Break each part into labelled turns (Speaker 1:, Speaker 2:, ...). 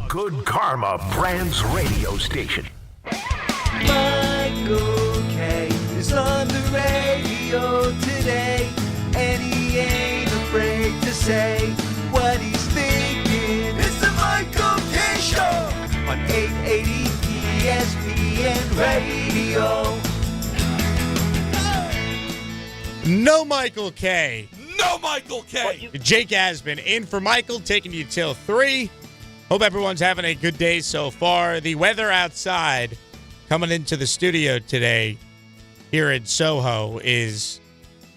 Speaker 1: Good Karma Brands radio station.
Speaker 2: Michael K. is on the radio today, and he ain't afraid to say what he's thinking. It's the Michael K. Show on 880 ESPN Radio.
Speaker 3: No Michael K.
Speaker 4: No Michael K.
Speaker 3: Jake Asman in for Michael, taking you till 3. Hope everyone's having a good day so far. The weather outside coming into the studio today here in Soho is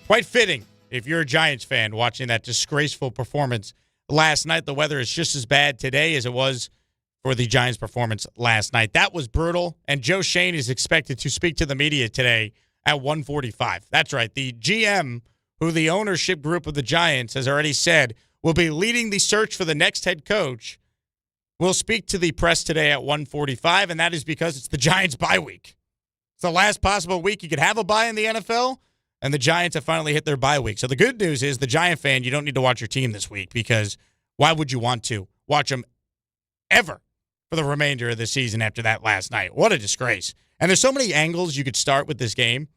Speaker 3: quite fitting if you're a Giants fan watching that disgraceful performance last night. The weather is just as bad today as it was for the Giants' performance last night. That was brutal, and Joe Schoen is expected to speak to the media today at 1:45. That's right. The GM, who the ownership group of the Giants has already said will be leading the search for the next head coach, will speak to the press today at 1:45, and that is because it's the Giants' bye week. It's the last possible week you could have a bye in the NFL, and the Giants have finally hit their bye week. So the good news is, the Giant fan, you don't need to watch your team this week, because why would you want to watch them ever for the remainder of the season after that last night? What a disgrace. And there's so many angles you could start with this game.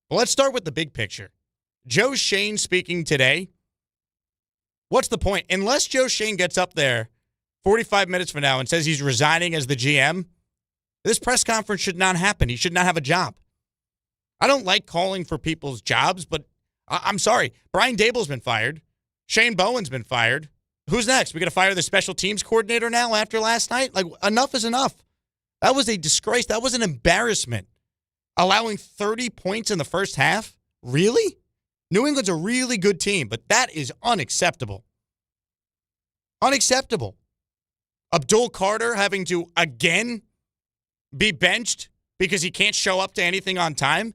Speaker 3: Well, let's start with the big picture. Joe Schoen speaking today. What's the point? Unless Joe Schoen gets up there 45 minutes from now and says he's resigning as the GM, this press conference should not happen. He should not have a job. I don't like calling for people's jobs, but I'm sorry. Brian Dable's been fired. Shane Bowen's been fired. Who's next? We got to fire the special teams coordinator now after last night? Like, enough is enough. That was a disgrace. That was an embarrassment. Allowing 30 points in the first half? Really? New England's a really good team, but that is unacceptable. Unacceptable. Abdul Carter having to, again, be benched because he can't show up to anything on time?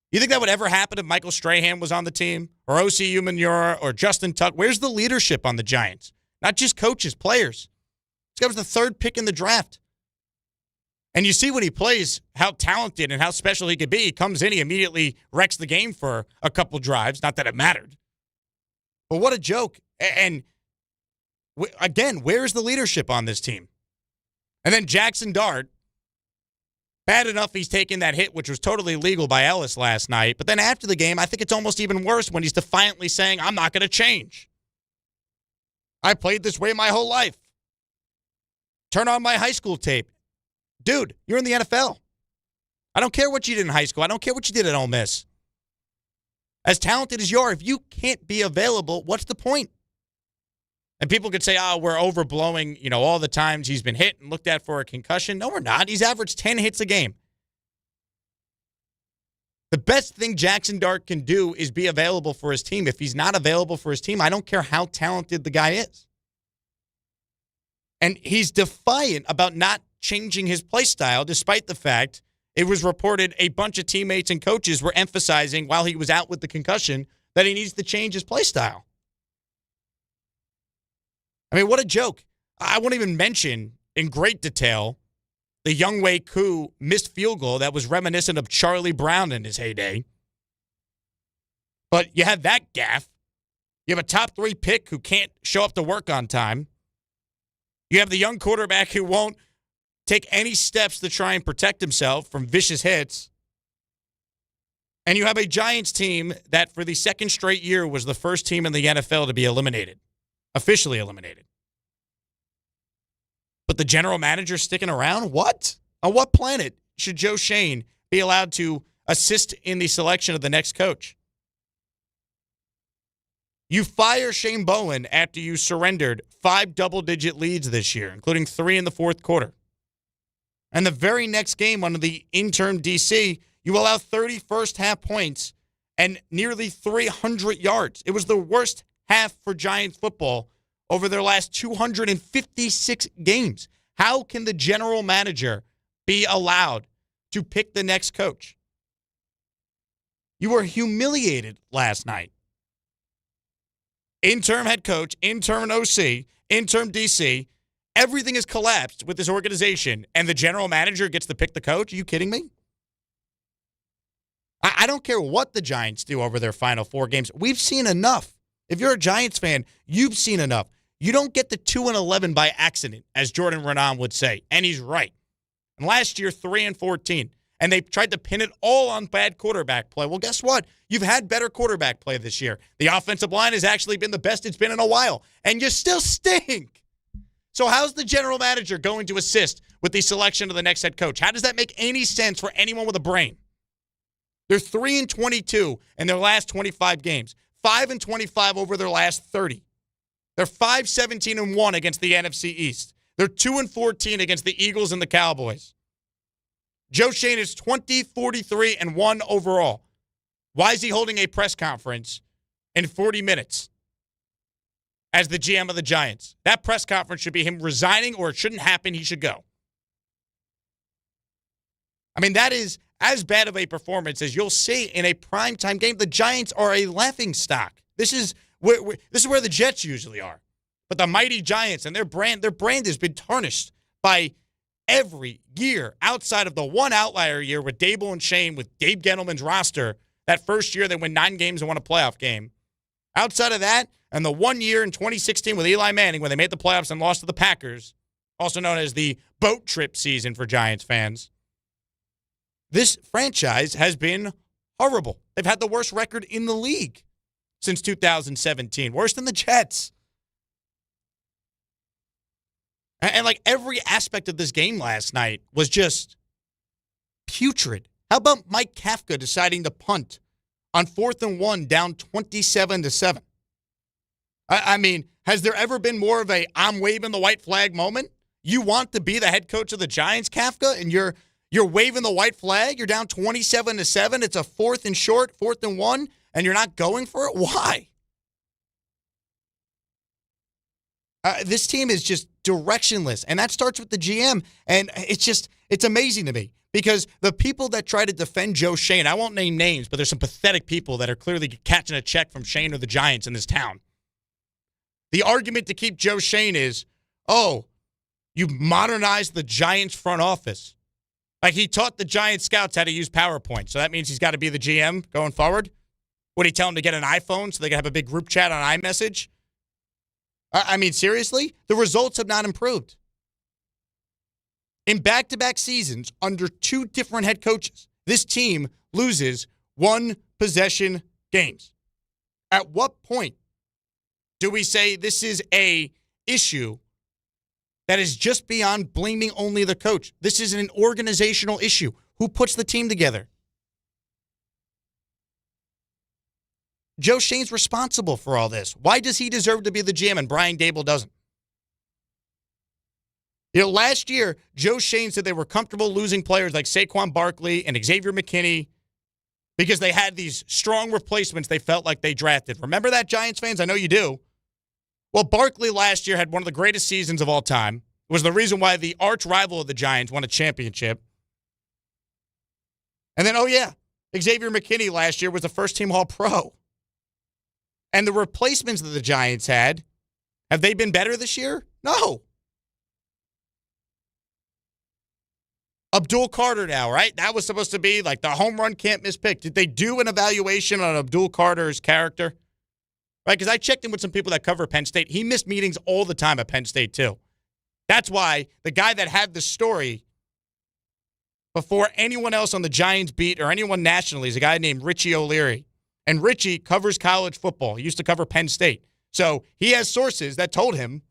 Speaker 3: You think that would ever happen if Michael Strahan was on the team? Or O.C. Umenyiora? Or Justin Tuck? Where's the leadership on the Giants? Not just coaches, players. This guy was the third pick in the draft. And you see when he plays how talented and how special he could be. He comes in, he immediately wrecks the game for a couple drives. Not that it mattered. But what a joke. And again, where's the leadership on this team? And then Jaxson Dart, bad enough he's taking that hit, which was totally legal by Ellis last night. But then after the game, I think it's almost even worse when he's defiantly saying, I'm not going to change. I played this way my whole life. Turn on my high school tape. Dude, you're in the NFL. I don't care what you did in high school. I don't care what you did at Ole Miss. As talented as you are, if you can't be available, what's the point? And people could say, we're overblowing, all the times he's been hit and looked at for a concussion. No, we're not. He's averaged 10 hits a game. The best thing Jaxson Dart can do is be available for his team. If he's not available for his team, I don't care how talented the guy is. And he's defiant about not changing his play style, despite the fact it was reported a bunch of teammates and coaches were emphasizing while he was out with the concussion that he needs to change his play style. I mean, what a joke. I won't even mention in great detail the Younghoe Koo missed field goal that was reminiscent of Charlie Brown in his heyday. But you have that gaffe. You have a top 3 pick who can't show up to work on time. You have the young quarterback who won't take any steps to try and protect himself from vicious hits. And you have a Giants team that for the second straight year was the first team in the NFL to be eliminated, officially eliminated. But the general manager sticking around? What? On what planet should Joe Schoen be allowed to assist in the selection of the next coach? You fire Shane Bowen after you surrendered 5 double-digit leads this year, including 3 in the fourth quarter. And the very next game under the interim DC, you allow 30 first-half points and nearly 300 yards. It was the worst half for Giants football over their last 256 games. How can the general manager be allowed to pick the next coach? You were humiliated last night. Interim head coach, interim OC, interim DC. Everything has collapsed with this organization, and the general manager gets to pick the coach? Are you kidding me? I don't care what the Giants do over their final 4 games. We've seen enough. If you're a Giants fan, you've seen enough. You don't get the 2-11 by accident, as Jordan Renan would say, and he's right. And last year, 3-14, and they tried to pin it all on bad quarterback play. Well, guess what? You've had better quarterback play this year. The offensive line has actually been the best it's been in a while, and you still stink. So how's the general manager going to assist with the selection of the next head coach? How does that make any sense for anyone with a brain? They're 3-22 in their last 25 games, 5-25 over their last 30. They're 5-17-1 against the NFC East. They're 2-14 against the Eagles and the Cowboys. Joe Schoen is 20-43-1 overall. Why is he holding a press conference in 40 minutes as the GM of the Giants? That press conference should be him resigning, or it shouldn't happen. He should go. I mean, that is as bad of a performance as you'll see in a primetime game. The Giants are a laughingstock. This is where the Jets usually are. But the mighty Giants and their brand has been tarnished by every year outside of the one outlier year with Dable and Schoen with Dave Gettleman's roster. That first year they win 9 games and won a playoff game. Outside of that, and the 1 year in 2016 with Eli Manning when they made the playoffs and lost to the Packers, also known as the boat trip season for Giants fans, this franchise has been horrible. They've had the worst record in the league since 2017, worse than the Jets. And like every aspect of this game last night was just putrid. How about Mike Kafka deciding to punt on 4th and 1 down 27-7? I mean, has there ever been more of a I'm waving the white flag moment? You want to be the head coach of the Giants, Kafka, and you're waving the white flag? You're down 27-7. It's a 4th and short, 4th and 1, and you're not going for it? Why? This team is just directionless, and that starts with the GM, and it's amazing to me because the people that try to defend Joe Schoen, I won't name names, but there's some pathetic people that are clearly catching a check from Schoen or the Giants in this town. The argument to keep Joe Schoen is, oh, you modernized the Giants front office. Like he taught the Giants scouts how to use PowerPoint, so that means he's got to be the GM going forward? Would he tell them to get an iPhone so they can have a big group chat on iMessage? I mean, seriously? The results have not improved. In back-to-back seasons, under 2 different head coaches, this team loses 1-possession games. At what point do we say this is a issue that is just beyond blaming only the coach? This is an organizational issue. Who puts the team together? Joe Schoen's responsible for all this. Why does he deserve to be the GM and Brian Dable doesn't? You know, last year, Joe Schoen said they were comfortable losing players like Saquon Barkley and Xavier McKinney because they had these strong replacements they felt like they drafted. Remember that, Giants fans? I know you do. Well, Barkley last year had one of the greatest seasons of all time. It was the reason why the arch rival of the Giants won a championship. And then, oh yeah, Xavier McKinney last year was a first-team All-Pro. And the replacements that the Giants had, have they been better this year? No. Abdul Carter now, right? That was supposed to be like the home run can't miss pick. Did they do an evaluation on Abdul Carter's character? Right, because I checked in with some people that cover Penn State. He missed meetings all the time at Penn State, too. That's why the guy that had the story before anyone else on the Giants beat or anyone nationally is a guy named Richie O'Leary. And Richie covers college football. He used to cover Penn State. So he has sources that told him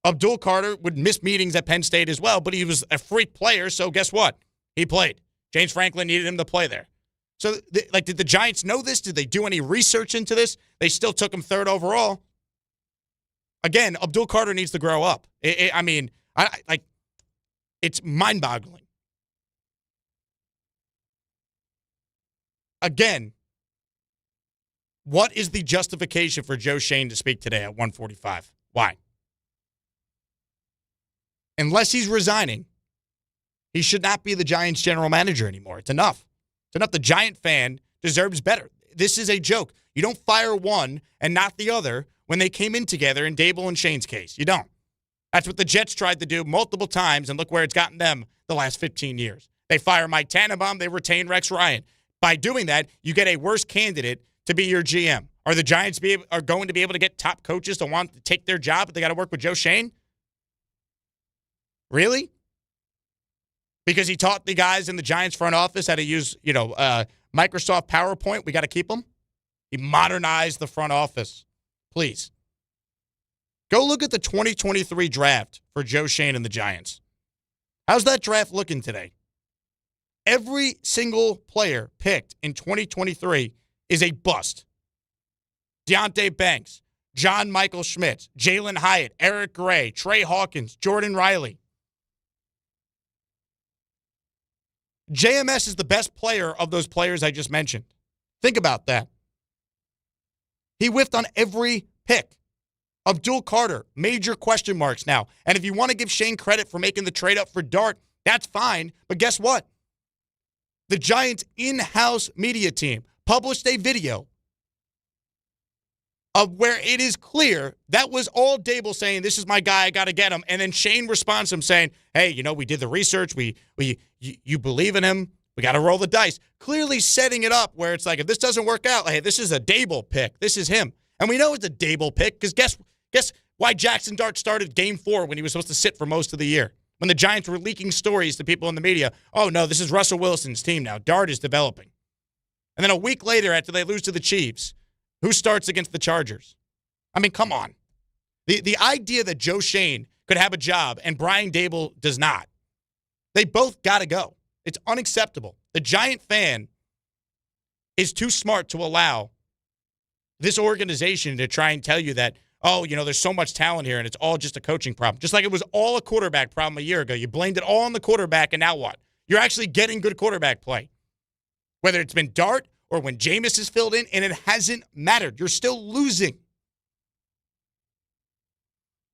Speaker 3: Abdul Carter would miss meetings at Penn State as well, but he was a freak player, so guess what? He played. James Franklin needed him to play there. So, did the Giants know this? Did they do any research into this? They still took him 3rd overall. Again, Abdul Carter needs to grow up. It's mind-boggling. Again, what is the justification for Joe Schoen to speak today at 1:45? Why? Unless he's resigning, he should not be the Giants general manager anymore. It's enough. It's enough. The Giant fan deserves better. This is a joke. You don't fire one and not the other when they came in together in Dable and Shane's case. You don't. That's what the Jets tried to do multiple times, and look where it's gotten them the last 15 years. They fire Mike Tannenbaum. They retain Rex Ryan. By doing that, you get a worse candidate to be your GM. Are the Giants are going to be able to get top coaches to want to take their job, but they got to work with Joe Schoen? Really? Because he taught the guys in the Giants front office how to use, Microsoft PowerPoint. We got to keep him. He modernized the front office. Please. Go look at the 2023 draft for Joe Schoen and the Giants. How's that draft looking today? Every single player picked in 2023 is a bust. Deonte Banks, John Michael Schmitz, Jalen Hyatt, Eric Gray, Trey Hawkins, Jordan Riley. JMS is the best player of those players I just mentioned. Think about that. He whiffed on every pick. Abdul Carter, major question marks now. And if you want to give Shane credit for making the trade up for Dart, that's fine. But guess what? The Giants' in-house media team published a video of where it is clear that was all Dable saying, this is my guy, I got to get him. And then Shane responds to him saying, hey, we did the research. You believe in him. We got to roll the dice. Clearly setting it up where it's like, if this doesn't work out, hey, this is a Dable pick. This is him. And we know it's a Dable pick because guess why Jaxson Dart started Game 4 when he was supposed to sit for most of the year? When the Giants were leaking stories to people in the media, oh, no, this is Russell Wilson's team now. Dart is developing. And then a week later, after they lose to the Chiefs, who starts against the Chargers? I mean, come on. The idea that Joe Schoen could have a job and Brian Dable does not, they both got to go. It's unacceptable. The Giant fan is too smart to allow this organization to try and tell you that, there's so much talent here and it's all just a coaching problem. Just like it was all a quarterback problem a year ago. You blamed it all on the quarterback, and now what? You're actually getting good quarterback play. Whether it's been Dart or when Jameis is filled in, and it hasn't mattered. You're still losing.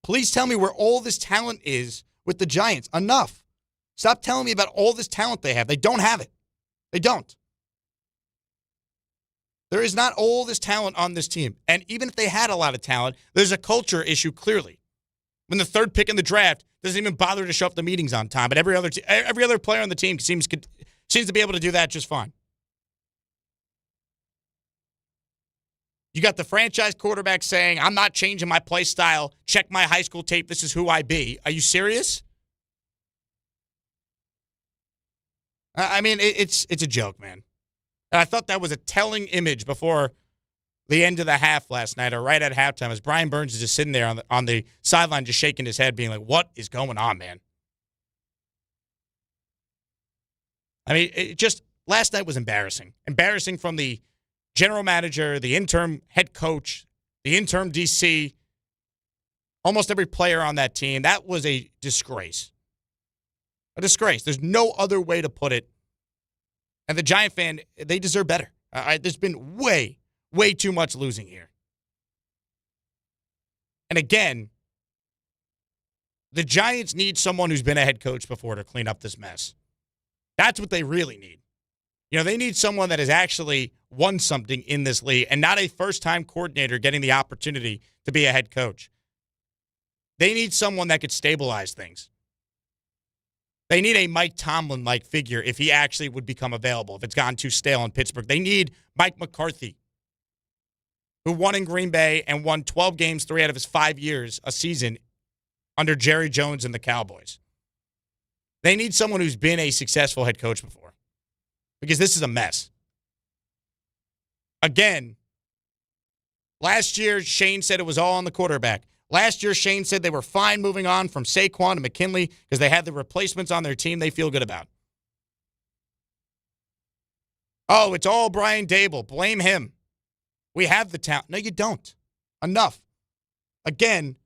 Speaker 3: Please tell me where all this talent is with the Giants. Enough. Stop telling me about all this talent they have. They don't have it. They don't. There is not all this talent on this team. And even if they had a lot of talent, there's a culture issue clearly. When the third pick in the draft doesn't even bother to show up to meetings on time, but every other player on the team seems to be able to do that just fine. You got the franchise quarterback saying, I'm not changing my play style. Check my high school tape. This is who I be. Are you serious? I mean, it's a joke, man. And I thought that was a telling image before the end of the half last night, or right at halftime, as Brian Burns is just sitting there on the sideline just shaking his head, being like, what is going on, man? I mean, last night was embarrassing. Embarrassing from the general manager, the interim head coach, the interim DC, almost every player on that team. That was a disgrace. A disgrace. There's no other way to put it. And the Giant fan, they deserve better. There's been way too much losing here. And again, the Giants need someone who's been a head coach before to clean up this mess. That's what they really need. They need someone that has actually won something in this league and not a first-time coordinator getting the opportunity to be a head coach. They need someone that could stabilize things. They need a Mike Tomlin-like figure if he actually would become available, if it's gotten too stale in Pittsburgh. They need Mike McCarthy, who won in Green Bay and won 12 games 3 out of his 5 years a season under Jerry Jones and the Cowboys. They need someone who's been a successful head coach before, because this is a mess. Again, last year, Shane said it was all on the quarterback. Last year, Shane said they were fine moving on from Saquon to McKinley because they had the replacements on their team they feel good about. Oh, it's all Brian Dable. Blame him. We have the talent. No, you don't. Enough. Again,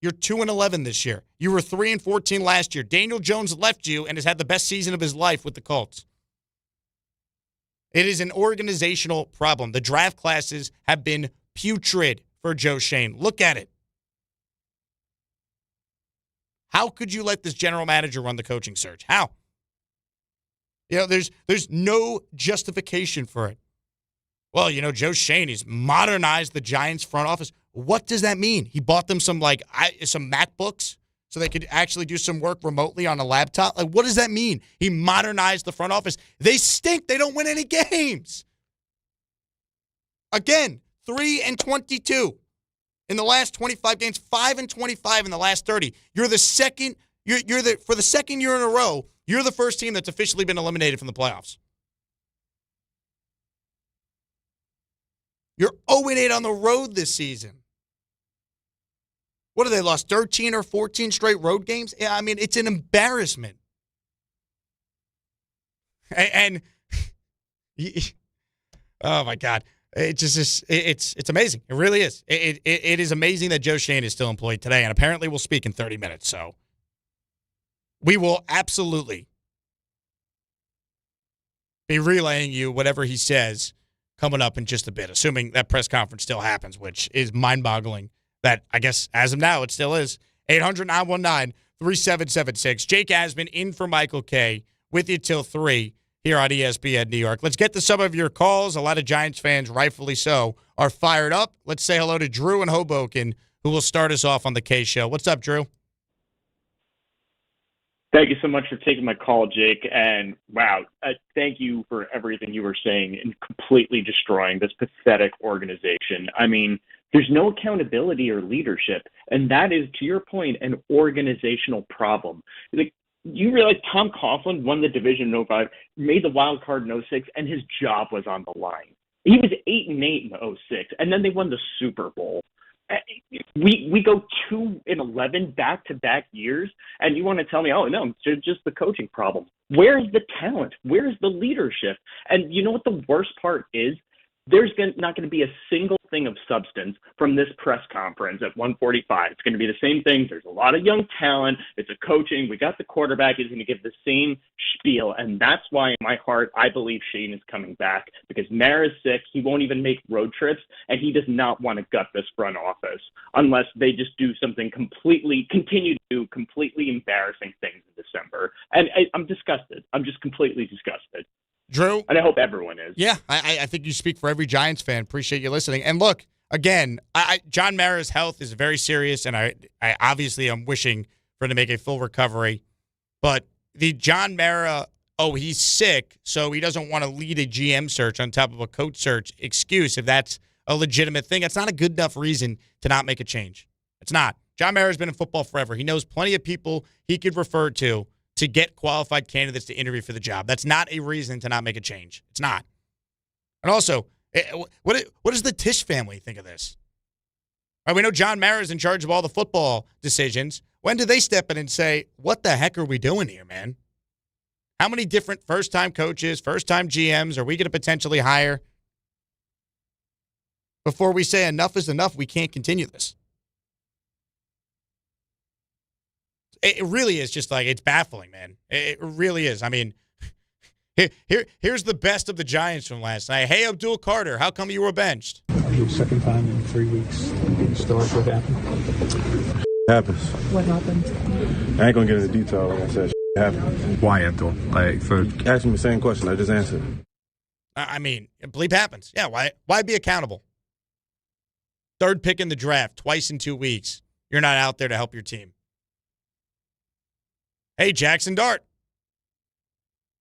Speaker 3: you're 2-11 this year. You were 3-14 last year. Daniel Jones left you and has had the best season of his life with the Colts. It is an organizational problem. The draft classes have been putrid for Joe Schoen. Look at it. How could you let this general manager run the coaching search? How? There's no justification for it. Well, Joe Schoen, he's modernized the Giants front office. What does that mean? He bought them some MacBooks so they could actually do some work remotely on a laptop? Like, what does that mean? He modernized the front office. They stink. They don't win any games. Again, 3-22 in the last 25 games, 5-25 in the last 30. You're the second. For the second year in a row, you're the first team that's officially been eliminated from the playoffs. You're 0-8 on the road this season. What have they lost? 13 or 14 straight road games? Yeah, I mean, it's an embarrassment. And oh my God, it's amazing. It really is. It is amazing that Joe Schoen is still employed today, and apparently we'll speak in 30 minutes. So we will absolutely be relaying you whatever he says coming up in just a bit, assuming that press conference still happens, which is mind-boggling. That I guess as of now it still is. 800-919-3776. Jake Asman in for Michael K. with you till 3 here on ESPN New York. Let's get to some of your calls. A lot of Giants fans, rightfully so, are fired up. Let's say hello to Drew in Hoboken, who will start us off on the K Show. What's up, Drew?
Speaker 4: Thank you so much for taking my call, Jake. And wow, thank you for everything you were saying in completely destroying this pathetic organization. I mean, there's no accountability or leadership. And that is, to your point, an organizational problem. Like, you realize Tom Coughlin won the division in 05, made the wild card in 06, and his job was on the line. He was 8-8 in 06, and then they won the Super Bowl. We go 2-11 back-to-back years, and you want to tell me, oh, no, it's just the coaching problem. Where's the talent? Where's the leadership? And you know what the worst part is? There's not going to be a single thing of substance from this press conference at 1:45. It's going to be the same thing. There's a lot of young talent. It's a coaching. We got the quarterback. He's going to give the same spiel. And that's why in my heart, I believe Schoen is coming back, because Mara is sick. He won't even make road trips, and he does not want to gut this front office unless they just do something continue to do completely embarrassing things in December. And I'm disgusted. I'm just completely disgusted.
Speaker 3: Drew?
Speaker 4: And I hope everyone is.
Speaker 3: Yeah, I think you speak for every Giants fan. Appreciate you listening. And look, again, John Mara's health is very serious, and I obviously am wishing for him to make a full recovery. But the John Mara, he's sick, so he doesn't want to lead a GM search on top of a coach search excuse, if that's a legitimate thing, it's not a good enough reason to not make a change. It's not. John Mara's been in football forever. He knows plenty of people he could refer to get qualified candidates to interview for the job. That's not a reason to not make a change. It's not. And also, what does the Tisch family think of this? All right, we know John Mara is in charge of all the football decisions. When do they step in and say, what the heck are we doing here, man? How many different first-time coaches, first-time GMs are we going to potentially hire before we say enough is enough, we can't continue this? It really is just like, it's baffling, man. It really is. I mean, here's the best of the Giants from last night. Hey, Abdul Carter, how come you were benched?
Speaker 5: Your second time in 3 weeks. Start what happened?
Speaker 6: Happens.
Speaker 7: What happened?
Speaker 6: I ain't gonna get into detail. Like I said, happens.
Speaker 8: Why, Abdul? Like, for
Speaker 6: asking me the same question, I just answered.
Speaker 3: I mean, bleep happens. Yeah, why be accountable? Third pick in the draft, twice in 2 weeks. You're not out there to help your team. Hey, Jaxson Dart,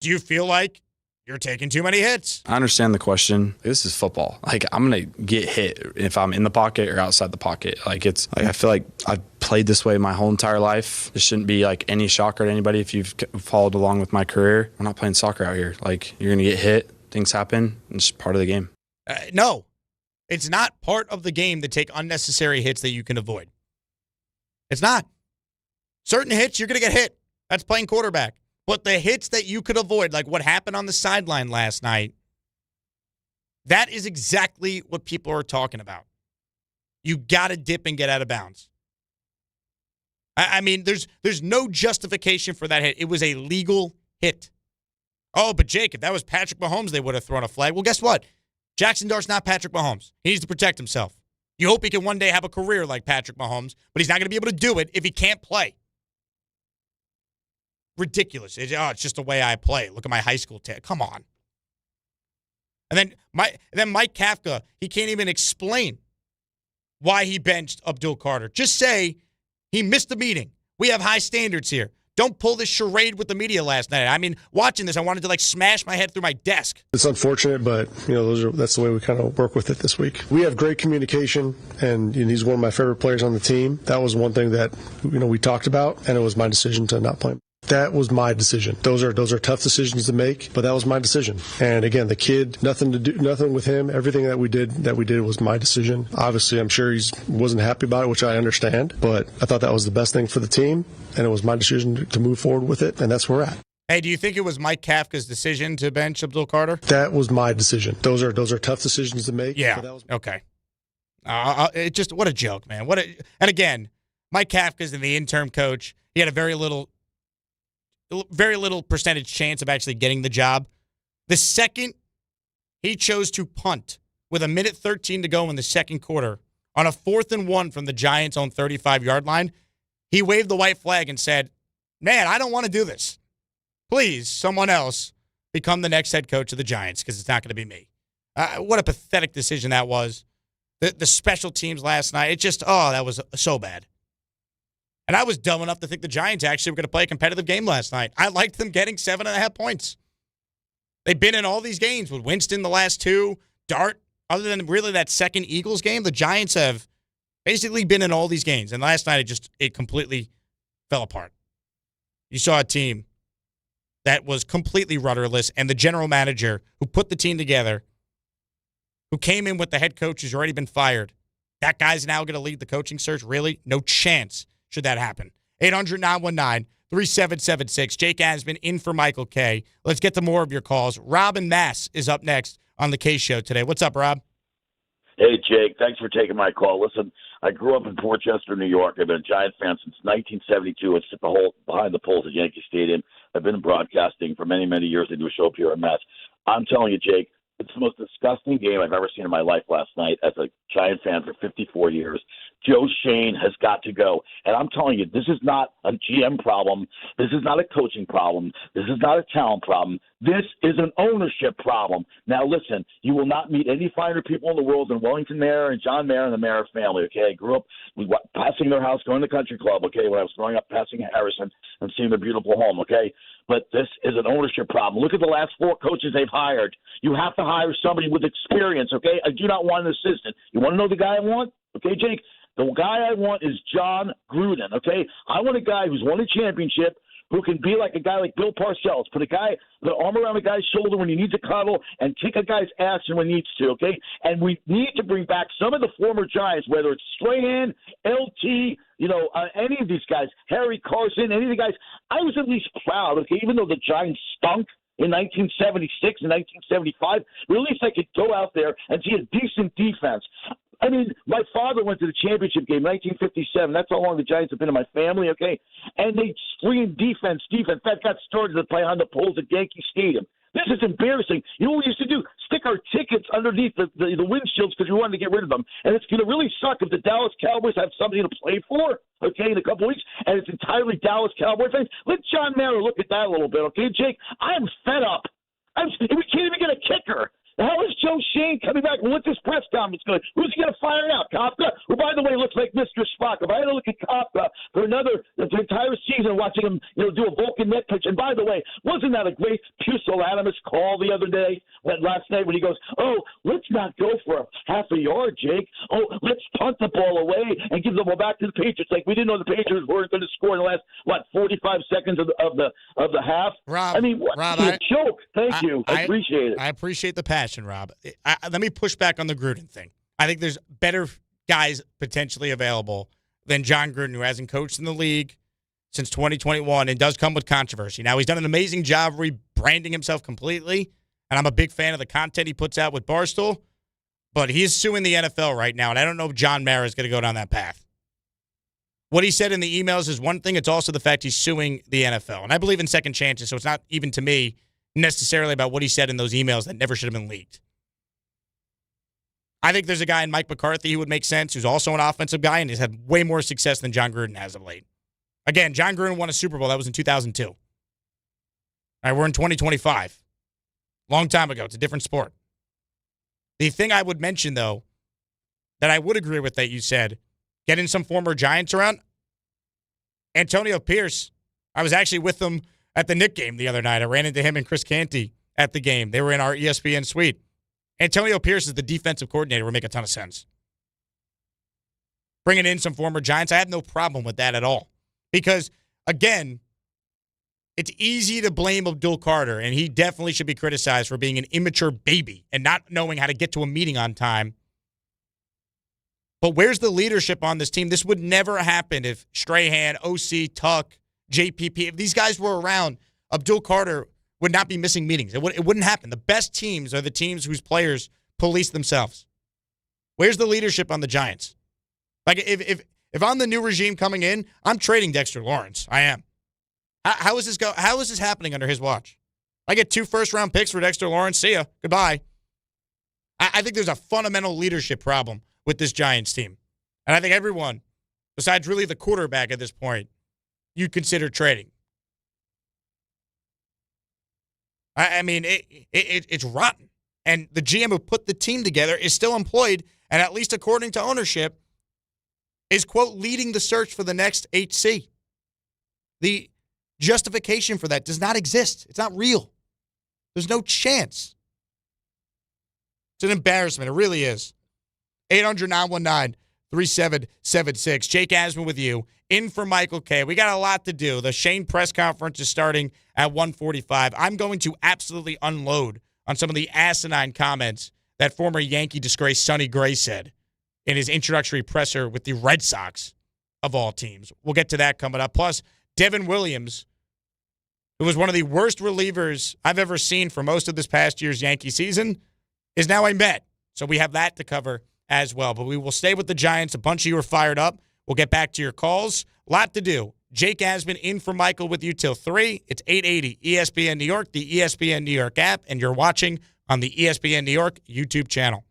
Speaker 3: do you feel like you're taking too many hits?
Speaker 8: I understand the question. This is football. Like, I'm going to get hit if I'm in the pocket or outside the pocket. Like, it's like, I feel like I've played this way my whole entire life. This shouldn't be like any shocker to anybody if you've followed along with my career. I'm not playing soccer out here. Like, you're going to get hit. Things happen. It's part of the game.
Speaker 3: No, it's not part of the game to take unnecessary hits that you can avoid. It's not. Certain hits, you're going to get hit. That's playing quarterback. But the hits that you could avoid, like what happened on the sideline last night, that is exactly what people are talking about. You got to dip and get out of bounds. I mean, there's no justification for that hit. It was a legal hit. Oh, but Jake, if that was Patrick Mahomes, they would have thrown a flag. Well, guess what? Jaxson Dart's not Patrick Mahomes. He needs to protect himself. You hope he can one day have a career like Patrick Mahomes, but he's not going to be able to do it if he can't play. Ridiculous. It's just the way I play. Look at my high school tape. Come on. And then Mike Kafka, he can't even explain why he benched Abdul Carter. Just say he missed the meeting. We have high standards here. Don't pull this charade with the media last night. I mean, watching this, I wanted to like smash my head through my desk.
Speaker 7: It's unfortunate, but that's the way we kind of work with it this week. We have great communication, and he's one of my favorite players on the team. That was one thing that we talked about, and it was my decision to not play him. That was my decision. Those are tough decisions to make, but that was my decision. And again, the kid, nothing with him. Everything that we did was my decision. Obviously, I'm sure he wasn't happy about it, which I understand, but I thought that was the best thing for the team, and it was my decision to move forward with it, and that's where we're at.
Speaker 3: Hey, do you think it was Mike Kafka's decision to bench Abdul Carter?
Speaker 7: That was my decision. Those are tough decisions to make.
Speaker 3: Yeah. Okay. It just what a joke, man. And again, Mike Kafka's the interim coach. He had a very little percentage chance of actually getting the job. The second he chose to punt with 1:13 to go in the second quarter on a 4th and 1 from the Giants' own 35-yard line, he waved the white flag and said, "Man, I don't want to do this. Please, someone else become the next head coach of the Giants because it's not going to be me." What a pathetic decision that was. The special teams last night, that was so bad. And I was dumb enough to think the Giants actually were going to play a competitive game last night. I liked them getting 7.5 points. They've been in all these games with Winston the last two, Dart. Other than really that second Eagles game, the Giants have basically been in all these games. And last night, it completely fell apart. You saw a team that was completely rudderless, and the general manager who put the team together, who came in with the head coach who's already been fired, that guy's now going to lead the coaching search? Really? No chance should that happen. 800-919-3776. Jake Asman in for Michael K. Let's get to more of your calls. Rob in Mass is up next on the K Show today. What's up, Rob?
Speaker 9: Hey, Jake. Thanks for taking my call. Listen, I grew up in Port Chester, New York. I've been a Giant fan since 1972. I sit behind the poles at Yankee Stadium. I've been in broadcasting for many, many years. I do a show up here at Mass. I'm telling you, Jake, it's the most disgusting game I've ever seen in my life last night as a Giant fan for 54 years. Joe Shane has got to go. And I'm telling you, this is not a GM problem. This is not a coaching problem. This is not a talent problem. This is an ownership problem. Now, listen, you will not meet any finer people in the world than Wellington Mayer and John Mayer and the Mayer family, okay? I grew up passing their house, going to the country club, okay, when I was growing up, passing Harrison and seeing their beautiful home, okay? But this is an ownership problem. Look at the last 4 coaches they've hired. You have to hire somebody with experience, okay? I do not want an assistant. You want to know the guy I want? Okay, Jake? The guy I want is John Gruden, okay? I want a guy who's won a championship, who can be like a guy like Bill Parcells, put the arm around a guy's shoulder when he needs a cuddle and kick a guy's ass when he needs to, okay? And we need to bring back some of the former Giants, whether it's Strahan, LT, any of these guys, Harry Carson, any of the guys. I was at least proud, okay, even though the Giants stunk in 1976 and 1975, at least I could go out there and see a decent defense. I mean, my father went to the championship game, 1957. That's how long the Giants have been in my family, okay? And they screamed defense. That got started to play on the poles at Yankee Stadium. This is embarrassing. You know what we used to do? Stick our tickets underneath the windshields because we wanted to get rid of them. And it's going to really suck if the Dallas Cowboys have somebody to play for, okay, in a couple weeks, and it's entirely Dallas Cowboys fans. Let John Mara look at that a little bit, okay, Jake? I'm fed up. We can't even get a kicker. How is Joe Shane coming back? What's his press conference going? Who's he going to fire out? Kafka, who, by the way, looks like Mr. Spock. If I had to look at Kafka for the entire season, watching him, do a Vulcan net pitch. And by the way, wasn't that a great pusillanimous call the other day, last night, when he goes, "Oh, let's not go for half a yard, Jake. Oh, let's punt the ball away and give the ball back to the Patriots." Like we didn't know the Patriots weren't going to score in the last 45 seconds of the half.
Speaker 3: Rob,
Speaker 9: I mean, what a joke. Thank you. I appreciate it.
Speaker 3: I appreciate the passion, Rob. Let me push back on the Gruden thing. I think there's better guys potentially available than John Gruden, who hasn't coached in the league since 2021 and does come with controversy. Now, he's done an amazing job rebranding himself completely, and I'm a big fan of the content he puts out with Barstool, but he is suing the NFL right now, and I don't know if John Mara is going to go down that path. What he said in the emails is one thing. It's also the fact he's suing the NFL, and I believe in second chances, so it's not even to me necessarily about what he said in those emails that never should have been leaked. I think there's a guy in Mike McCarthy who would make sense, who's also an offensive guy and has had way more success than John Gruden has of late. Again, John Gruden won a Super Bowl. That was in 2002. All right, we're in 2025. Long time ago. It's a different sport. The thing I would mention, though, that I would agree with that you said, getting some former Giants around, Antonio Pierce I was actually with them at the Knick game the other night. I ran into him and Chris Canty at the game. They were in our ESPN suite. Antonio Pierce is the defensive coordinator would make a ton of sense. Bringing in some former Giants, I have no problem with that at all. Because, again, it's easy to blame Abdul Carter, and he definitely should be criticized for being an immature baby and not knowing how to get to a meeting on time. But where's the leadership on this team? This would never happen if Strahan, OC, Tuck, JPP, if these guys were around, Abdul Carter would not be missing meetings. It wouldn't happen. The best teams are the teams whose players police themselves. Where's the leadership on the Giants? Like, if I'm the new regime coming in, I'm trading Dexter Lawrence. I am. How is this happening under his watch? I get 2 first-round picks for Dexter Lawrence. See ya. Goodbye. I think there's a fundamental leadership problem with this Giants team. And I think everyone, besides really the quarterback at this point, you'd consider trading. I mean, it's rotten. And the GM who put the team together is still employed, and at least according to ownership, is, quote, leading the search for the next HC. The justification for that does not exist. It's not real. There's no chance. It's an embarrassment. It really is. 800-919-3776. Jake Asman with you. In for Michael K. We got a lot to do. The Shane press conference is starting at 1:45. I'm going to absolutely unload on some of the asinine comments that former Yankee disgrace Sonny Gray said in his introductory presser with the Red Sox, of all teams. We'll get to that coming up. Plus, Devin Williams, who was one of the worst relievers I've ever seen for most of this past year's Yankee season, is now a Met. So we have that to cover as well. But we will stay with the Giants. A bunch of you are fired up. We'll get back to your calls. A lot to do. Jake Asman in for Michael with you till 3. It's 880 ESPN New York, the ESPN New York app, and you're watching on the ESPN New York YouTube channel.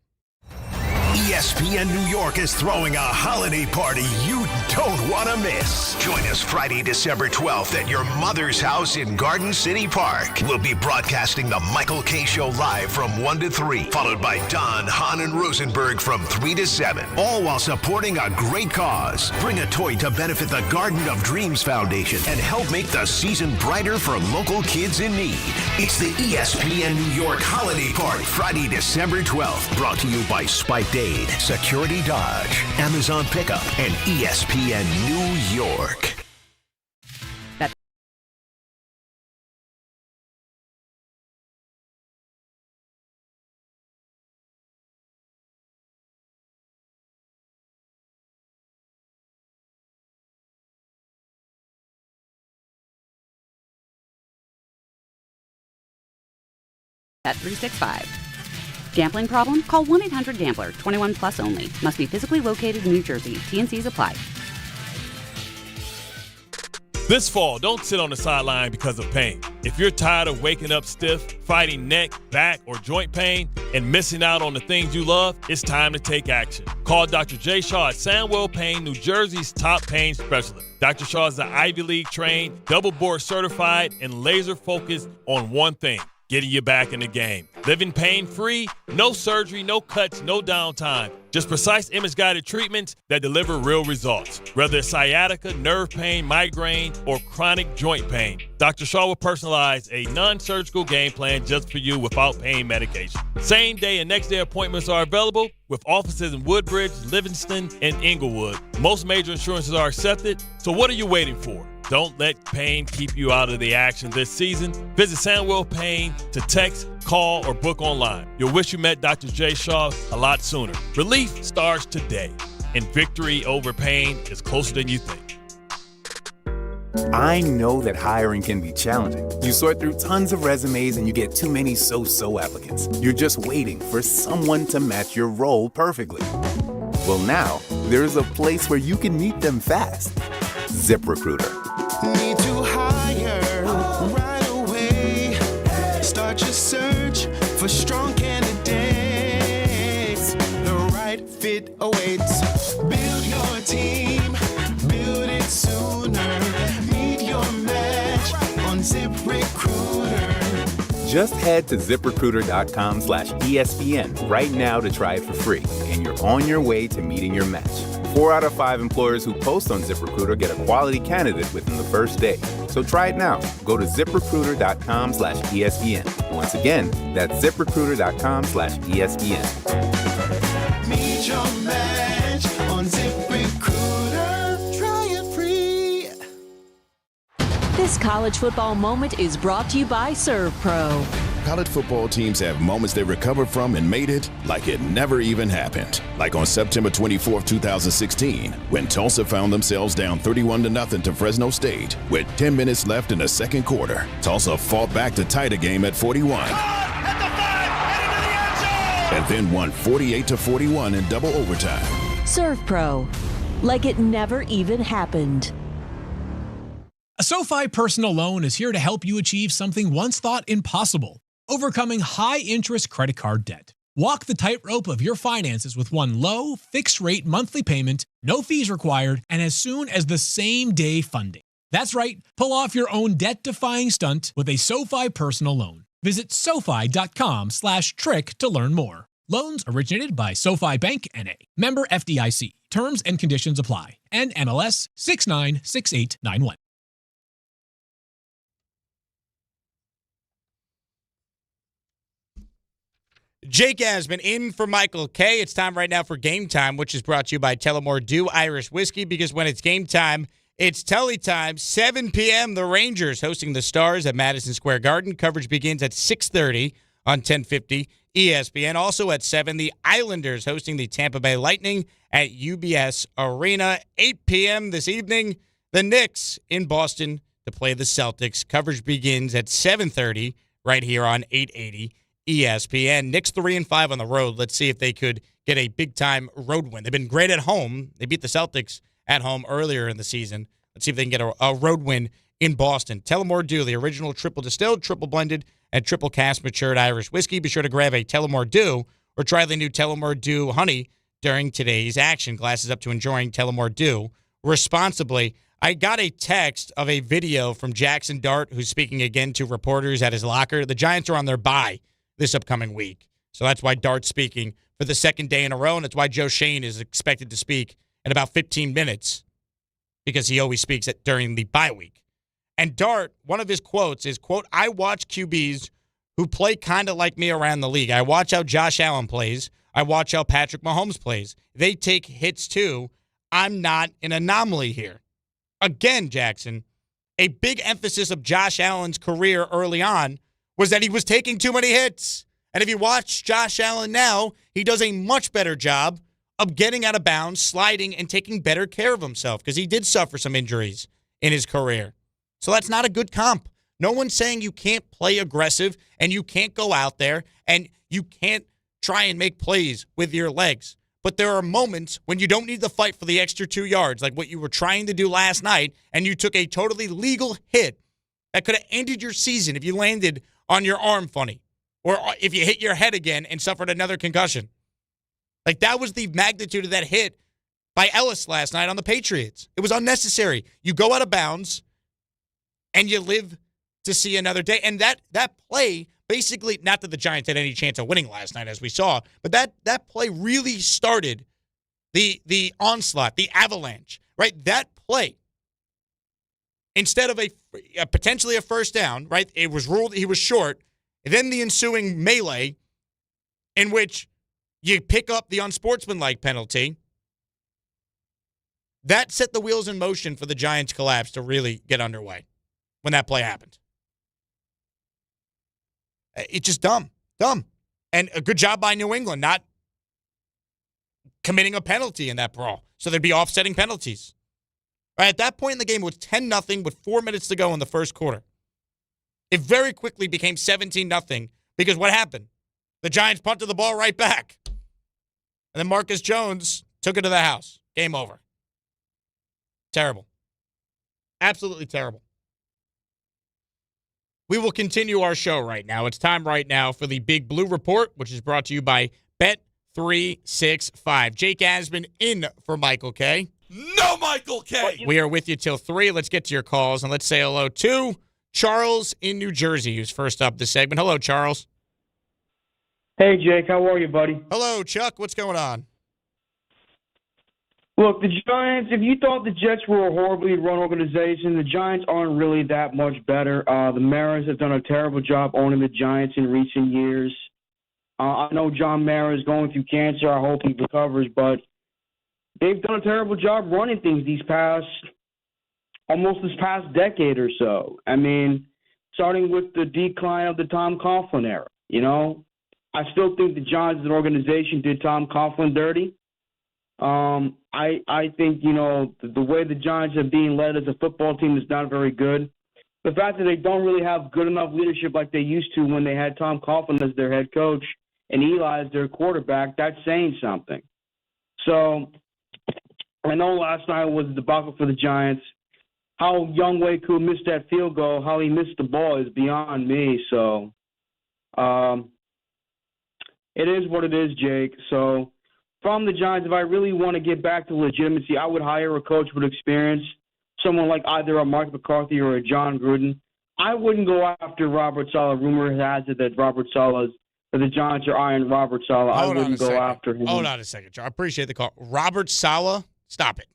Speaker 1: ESPN New York is throwing a holiday party you don't want to miss. Join us Friday, December 12th at your mother's house in Garden City Park. We'll be broadcasting the Michael K. Show live from 1 to 3, followed by Don, Hahn, and Rosenberg from 3 to 7, all while supporting a great cause. Bring a toy to benefit the Garden of Dreams Foundation and help make the season brighter for local kids in need. It's the ESPN New York Holiday Party, Friday, December 12th, brought to you by Spike Day, Security Dodge, Amazon Pickup, and ESPN New York.
Speaker 10: At 365. Gambling problem? Call 1-800-GAMBLER. 21 plus only. Must be physically located in New Jersey. T&Cs apply.
Speaker 11: This fall, don't sit on the sideline because of pain. If you're tired of waking up stiff, fighting neck, back, or joint pain, and missing out on the things you love, it's time to take action. Call Dr. Jay Shaw at Sandwell Pain, New Jersey's top pain specialist. Dr. Shaw is an Ivy League trained, double board certified, and laser focused on one thing: getting you back in the game. Living pain-free, no surgery, no cuts, no downtime. Just precise image-guided treatments that deliver real results. Whether it's sciatica, nerve pain, migraine, or chronic joint pain, Dr. Shaw will personalize a non-surgical game plan just for you without pain medication. Same-day and next-day appointments are available with offices in Woodbridge, Livingston, and Inglewood. Most major insurances are accepted, so what are you waiting for? Don't let pain keep you out of the action this season. Visit Sandwell Pain to text, call, or book online. You'll wish you met Dr. Jay Shaw a lot sooner. Relief starts today, and victory over pain is closer than you think.
Speaker 12: I know that hiring can be challenging. You sort through tons of resumes and you get too many so-so applicants. You're just waiting for someone to match your role perfectly. Well, now, there's a place where you can meet them fast. ZipRecruiter.
Speaker 2: Need to hire right away. Start your search for strong candidates. The right fit awaits. Build your team, build it sooner. Meet your match on ZipRecruiter.
Speaker 12: Just head to ZipRecruiter.com/ESPN right now to try it for free, and you're on your way to meeting your match. 4 out of 5 employers who post on ZipRecruiter get a quality candidate within the first day. So try it now. Go to ZipRecruiter.com/ESPN. Once again, that's ZipRecruiter.com/ESPN.
Speaker 2: Meet your match on ZipRecruiter. Try it free.
Speaker 13: This college football moment is brought to you by ServPro.
Speaker 14: College football teams have moments they recovered from and made it like it never even happened. Like on September 24th, 2016, when Tulsa found themselves down 31-0 to Fresno State. With 10 minutes left in the second quarter, Tulsa fought back to tie the game at 41. And then won 48-41 in double overtime.
Speaker 13: ServPro, like it never even happened.
Speaker 15: A SoFi personal loan is here to help you achieve something once thought impossible: overcoming high-interest credit card debt. Walk the tightrope of your finances with one low, fixed-rate monthly payment, no fees required, and as soon as the same-day funding. That's right, pull off your own debt-defying stunt with a SoFi personal loan. Visit SoFi.com/trick to learn more. Loans originated by SoFi Bank, N.A. Member FDIC. Terms and conditions apply. NMLS 696891.
Speaker 3: Jake Asman in for Michael K. It's time right now for Game Time, which is brought to you by Tullamore Dew Irish Whiskey, because when it's game time, it's Tully time. 7 p.m., the Rangers hosting the Stars at Madison Square Garden. Coverage begins at 6:30 on 1050 ESPN. Also at 7, the Islanders hosting the Tampa Bay Lightning at UBS Arena. 8 p.m. this evening, the Knicks in Boston to play the Celtics. Coverage begins at 7:30 right here on 880 ESPN. Knicks 3-5 on the road. Let's see if they could get a big-time road win. They've been great at home. They beat the Celtics at home earlier in the season. Let's see if they can get a road win in Boston. Tullamore Dew, the original triple distilled, triple blended, and triple cask matured Irish whiskey. Be sure to grab a Tullamore Dew or try the new Tullamore Dew Honey during today's action. Glasses up to enjoying Tullamore Dew responsibly. I got a text of a video from Jaxson Dart, who's speaking again to reporters at his locker. The Giants are on their bye this upcoming week. So that's why Dart's speaking for the second day in a row, and that's why Joe Shane is expected to speak in about 15 minutes, because he always speaks during the bye week. And Dart, one of his quotes is, quote, "I watch QBs who play kind of like me around the league. I watch how Josh Allen plays. I watch how Patrick Mahomes plays. They take hits too. I'm not an anomaly here." Again, Jackson, a big emphasis of Josh Allen's career early on was that he was taking too many hits. And if you watch Josh Allen now, he does a much better job of getting out of bounds, sliding, and taking better care of himself, because he did suffer some injuries in his career. So that's not a good comp. No one's saying you can't play aggressive and you can't go out there and you can't try and make plays with your legs. But there are moments when you don't need to fight for the extra 2 yards, like what you were trying to do last night, and you took a totally legal hit that could have ended your season if you landed on your arm funny, or if you hit your head again and suffered another concussion. Like, that was the magnitude of that hit by Ellis last night on the Patriots. It was unnecessary. You go out of bounds, and you live to see another day. And that play, basically, not that the Giants had any chance of winning last night, as we saw, but that play really started the onslaught, the avalanche, right? That play, instead of a potentially a first down, right? It was ruled he was short. And then the ensuing melee in which you pick up the unsportsmanlike penalty, that set the wheels in motion for the Giants' collapse to really get underway when that play happened. It's just dumb. And a good job by New England not committing a penalty in that brawl. So there'd be offsetting penalties. Right, at that point in the game, it was 10-0 with 4 minutes to go in the first quarter. It very quickly became 17-0 because what happened? The Giants punted the ball right back. And then Marcus Jones took it to the house. Game over. Terrible. Absolutely terrible. We will continue our show right now. It's time right now for the Big Blue Report, which is brought to you by Bet365. Jake Asman in for Michael K.
Speaker 11: No, Michael K.
Speaker 3: We are with you till 3. Let's get to your calls, and let's say hello to Charles in New Jersey, who's first up this segment. Hello, Charles.
Speaker 16: Hey, Jake. How are you, buddy?
Speaker 3: Hello, Chuck. What's going on?
Speaker 16: Look, the Giants, if you thought the Jets were a horribly run organization, the Giants aren't really that much better. The Maras have done a terrible job owning the Giants in recent years. I know John Mara is going through cancer. I hope he recovers, but they've done a terrible job running things almost this past decade or so. I mean, starting with the decline of the Tom Coughlin era, I still think the Giants as an organization did Tom Coughlin dirty. I think, the way the Giants are being led as a football team is not very good. The fact that they don't really have good enough leadership like they used to when they had Tom Coughlin as their head coach and Eli as their quarterback, that's saying something. So I know last night was a debacle for the Giants. How Younghoe Koo missed that field goal, how he missed the ball is beyond me. So it is what it is, Jake. So from the Giants, if I really want to get back to legitimacy, I would hire a coach with experience, someone like either a Mark McCarthy or a John Gruden. I wouldn't go after Robert Saleh. Rumor has it that the Giants are eyeing Robert Saleh. I wouldn't go after him.
Speaker 3: Hold on a second, Joe. I appreciate the call. Robert Saleh, stop it.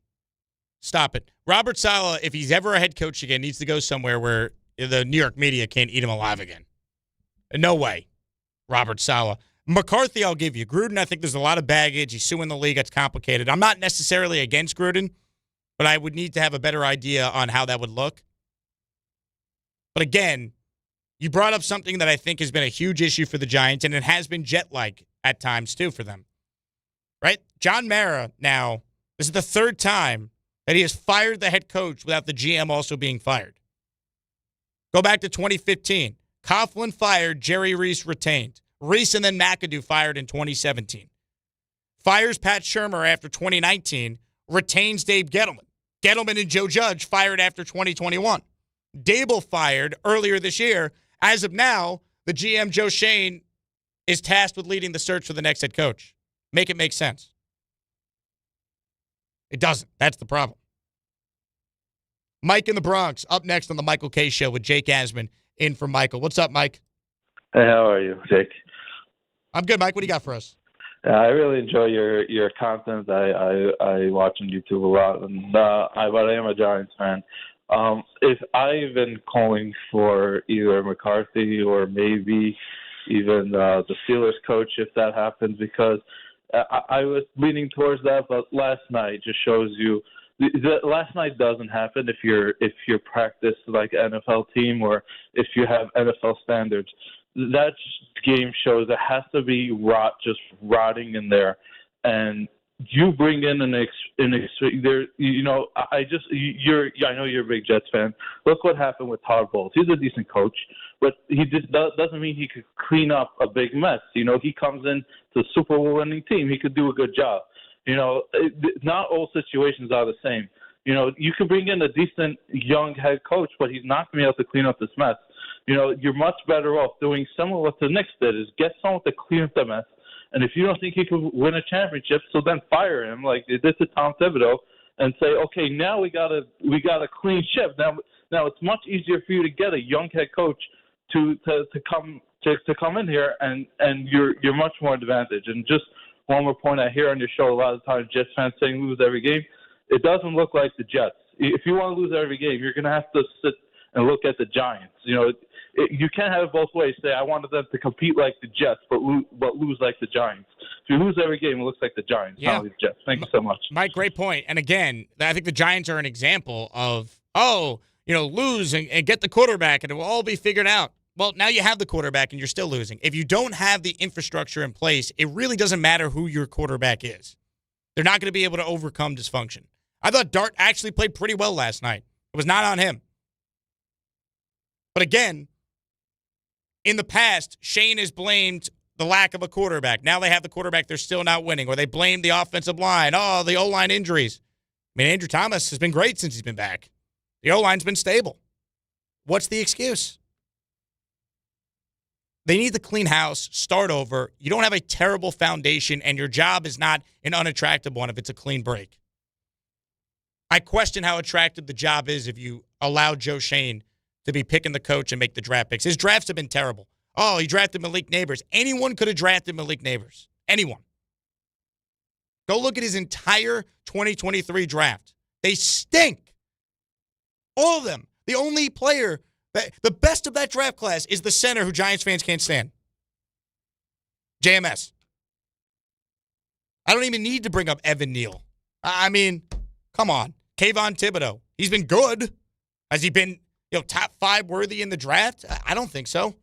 Speaker 3: Stop it. Robert Saleh, if he's ever a head coach again, needs to go somewhere where the New York media can't eat him alive again. No way, Robert Saleh. McCarthy, I'll give you. Gruden, I think there's a lot of baggage. He's suing the league. It's complicated. I'm not necessarily against Gruden, but I would need to have a better idea on how that would look. But again, you brought up something that I think has been a huge issue for the Giants, and it has been jet-like at times, too, for them. Right? John Mara, now, this is the third time that he has fired the head coach without the GM also being fired. Go back to 2015. Coughlin fired, Jerry Reese retained. Reese and then McAdoo fired in 2017. Fires Pat Shurmur after 2019, retains Dave Gettleman. Gettleman and Joe Judge fired after 2021. Dable fired earlier this year. As of now, the GM, Joe Schoen, is tasked with leading the search for the next head coach. Make it make sense. It doesn't. That's the problem. Mike in the Bronx, up next on the Michael K. Show with Jake Asman in for Michael. What's up, Mike?
Speaker 17: Hey, how are you, Jake?
Speaker 3: I'm good, Mike. What do you got for us?
Speaker 17: I really enjoy your content. I watch on YouTube a lot, and but I am a Giants fan. If I've been calling for either McCarthy or maybe even the Steelers coach if that happens, because I was leaning towards that, but last night just shows you last night doesn't happen if you're practiced like an NFL team or if you have NFL standards. That game shows it has to be just rotting in there, and you bring in I know you're a big Jets fan. Look what happened with Todd Bowles. He's a decent coach, but he just doesn't mean he could clean up a big mess. He comes in to a Super Bowl winning team. He could do a good job. Not all situations are the same. You can bring in a decent young head coach, but he's not going to be able to clean up this mess. You're much better off doing similar what the Knicks did, is get someone to clean up the mess. And if you don't think he could win a championship, so then fire him like they did to Tom Thibodeau and say, okay, now we got a clean ship. Now it's much easier for you to get a young head coach to come in here, and you're much more advantaged. And just one more point, I hear on your show a lot of times Jets fans saying lose every game. It doesn't look like the Jets. If you want to lose every game, you're going to have to sit and look at the Giants. You can't have it both ways. Say, I wanted them to compete like the Jets, but lose like the Giants. If you lose every game, it looks like the Giants, not like the Jets. Thank you so much.
Speaker 3: Mike, great point. And again, I think the Giants are an example of, lose and get the quarterback and it will all be figured out. Well, now you have the quarterback and you're still losing. If you don't have the infrastructure in place, it really doesn't matter who your quarterback is. They're not going to be able to overcome dysfunction. I thought Dart actually played pretty well last night. It was not on him. But again, in the past, Shane has blamed the lack of a quarterback. Now they have the quarterback, they're still not winning. Or they blame the offensive line. Oh, the O-line injuries. I mean, Andrew Thomas has been great since he's been back. The O-line's been stable. What's the excuse? They need to clean house, start over. You don't have a terrible foundation, and your job is not an unattractive one if it's a clean break. I question how attractive the job is if you allow Joe Schoen to be picking the coach and make the draft picks. His drafts have been terrible. Oh, he drafted Malik Neighbors. Anyone could have drafted Malik Neighbors. Anyone. Go look at his entire 2023 draft. They stink. All of them. The only player, the best of that draft class is the center who Giants fans can't stand. JMS. I don't even need to bring up Evan Neal. I mean, come on. Kayvon Thibodeau. He's been good. Has he been, top 5 worthy in the draft? I don't think so.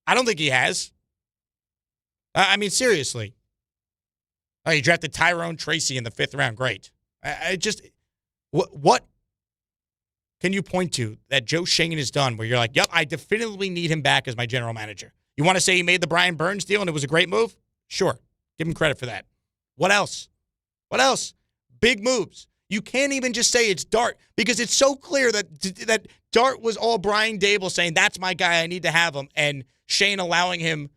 Speaker 3: I don't think he has. I mean, seriously. Oh, he drafted Tyrone Tracy in the 5th round. Great. What can you point to that Joe Schoen has done where you're like, yep, I definitively need him back as my general manager? You want to say he made the Brian Burns deal and it was a great move? Sure. Give him credit for that. What else? What else? Big moves. You can't even just say it's Dart because it's so clear that Dart was all Brian Dable saying, that's my guy, I need to have him, and Shane allowing him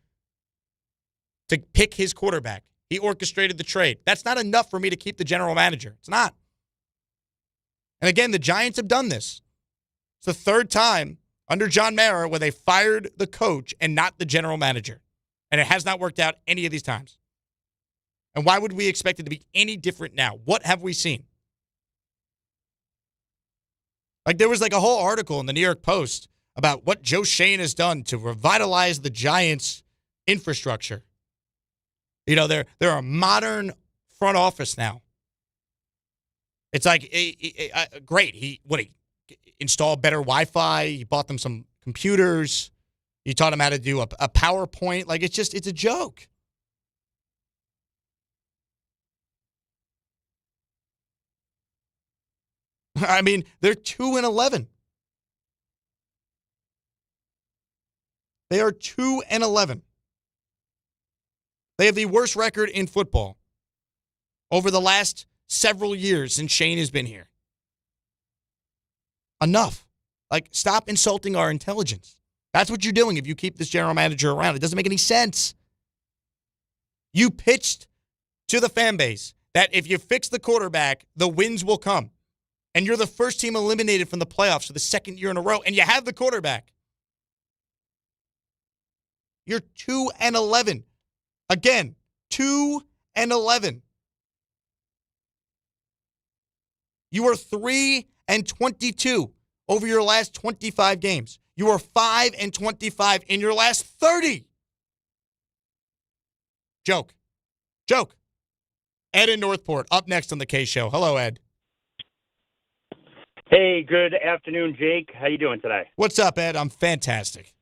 Speaker 3: to pick his quarterback. He orchestrated the trade. That's not enough for me to keep the general manager. It's not. And again, the Giants have done this. It's the 3rd time under John Mara where they fired the coach and not the general manager. And it has not worked out any of these times. And why would we expect it to be any different now? What have we seen? Like there was like a whole article in the New York Post about what Joe Schoen has done to revitalize the Giants' infrastructure. They're a modern front office now. It's like great. He installed better Wi-Fi. He bought them some computers. He taught them how to do a PowerPoint. Like it's a joke. I mean, they're 2-11. They are 2-11. They have the worst record in football over the last several years since Shane has been here. Enough. Like, stop insulting our intelligence. That's what you're doing if you keep this general manager around. It doesn't make any sense. You pitched to the fan base that if you fix the quarterback, the wins will come. And you're the first team eliminated from the playoffs for the 2nd year in a row, and you have the quarterback. You're 2-11. Again, 2-11. You are 3-22 over your last 25 games. You are 5-25 in your last 30. Joke. Ed in Northport, up next on the K Show. Hello, Ed.
Speaker 18: Hey, good afternoon, Jake. How you doing today?
Speaker 3: What's up, Ed? I'm fantastic.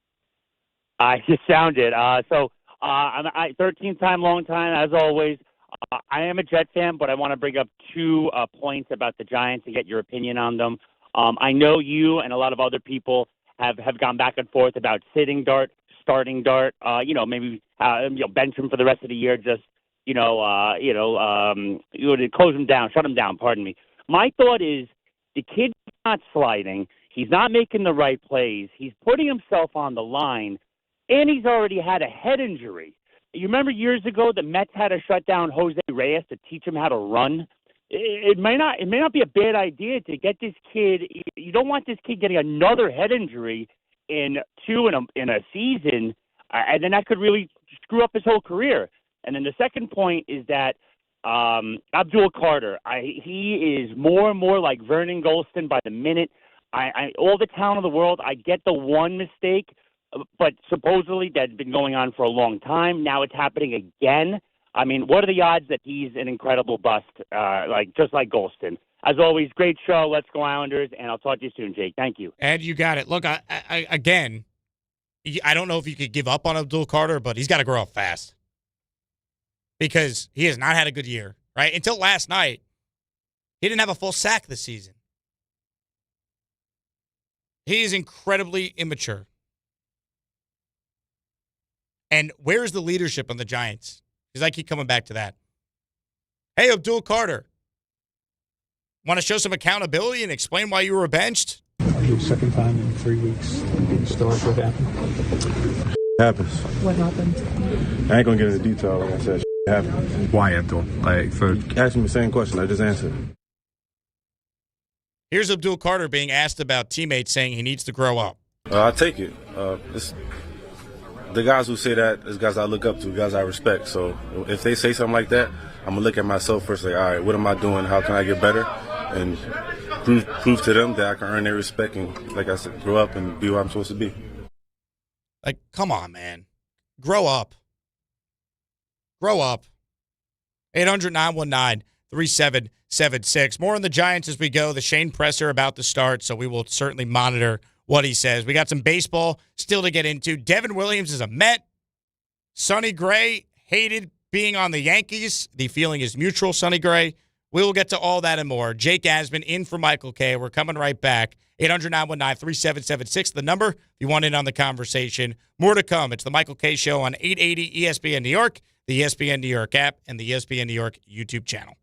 Speaker 18: You sounded. I'm a 13th-time, long time, as always. I am a Jet fan, but I want to bring up 2 points about the Giants and get your opinion on them. I know you and a lot of other people have gone back and forth about sitting Dart, starting Dart. Maybe bench him for the rest of the year. Just close him down, shut him down. Pardon me. My thought is the kid's not sliding. He's not making the right plays. He's putting himself on the line, and he's already had a head injury. You remember years ago the Mets had to shut down Jose Reyes to teach him how to run? It may not be a bad idea to get this kid. You don't want this kid getting another head injury in a season, and then that could really screw up his whole career. And then the second point is that Abdul Carter, he is more and more like Vernon Golston by the minute. All the talent of the world. I get the one mistake, but supposedly that's been going on for a long time. Now it's happening again. I mean, what are the odds that he's an incredible bust, just like Golston? As always, great show. Let's go Islanders, and I'll talk to you soon, Jake. Thank you.
Speaker 3: Ed, you got it. Look, I don't know if you could give up on Abdul Carter, but he's got to grow up fast because he has not had a good year, right? Until last night, he didn't have a full sack this season. He is incredibly immature. And where is the leadership on the Giants? Because I keep coming back to that. Hey, Abdul Carter, want to show some accountability and explain why you were benched?
Speaker 5: Your 2nd time in 3 weeks being started. What happened?
Speaker 6: Happens.
Speaker 13: What happened?
Speaker 6: I ain't gonna get into detail. Like I said, happens.
Speaker 19: Why, Abdul?
Speaker 6: Ask me the same question. I just answered.
Speaker 3: Here's Abdul Carter being asked about teammates saying he needs to grow up.
Speaker 6: I take it. The guys who say that is guys I look up to, guys I respect. So if they say something like that, I'm going to look at myself first, like, all right, what am I doing? How can I get better? And prove to them that I can earn their respect and, like I said, grow up and be what I'm supposed to be.
Speaker 3: Like, come on, man. Grow up. Grow up. 800-919-3776. More on the Giants as we go. The Shane presser about to start, so we will certainly monitor what he says. We got some baseball still to get into. Devin Williams is a Met. Sonny Gray hated being on the Yankees. The feeling is mutual, Sonny Gray. We will get to all that and more. Jake Asman in for Michael K. We're coming right back. 800-919-3776, the number if you want in on the conversation. More to come. It's the Michael K. Show on 880 ESPN New York, the ESPN New York app, and the ESPN New York YouTube channel.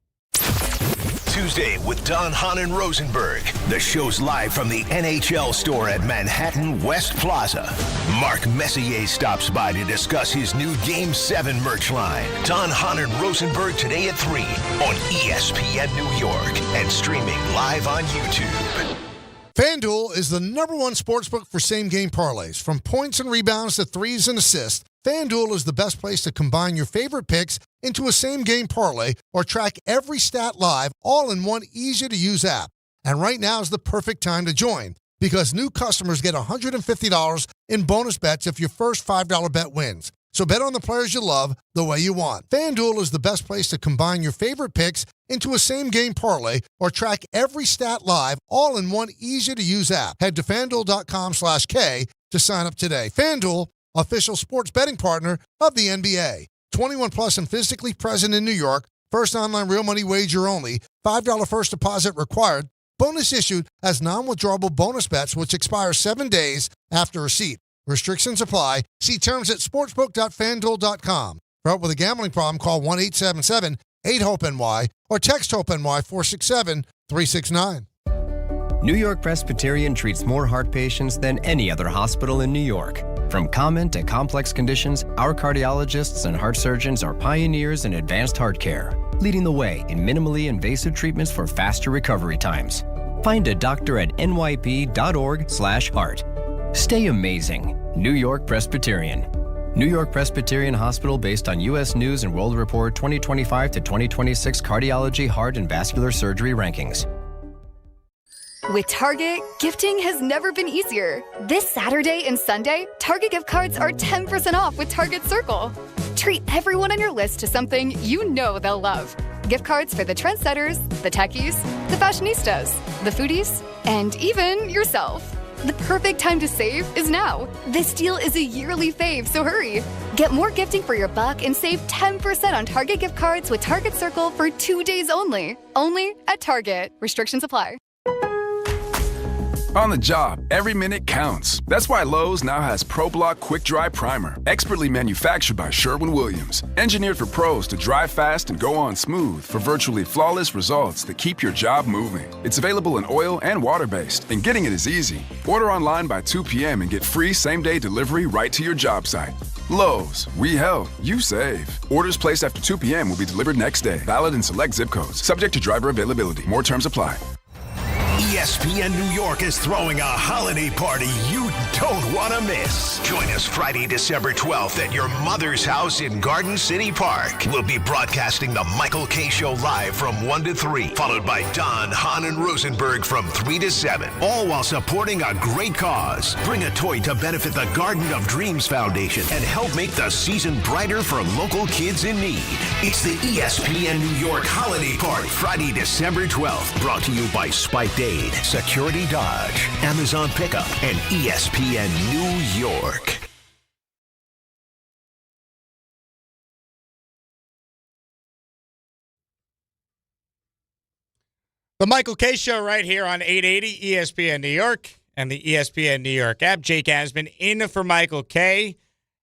Speaker 1: Tuesday with Don, Hahn, and Rosenberg. The show's live from the NHL store at Manhattan West Plaza. Mark Messier stops by to discuss his new Game 7 merch line. Don, Hahn, and Rosenberg today at 3 on ESPN New York and streaming live on YouTube.
Speaker 19: FanDuel is the #1 sportsbook for same-game parlays. From points and rebounds to threes and assists, FanDuel is the best place to combine your favorite picks into a same-game parlay or track every stat live all in one easy-to-use app. And right now is the perfect time to join because new customers get $150 in bonus bets if your first $5 bet wins. So bet on the players you love the way you want. FanDuel is the best place to combine your favorite picks into a same-game parlay or track every stat live all in one easy-to-use app. Head to FanDuel.com/K to sign up today. FanDuel, official sports betting partner of the NBA. 21 plus and physically present in New York. First online real money wager only. $5 first deposit required. Bonus issued as non-withdrawable bonus bets which expire 7 days after receipt. Restrictions apply. See terms at sportsbook.fanduel.com. For help with a gambling problem, call 1-877-8-HOPE-NY or text HOPE-NY 467-369.
Speaker 20: New York Presbyterian treats more heart patients than any other hospital in New York. From common to complex conditions, our cardiologists and heart surgeons are pioneers in advanced heart care, leading the way in minimally invasive treatments for faster recovery times. Find a doctor at nyp.org/heart. Stay amazing. New York Presbyterian. New York Presbyterian Hospital based on U.S. News and World Report 2025 to 2026 Cardiology, Heart, and Vascular Surgery Rankings.
Speaker 21: With Target, gifting has never been easier. This Saturday and Sunday, Target gift cards are 10% off with Target Circle. Treat everyone on your list to something you know they'll love. Gift cards for the trendsetters, the techies, the fashionistas, the foodies, and even yourself. The perfect time to save is now. This deal is a yearly fave, so hurry. Get more gifting for your buck and save 10% on Target gift cards with Target Circle for 2 days only. Only at Target. Restrictions apply.
Speaker 22: On the job, every minute counts. That's why Lowe's now has ProBlock Quick Dry Primer, expertly manufactured by Sherwin-Williams. Engineered for pros to dry fast and go on smooth for virtually flawless results that keep your job moving. It's available in oil and water-based, and getting it is easy. Order online by 2 p.m. and get free same-day delivery right to your job site. Lowe's, we help, you save. Orders placed after 2 p.m. will be delivered next day. Valid in select zip codes. Subject to driver availability. More terms apply.
Speaker 1: ESPN New York is throwing a holiday party you don't want to miss. Join us Friday, December 12th at your mother's house in Garden City Park. We'll be broadcasting the Michael K. Show live from 1 to 3, followed by Don, Hahn, and Rosenberg from 3 to 7, all while supporting a great cause. Bring a toy to benefit the Garden of Dreams Foundation and help make the season brighter for local kids in need. It's the ESPN New York Holiday Party, Friday, December 12th, brought to you by Spiked Aid, Security Dodge, Amazon Pickup, and ESPN New York.
Speaker 3: The Michael K. Show right here on 880 ESPN New York and the ESPN New York app. Jake Asman in for Michael K.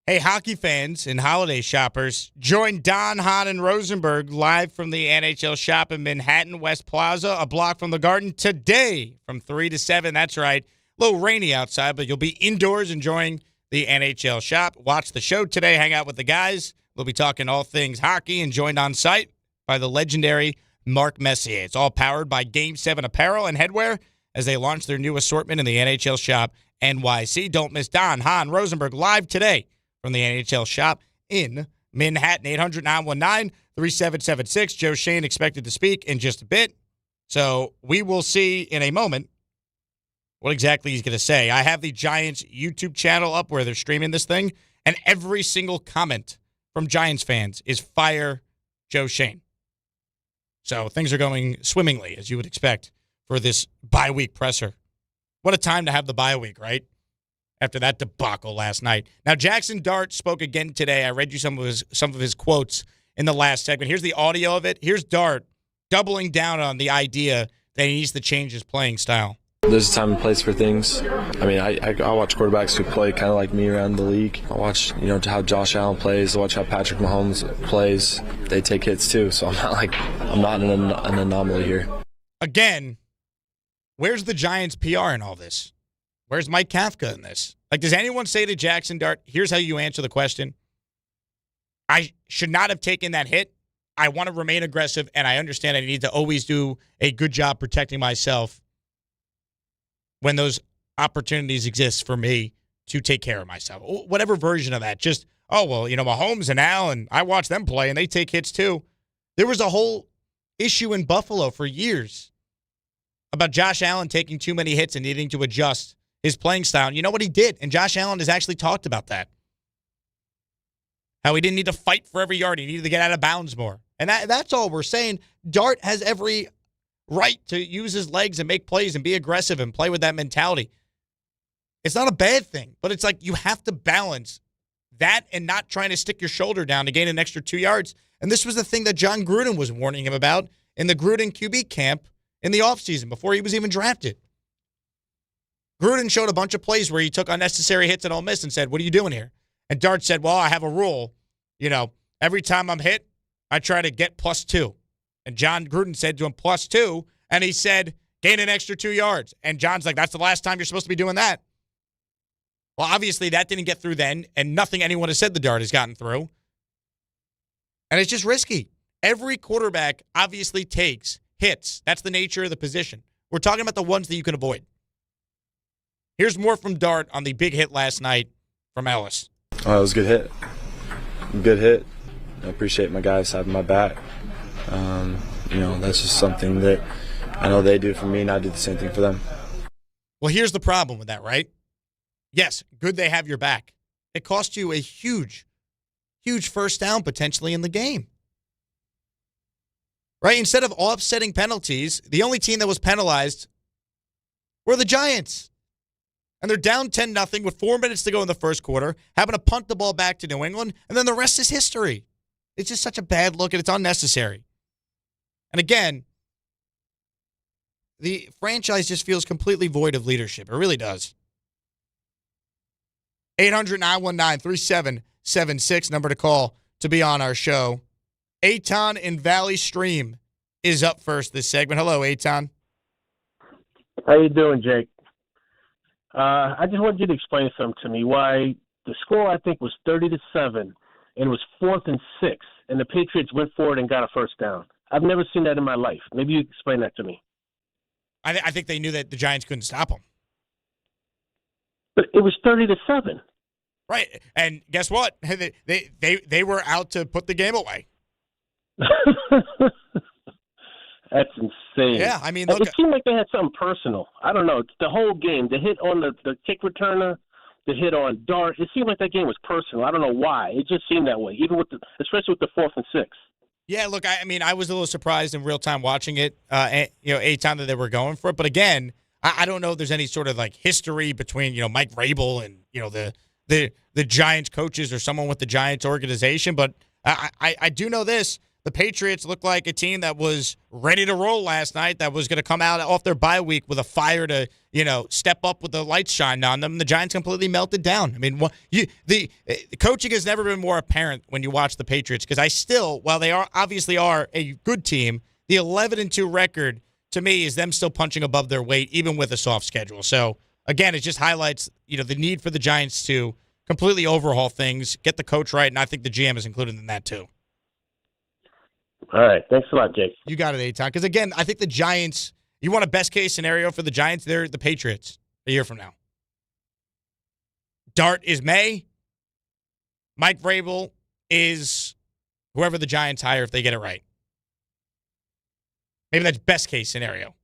Speaker 3: Hey, hockey fans and holiday shoppers, join Don, Hahn, and Rosenberg live from the NHL shop in Manhattan West Plaza, a block from the Garden, today from 3 to 7. That's right. A little rainy outside, but you'll be indoors enjoying the NHL shop. Watch the show today. Hang out with the guys. We'll be talking all things hockey and joined on site by the legendary Mark Messier. It's all powered by Game 7 apparel and headwear as they launch their new assortment in the NHL shop NYC. Don't miss Don, Hahn, Rosenberg live today from the NHL shop in Manhattan. 800-919-3776. Joe Shane expected to speak in just a bit. So we will see in a moment what exactly he's going to say. I have the Giants YouTube channel up where they're streaming this thing, and every single comment from Giants fans is fire Joe Shane. So things are going swimmingly, as you would expect, for this bye-week presser. What a time to have the bye week, right? After that debacle last night. Now, Jaxson Dart spoke again today. I read you some of his quotes in the last segment. Here's the audio of it. Here's Dart doubling down on the idea that he needs to change his playing style.
Speaker 4: There's a time and place for things. I mean, I watch quarterbacks who play kind of like me around the league. I watch, how Josh Allen plays. I watch how Patrick Mahomes plays. They take hits too, so I'm not an anomaly here.
Speaker 3: Again, where's the Giants' PR in all this? Where's Mike Kafka in this? Like, does anyone say to Jaxson Dart, here's how you answer the question? I should not have taken that hit. I want to remain aggressive, and I understand I need to always do a good job protecting myself when those opportunities exist for me to take care of myself. Whatever version of that. Just, Mahomes and Allen, I watch them play, and they take hits too. There was a whole issue in Buffalo for years about Josh Allen taking too many hits and needing to adjust his playing style. And you know what he did? And Josh Allen has actually talked about that. How he didn't need to fight for every yard. He needed to get out of bounds more. And that's all we're saying. Dart has every right to use his legs and make plays and be aggressive and play with that mentality. It's not a bad thing, but it's like you have to balance that and not trying to stick your shoulder down to gain an extra 2 yards. And this was the thing that John Gruden was warning him about in the Gruden QB camp in the offseason before he was even drafted. Gruden showed a bunch of plays where he took unnecessary hits at Ole Miss and said, what are you doing here? And Dart said, well, I have a rule. Every time I'm hit, I try to get +2. And John Gruden said to him, +2. And he said, gain an extra 2 yards. And John's like, that's the last time you're supposed to be doing that. Well, obviously that didn't get through then, and nothing anyone has said the Dart has gotten through. And it's just risky. Every quarterback obviously takes hits. That's the nature of the position. We're talking about the ones that you can avoid. Here's more from Dart on the big hit last night from Ellis.
Speaker 4: Oh, it was a good hit. Good hit. I appreciate my guys having my back. That's just something that I know they do for me, and I do the same thing for them.
Speaker 3: Well, here's the problem with that, right? Yes, good they have your back. It cost you a huge, huge first down potentially in the game. Right? Instead of offsetting penalties, the only team that was penalized were the Giants. And they're down 10-0 with 4 minutes to go in the first quarter, having to punt the ball back to New England, and then the rest is history. It's just such a bad look, and it's unnecessary. And again, the franchise just feels completely void of leadership. It really does. 800-919-3776, number to call to be on our show. Eitan in Valley Stream is up first this segment. Hello, Eitan.
Speaker 8: How you doing, Jake? I just wanted you to explain something to me. Why the score, I think, was 30-7, and it was 4th and 6, and the Patriots went for it and got a first down. I've never seen that in my life. Maybe you explain that to me.
Speaker 3: I think they knew that the Giants couldn't stop them.
Speaker 8: But it was 30-7.
Speaker 3: Right, and guess what? They were out to put the game away.
Speaker 8: That's insane.
Speaker 3: Yeah, I mean, look,
Speaker 8: it seemed like they had something personal. I don't know. It's the whole game. The hit on the kick returner, the hit on Dart. It seemed like that game was personal. I don't know why. It just seemed that way, especially with the 4th and 6.
Speaker 3: Yeah, look, I was a little surprised in real time watching it. A time that they were going for it, but again, I don't know if there's any sort of like history between Mike Vrabel and the Giants coaches or someone with the Giants organization, but I do know this. The Patriots looked like a team that was ready to roll last night, that was going to come out off their bye week with a fire to, step up with the lights shined on them. The Giants completely melted down. I mean, the coaching has never been more apparent when you watch the Patriots, because while they obviously are a good team, the 11-2 record to me is them still punching above their weight, even with a soft schedule. So, again, it just highlights, the need for the Giants to completely overhaul things, get the coach right, and I think the GM is included in that too.
Speaker 8: All right. Thanks a lot, Jake.
Speaker 3: You got it, Eitan. Because, again, I think the Giants, you want a best-case scenario for the Giants, they're the Patriots a year from now. Dart is May. Mike Vrabel is whoever the Giants hire if they get it right. Maybe that's best case scenario.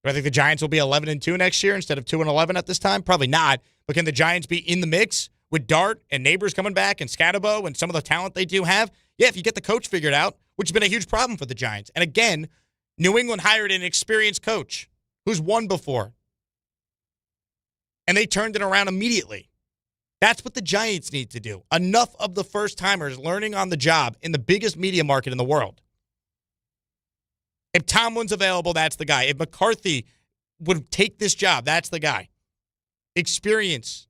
Speaker 3: Do I think the Giants will be 11-2 next year instead of 2-11 at this time? Probably not. But can the Giants be in the mix with Dart and Neighbors coming back and Scatterbo and some of the talent they do have? Yeah, if you get the coach figured out, which has been a huge problem for the Giants. And again, New England hired an experienced coach who's won before. And they turned it around immediately. That's what the Giants need to do. Enough of the first-timers learning on the job in the biggest media market in the world. If Tomlin's available, that's the guy. If McCarthy would take this job, that's the guy. Experience.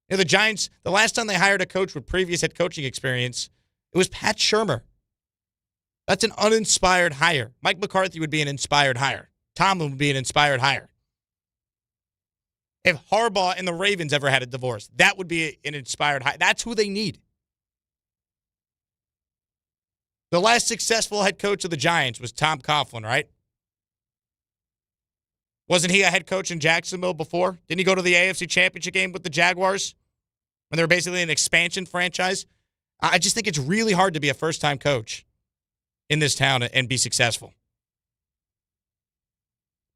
Speaker 3: You know, the Giants, the last time they hired a coach with previous head coaching experience, it was Pat Shurmur. That's an uninspired hire. Mike McCarthy would be an inspired hire. Tomlin would be an inspired hire. If Harbaugh and the Ravens ever had a divorce, that would be an inspired hire. That's who they need. The last successful head coach of the Giants was Tom Coughlin, right? Wasn't he a head coach in Jacksonville before? Didn't he go to the AFC Championship game with the Jaguars when they were basically an expansion franchise? I just think it's really hard to be a first-time coach in this town and be successful.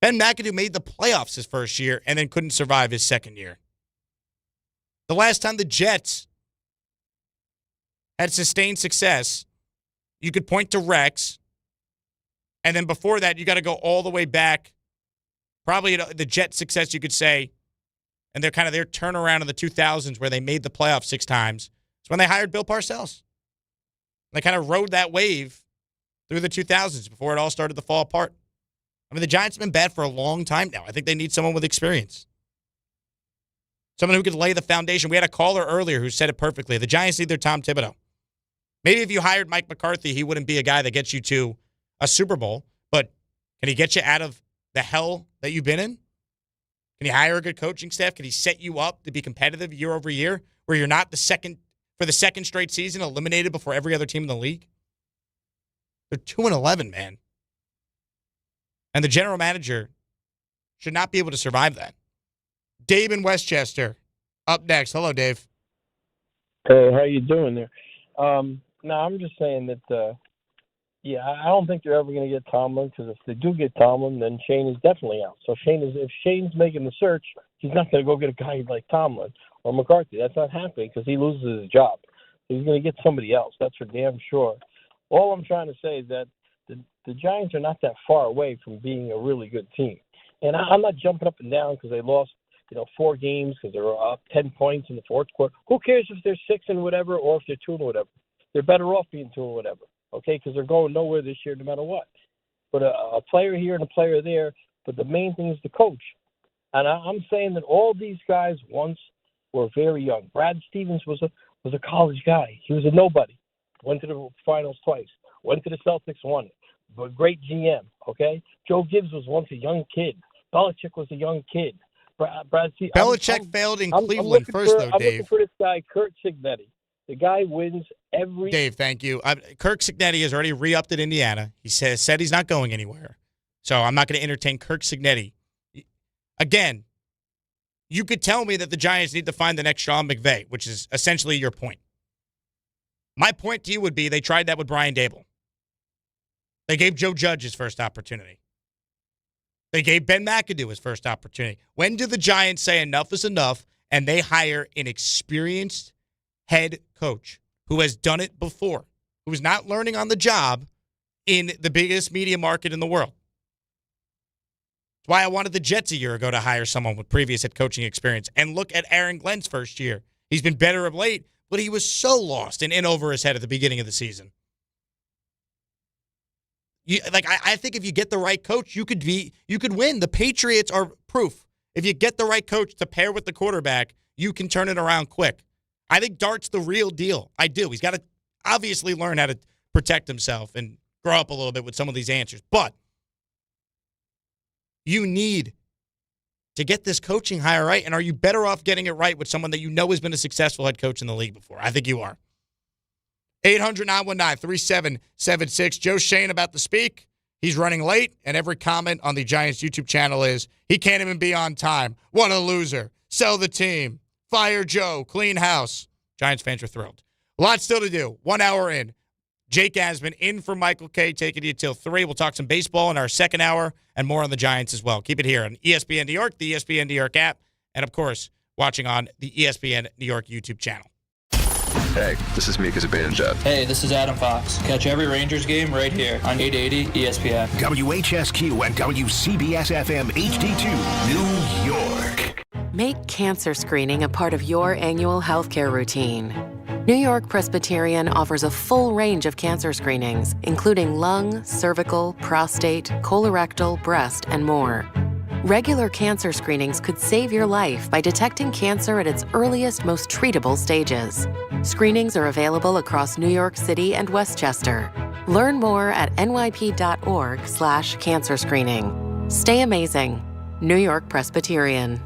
Speaker 3: Ben McAdoo made the playoffs his first year and then couldn't survive his second year. The last time the Jets had sustained success, you could point to Rex, and then before that, you got to go all the way back. Probably the Jets' success, you could say, and they're kind of their turnaround in the 2000s where they made the playoffs 6 times. It's when they hired Bill Parcells. They kind of rode that wave through the 2000s before it all started to fall apart. I mean, the Giants have been bad for a long time now. I think they need someone with experience. Someone who could lay the foundation. We had a caller earlier who said it perfectly. The Giants need their Tom Thibodeau. Maybe if you hired Mike McCarthy, he wouldn't be a guy that gets you to a Super Bowl, but can he get you out of the hell that you've been in? Can you hire a good coaching staff? Can he set you up to be competitive year over year where you're not for the second straight season eliminated before every other team in the league? They're 2-11, man. And the general manager should not be able to survive that. Dave in Westchester up next. Hello, Dave.
Speaker 7: Hey, how you doing there? No, I'm just saying that, I don't think they're ever going to get Tomlin, because if they do get Tomlin, then Shane is definitely out. So if Shane's making the search, he's not going to go get a guy like Tomlin or McCarthy. That's not happening because he loses his job. He's going to get somebody else. That's for damn sure. All I'm trying to say is that the Giants are not that far away from being a really good team. And I'm not jumping up and down because they lost 4 games because they were up 10 points in the fourth quarter. Who cares if they're 6 and whatever or if they're 2 and whatever? They're better off being 2 and whatever, okay, because they're going nowhere this year no matter what. But a player here and a player there, but the main thing is the coach. And I'm saying that all these guys once were very young. Brad Stevens was a college guy. He was a nobody. Went to the finals twice. Went to the Celtics, won it. But great GM, okay? Joe Gibbs was once a young kid. Belichick was a young kid. Brad Stevens.
Speaker 3: Belichick failed in Cleveland first, Dave.
Speaker 7: I'm looking for this guy, Kurt Cignetti. The guy wins every...
Speaker 3: Dave, thank you. Kirk Cignetti has already re-upped at Indiana. He said he's not going anywhere. So I'm not going to entertain Kirk Cignetti. Again, you could tell me that the Giants need to find the next Sean McVay, which is essentially your point. My point to you would be they tried that with Brian Dable. They gave Joe Judge his first opportunity. They gave Ben McAdoo his first opportunity. When do the Giants say enough is enough and they hire an experienced head coach who has done it before, who is not learning on the job in the biggest media market in the world? That's why I wanted the Jets a year ago to hire someone with previous head coaching experience. And look at Aaron Glenn's first year. He's been better of late, but he was so lost and in over his head at the beginning of the season. I think if you get the right coach, you could win. The Patriots are proof. If you get the right coach to pair with the quarterback, you can turn it around quick. I think Dart's the real deal. I do. He's got to obviously learn how to protect himself and grow up a little bit with some of these answers. But you need to get this coaching hire right. And are you better off getting it right with someone that you know has been a successful head coach in the league before? I think you are. 800-919-3776. Joe Shane about to speak. He's running late, and every comment on the Giants YouTube channel is, he can't even be on time. What a loser. Sell the team. Fire Joe. Clean house. Giants fans are thrilled. A lot still to do. 1 hour in. Jake Asman in for Michael K. Taking you till 3. We'll talk some baseball in our second hour and more on the Giants as well. Keep it here on ESPN New York, the ESPN New York app, and, of course, watching on the ESPN New York YouTube channel.
Speaker 9: Hey, this is Mika Zibanejad.
Speaker 10: Hey, this is Adam Fox. Catch every Rangers game right here on 880 ESPN.
Speaker 1: WHSQ and WCBS-FM HD2, New York.
Speaker 23: Make cancer screening a part of your annual healthcare routine. New York Presbyterian offers a full range of cancer screenings, including lung, cervical, prostate, colorectal, breast, and more. Regular cancer screenings could save your life by detecting cancer at its earliest, most treatable stages. Screenings are available across New York City and Westchester. Learn more at nyp.org/cancer screening. Stay amazing. New York Presbyterian.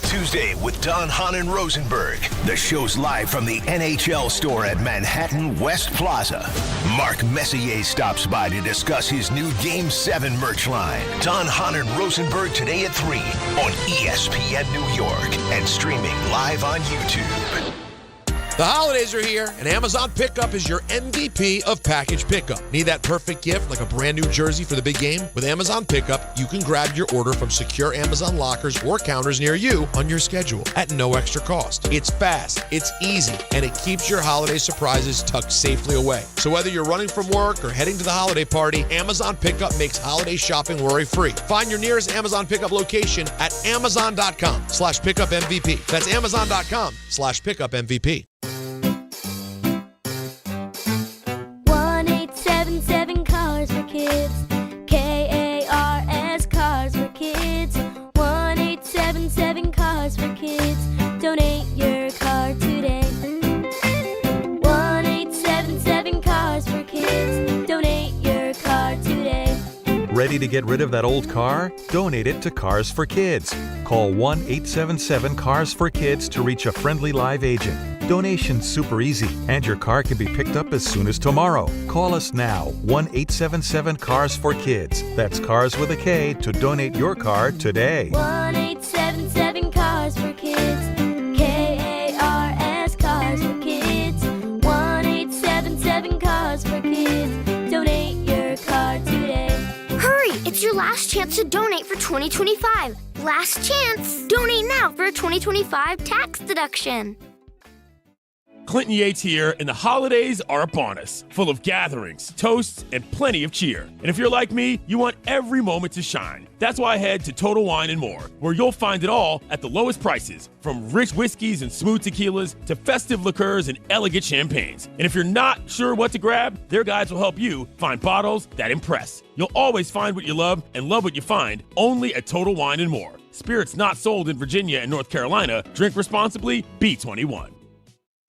Speaker 1: Tuesday with Don, Hahn, and Rosenberg. The show's live from the NHL store at Manhattan West Plaza. Mark Messier stops by to discuss his new Game 7 merch line. Don, Hahn, and Rosenberg today at 3 on ESPN New York and streaming live on YouTube.
Speaker 24: The holidays are here, and Amazon Pickup is your MVP of package pickup. Need that perfect gift like a brand new jersey for the big game? With Amazon Pickup, you can grab your order from secure Amazon lockers or counters near you on your schedule at no extra cost. It's fast, it's easy, and it keeps your holiday surprises tucked safely away. So whether you're running from work or heading to the holiday party, Amazon Pickup makes holiday shopping worry-free. Find your nearest Amazon Pickup location at amazon.com/pickupmvp. That's amazon.com/pickupmvp.
Speaker 25: 1-877 Cars for Kids. KARS Cars for Kids. 1-877 Cars for Kids. Donate your car today. 1-877 Cars for Kids. Donate your car today.
Speaker 26: Ready to get rid of that old car? Donate it to Cars for Kids. Call 1-877-CARS-FOR-KIDS to reach a friendly live agent. Donation's super easy, and your car can be picked up as soon as tomorrow. Call us now, 1-877-CARS-FOR-KIDS. That's Cars with a K to donate your car today.
Speaker 25: 1-877 Cars for Kids. KARS Cars for Kids. 1-877 Cars for Kids. Donate your car today.
Speaker 27: Hurry! It's your last chance to donate for 2025. Last chance! Donate now for a 2025 tax deduction.
Speaker 11: Clinton Yates here, and the holidays are upon us, full of gatherings, toasts, and plenty of cheer. And if you're like me, you want every moment to shine. That's why I head to Total Wine & More, where you'll find it all at the lowest prices, from rich whiskeys and smooth tequilas to festive liqueurs and elegant champagnes. And if you're not sure what to grab, their guides will help you find bottles that impress. You'll always find what you love and love what you find, only at Total Wine & More. Spirits not sold in Virginia and North Carolina. Drink responsibly. B21.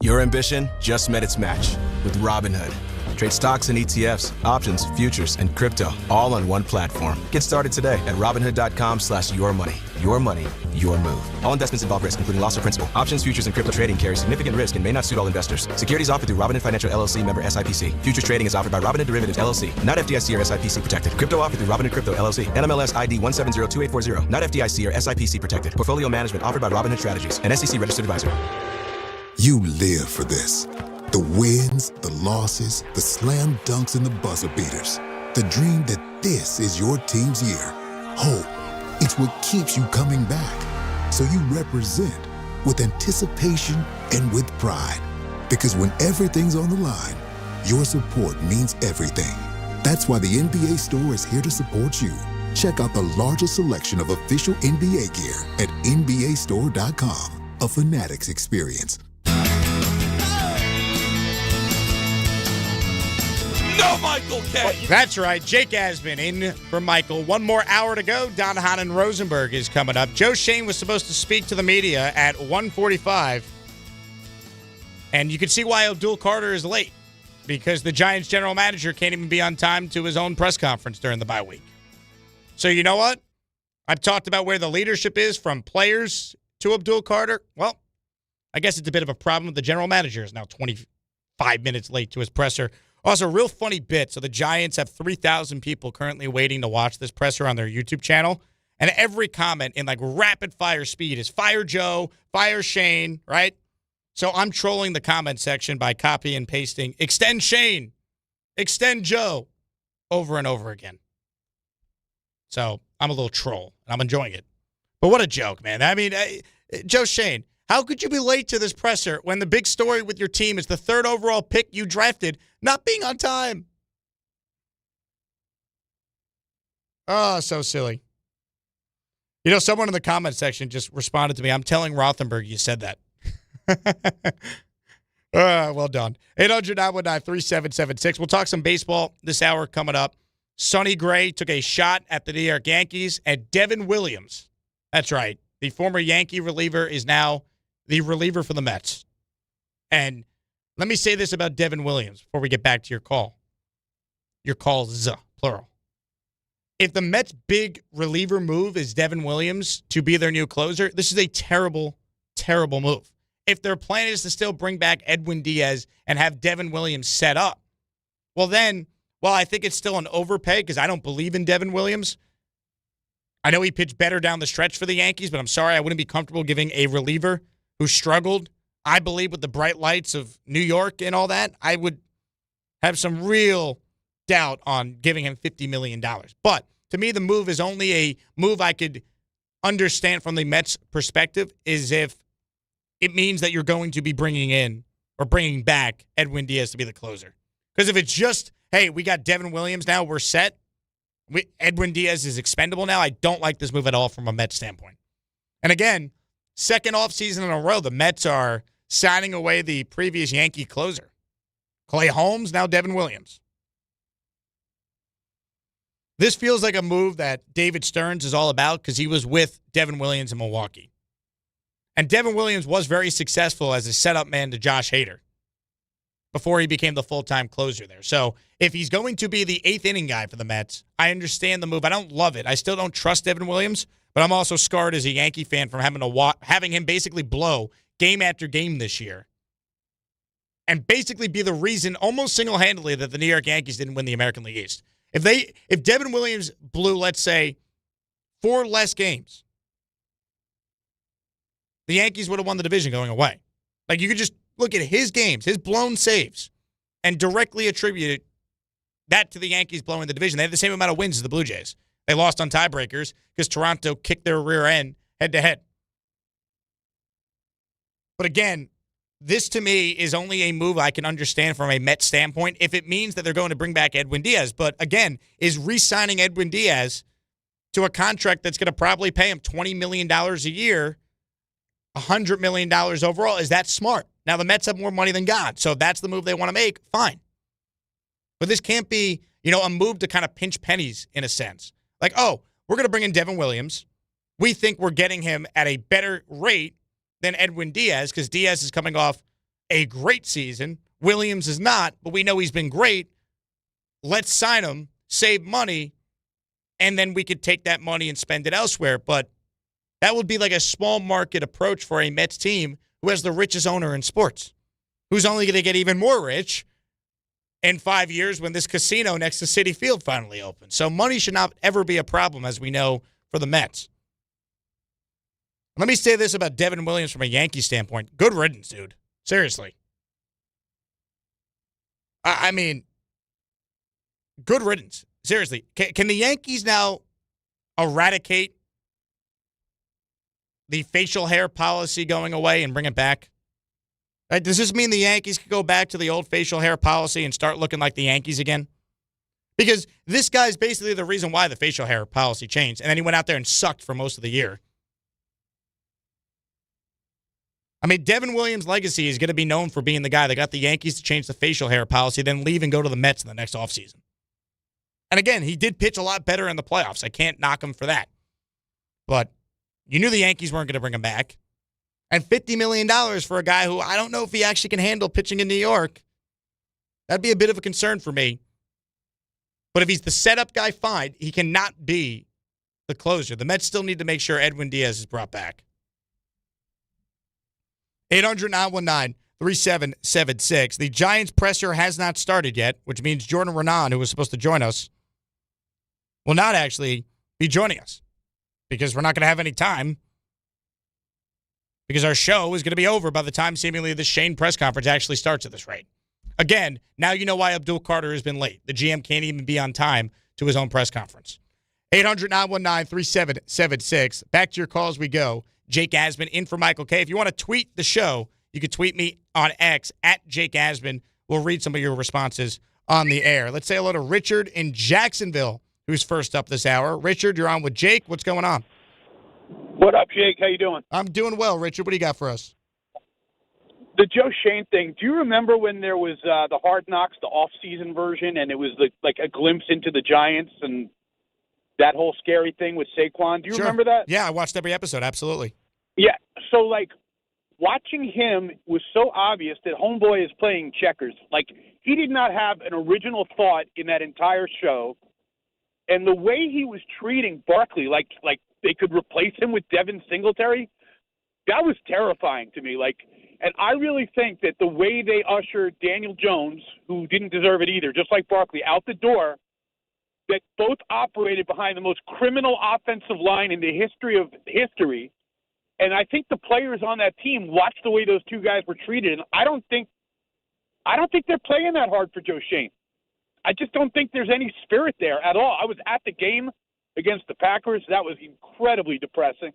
Speaker 28: Your ambition just met its match with Robinhood. Trade stocks and ETFs, options, futures, and crypto all on one platform. Get started today at Robinhood.com/yourmoney. Your money, your move. All investments involve risk, including loss of principal. Options, futures, and crypto trading carry significant risk and may not suit all investors. Securities offered through Robinhood Financial LLC, member SIPC. Futures trading is offered by Robinhood Derivatives LLC, not FDIC or SIPC protected. Crypto offered through Robinhood Crypto LLC, NMLS ID 1702840, not FDIC or SIPC protected. Portfolio management offered by Robinhood Strategies, an SEC registered advisor.
Speaker 29: You live for this. The wins, the losses, the slam dunks, and the buzzer beaters. The dream that this is your team's year. Hope, it's what keeps you coming back. So you represent with anticipation and with pride. Because when everything's on the line, your support means everything. That's why the NBA store is here to support you. Check out the largest selection of official NBA gear at NBAstore.com. A Fanatics experience.
Speaker 3: No, Michael K. That's right. Jake Asman in for Michael. One more hour to go. Don, Hahn, and Rosenberg is coming up. Joe Shane was supposed to speak to the media at 1:45. And you can see why Abdul Carter is late. Because the Giants general manager can't even be on time to his own press conference during the bye week. So you know what? I've talked about where the leadership is from players to Abdul Carter. Well, I guess it's a bit of a problem. The general manager is now 25 minutes late to his presser. Also, real funny bit. So the Giants have 3,000 people currently waiting to watch this presser on their YouTube channel. And every comment in like rapid fire speed is fire Joe, fire Shane, right? So I'm trolling the comment section by copy and pasting, extend Shane, extend Joe, over and over again. So I'm a little troll, and I'm enjoying it. But what a joke, man. I mean, Joe Shane, how could you be late to this presser when the big story with your team is the 3rd overall pick you drafted not being on time? Oh, so silly. You know, someone in the comment section just responded to me. I'm telling Rothenberg you said that. Well done. 800-919-3776. We'll talk some baseball this hour coming up. Sonny Gray took a shot at the New York Yankees, and Devin Williams, that's right, the former Yankee reliever is now the reliever for the Mets. And let me say this about Devin Williams before we get back to your call. Your calls, plural. If the Mets' big reliever move is Devin Williams to be their new closer, this is a terrible, terrible move. If their plan is to still bring back Edwin Diaz and have Devin Williams set up, well then, while I think it's still an overpay because I don't believe in Devin Williams, I know he pitched better down the stretch for the Yankees, but I'm sorry I wouldn't be comfortable giving a reliever who struggled, I believe, with the bright lights of New York and all that. I would have some real doubt on giving him $50 million. But to me, the move is only a move I could understand from the Mets' perspective is if it means that you're going to be bringing in or bringing back Edwin Diaz to be the closer. Because if it's just, hey, we got Devin Williams now, we're set, Edwin Diaz is expendable now, I don't like this move at all from a Mets standpoint. And again, second offseason in a row, the Mets are signing away the previous Yankee closer. Clay Holmes, now Devin Williams. This feels like a move that David Stearns is all about because he was with Devin Williams in Milwaukee. And Devin Williams was very successful as a setup man to Josh Hader before he became the full-time closer there. So if he's going to be the 8th inning guy for the Mets, I understand the move. I don't love it. I still don't trust Devin Williams, but I'm also scarred as a Yankee fan from having him basically blow game after game this year and basically be the reason almost single-handedly that the New York Yankees didn't win the American League East. If Devin Williams blew, let's say, 4 less games, the Yankees would have won the division going away. Like, you could just look at his games, his blown saves, and directly attribute that to the Yankees blowing the division. They had the same amount of wins as the Blue Jays. They lost on tiebreakers because Toronto kicked their rear end head-to-head. But again, this to me is only a move I can understand from a Mets standpoint if it means that they're going to bring back Edwin Diaz. But again, is re-signing Edwin Diaz to a contract that's going to probably pay him $20 million a year, $100 million overall, is that smart? Now, the Mets have more money than God, so if that's the move they want to make, fine. But this can't be, a move to kind of pinch pennies in a sense. Like, oh, we're going to bring in Devin Williams. We think we're getting him at a better rate than Edwin Diaz because Diaz is coming off a great season. Williams is not, but we know he's been great. Let's sign him, save money, and then we could take that money and spend it elsewhere. But that would be like a small market approach for a Mets team who has the richest owner in sports, who's only going to get even more rich in 5 years when this casino next to Citi Field finally opens. So money should not ever be a problem, as we know, for the Mets. Let me say this about Devin Williams from a Yankee standpoint. Good riddance, dude. Seriously. I mean, good riddance. Seriously. Can the Yankees now eradicate the facial hair policy going away and bring it back? Does this mean the Yankees could go back to the old facial hair policy and start looking like the Yankees again? Because this guy's basically the reason why the facial hair policy changed, and then he went out there and sucked for most of the year. I mean, Devin Williams' legacy is going to be known for being the guy that got the Yankees to change the facial hair policy, then leave and go to the Mets in the next offseason. And again, he did pitch a lot better in the playoffs. I can't knock him for that. But you knew the Yankees weren't going to bring him back. And $50 million for a guy who I don't know if he actually can handle pitching in New York, that'd be a bit of a concern for me. But if he's the setup guy, fine. He cannot be the closer. The Mets still need to make sure Edwin Diaz is brought back. 800-919-3776. The Giants presser has not started yet, which means Jordan Renan, who was supposed to join us, will not actually be joining us because we're not going to have any time. Because our show is going to be over by the time seemingly the Shane press conference actually starts at this rate. Again, now you know why Abdul Carter has been late. The GM can't even be on time to his own press conference. 800-919-3776. Back to your calls we go. Jake Asman in for Michael K. If you want to tweet the show, you can tweet me on X at Jake Asman. We'll read some of your responses on the air. Let's say hello to Richard in Jacksonville, who's first up this hour. Richard, you're on with Jake. What's going on?
Speaker 2: What up, Jake? How you doing?
Speaker 3: I'm doing well, Richard. What do you got for us?
Speaker 2: The Joe Shane thing. Do you remember when there was the Hard Knocks, the off-season version, and it was like a glimpse into the Giants and that whole scary thing with Saquon? Do you remember that?
Speaker 3: Yeah, I watched every episode. Absolutely.
Speaker 2: Yeah. So, like, watching him was so obvious that homeboy is playing checkers. Like, he did not have an original thought in that entire show. And the way he was treating Barkley, like they could replace him with Devin Singletary, that was terrifying to me. And I really think that the way they ushered Daniel Jones, who didn't deserve it either, just like Barkley, out the door, that both operated behind the most criminal offensive line in the history of history. And I think the players on that team watched the way those two guys were treated, and I don't think they're playing that hard for Joe Shane. I just don't think there's any spirit there at all. I was at the game against the Packers. That was incredibly depressing.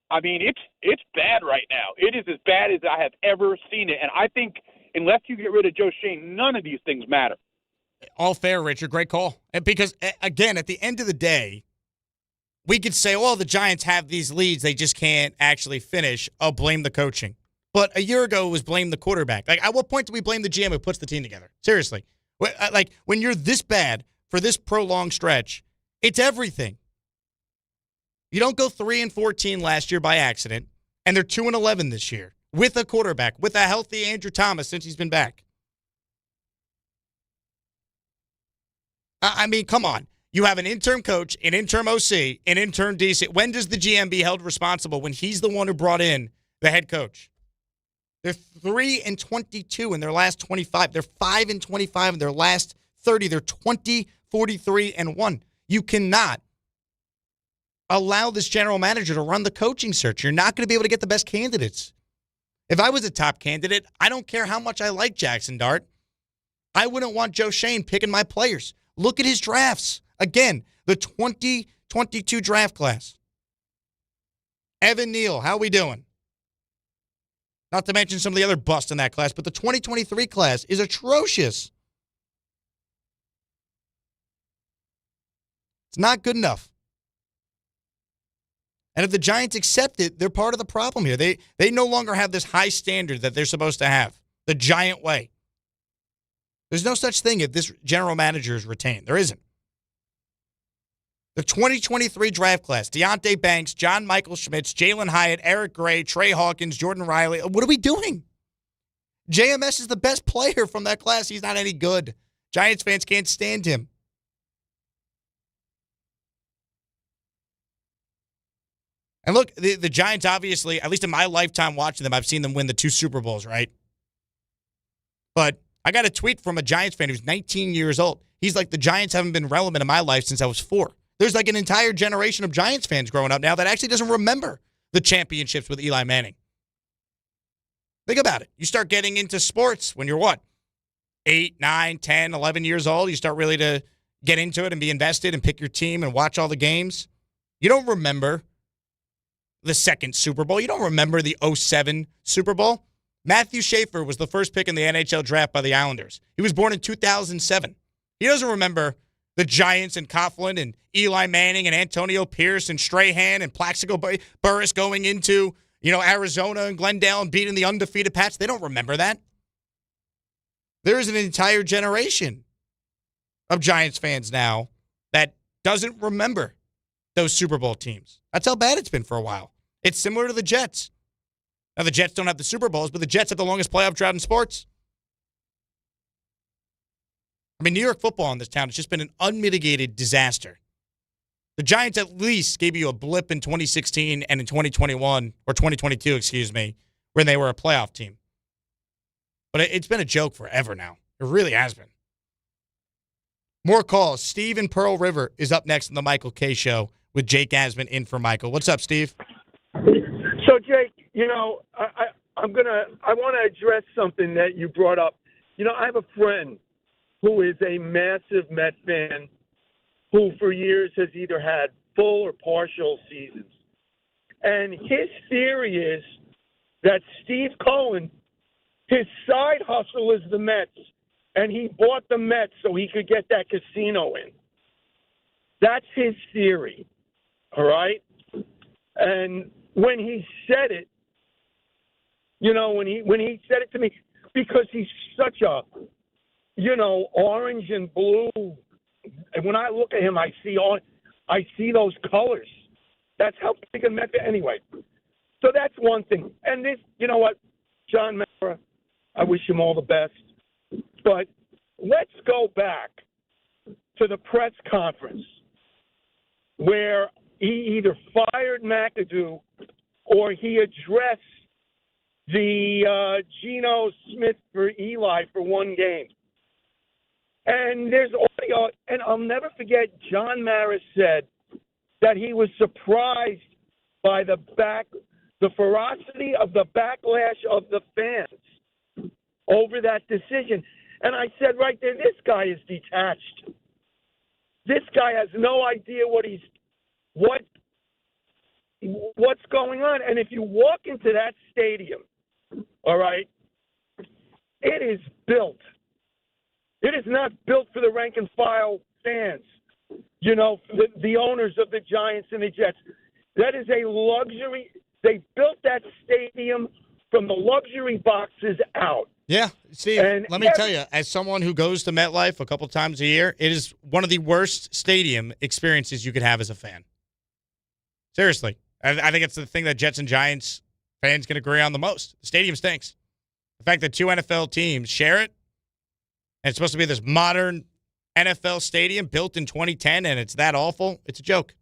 Speaker 2: I mean, it's bad right now. It is as bad as I have ever seen it. And I think unless you get rid of Joe Shane, none of these things matter.
Speaker 3: All fair, Richard. Great call. Because, again, at the end of the day, we could say, well, the Giants have these leads. They just can't actually finish. Oh, blame the coaching. But a year ago, it was blame the quarterback. Like, at what point do we blame the GM who puts the team together? Seriously. Like, when you're this bad for this prolonged stretch, it's everything. You don't go 3-14 last year by accident, and they're 2-11 this year with a quarterback, with a healthy Andrew Thomas since he's been back. I mean, come on. You have an interim coach, an interim OC, an interim DC. When does the GM be held responsible when he's the one who brought in the head coach? They're 3-22 in their last 25. They're 5-25 in their last 30. They're 20-43-1. You cannot allow this general manager to run the coaching search. You're not going to be able to get the best candidates. If I was a top candidate, I don't care how much I like Jaxson Dart. I wouldn't want Joe Shane picking my players. Look at his drafts. Again, the 2022 draft class. Evan Neal, how we doing? Not to mention some of the other busts in that class, but the 2023 class is atrocious. It's not good enough. And if the Giants accept it, they're part of the problem here. They no longer have this high standard that they're supposed to have, the Giant way. There's no such thing if this general manager is retained. There isn't. The 2023 draft class, Deonte Banks, John Michael Schmitz, Jalen Hyatt, Eric Gray, Trey Hawkins, Jordan Riley. What are we doing? JMS is the best player from that class. He's not any good. Giants fans can't stand him. And look, the Giants obviously, at least in my lifetime watching them, I've seen them win the 2 Super Bowls, right? But I got a tweet from a Giants fan who's 19 years old. He's like, the Giants haven't been relevant in my life since I was 4. There's like an entire generation of Giants fans growing up now that actually doesn't remember the championships with Eli Manning. Think about it. You start getting into sports when you're what? 8, 9, 10, 11 years old. You start really to get into it and be invested and pick your team and watch all the games. You don't remember the second Super Bowl. You don't remember the 2007 Super Bowl. Matthew Schaefer was the first pick in the NHL draft by the Islanders. He was born in 2007. He doesn't remember the Giants and Coughlin and Eli Manning and Antonio Pierce and Strahan and Plaxico Burress going into, Arizona and Glendale and beating the undefeated Pats. They don't remember that. There is an entire generation of Giants fans now that doesn't remember those Super Bowl teams. That's how bad it's been for a while. It's similar to the Jets. Now, the Jets don't have the Super Bowls, but the Jets have the longest playoff drought in sports. I mean, New York football in this town has just been an unmitigated disaster. The Giants at least gave you a blip in 2016 and in 2021, or 2022, excuse me, when they were a playoff team. But it's been a joke forever now. It really has been. More calls. Steve in Pearl River is up next on the Michael K. Show. with Jake Asman in for Michael. What's up, Steve?
Speaker 5: So, Jake, I want to address something that you brought up. I have a friend who is a massive Met fan who for years has either had full or partial seasons. And his theory is that Steve Cohen, his side hustle is the Mets, and he bought the Mets so he could get that casino in. That's his theory, all right? And when he said it, when he said it to me, because he's such a, orange and blue, and when I look at him, I see those colors. That's how big a Met. Anyway, so that's one thing. And this, you know what, John Mara, I wish him all the best. But let's go back to the press conference where he either fired McAdoo or he addressed the Geno Smith for Eli for one game. And there's audio, and I'll never forget John Maris said that he was surprised by the ferocity of the backlash of the fans over that decision. And I said right there, this guy is detached. This guy has no idea what's going on. And if you walk into that stadium, all right, it is built. It is not built for the rank and file fans, the owners of the Giants and the Jets. That is a luxury. They built that stadium from the luxury boxes out.
Speaker 3: Yeah, Steve, let me tell you, as someone who goes to MetLife a couple times a year, it is one of the worst stadium experiences you could have as a fan. Seriously. I think it's the thing that Jets and Giants fans can agree on the most. The stadium stinks. The fact that two NFL teams share it, and it's supposed to be this modern NFL stadium built in 2010, and it's that awful, it's a joke.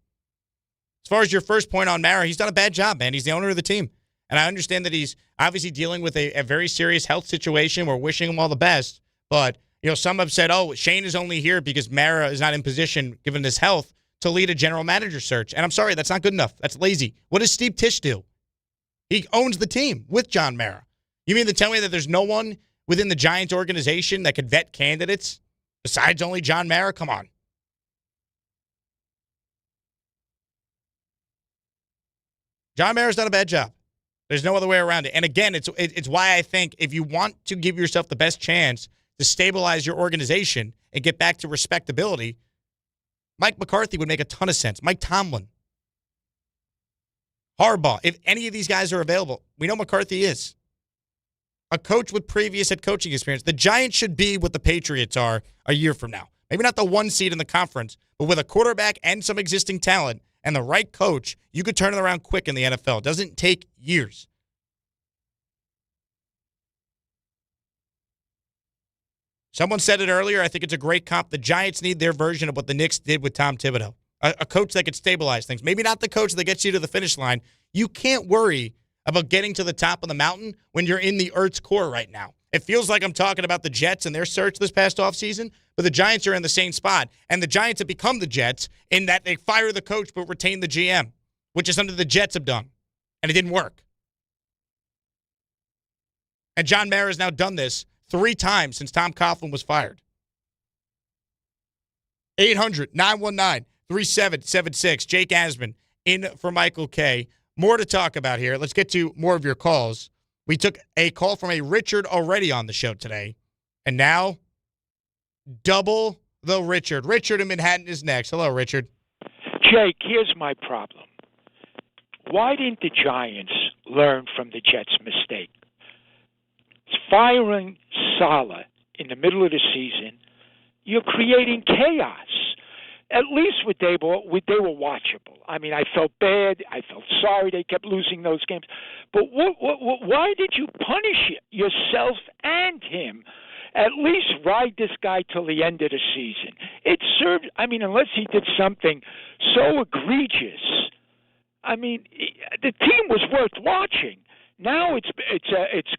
Speaker 3: As far as your first point on Mara, he's done a bad job, man. He's the owner of the team. And I understand that he's obviously dealing with a very serious health situation. We're wishing him all the best. But, some have said, Shane is only here because Mara is not in position, given his health, to lead a general manager search. And I'm sorry, that's not good enough. That's lazy. What does Steve Tisch do? He owns the team with John Mara. You mean to tell me that there's no one within the Giants organization that could vet candidates besides only John Mara? Come on. John Mara's done a bad job. There's no other way around it. And again, it's why I think if you want to give yourself the best chance to stabilize your organization and get back to respectability, Mike McCarthy would make a ton of sense. Mike Tomlin. Harbaugh. If any of these guys are available, we know McCarthy is. A coach with previous head coaching experience. The Giants should be what the Patriots are a year from now. Maybe not the one seed in the conference, but with a quarterback and some existing talent and the right coach, you could turn it around quick in the NFL. It doesn't take years. Someone said it earlier. I think it's a great comp. The Giants need their version of what the Knicks did with Tom Thibodeau. A coach that could stabilize things. Maybe not the coach that gets you to the finish line. You can't worry about getting to the top of the mountain when you're in the Earth's core right now. It feels like I'm talking about the Jets and their search this past offseason, but the Giants are in the same spot. And the Giants have become the Jets in that they fire the coach but retain the GM, which is something the Jets have done. And it didn't work. And John Mara has now done this 3 times since Tom Coughlin was fired. 800-919-3776. Jake Asman in for Michael K. More to talk about here. Let's get to more of your calls. We took a call from a Richard already on the show today. And now, double the Richard. Richard in Manhattan is next. Hello, Richard.
Speaker 6: Jake, here's my problem. Why didn't the Giants learn from the Jets' mistake? Firing Saleh in the middle of the season, you're creating chaos. At least with Dable, they were watchable. I mean, I felt bad. I felt sorry they kept losing those games. But why did you punish yourself and him? At least ride this guy till the end of the season. It served, unless he did something so egregious. The team was worth watching. Now it's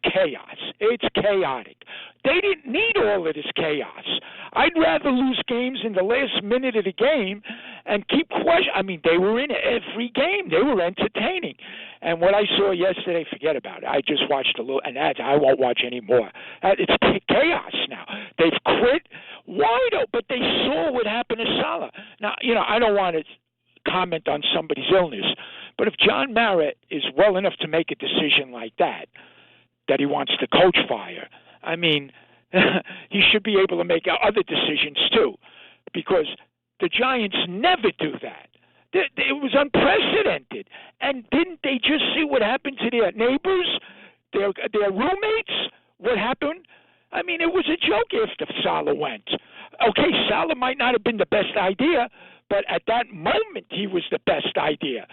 Speaker 6: chaos. It's chaotic. They didn't need all of this chaos. I'd rather lose games in the last minute of the game and keep question. I mean, they were in every game. They were entertaining. And what I saw yesterday, forget about it. I just watched a little, and I won't watch anymore. It's chaos now. They've quit wide open, but they saw what happened to Salah. Now, I don't want to comment on somebody's illness, but if John Mara is well enough to make a decision like that he wants to coach fire, I mean, he should be able to make other decisions too, because the Giants never do that. It was unprecedented. And didn't they just see what happened to their neighbors, their roommates? What happened? I mean, it was a joke after Salah went. Okay, Salah might not have been the best idea, but at that moment he was the best idea.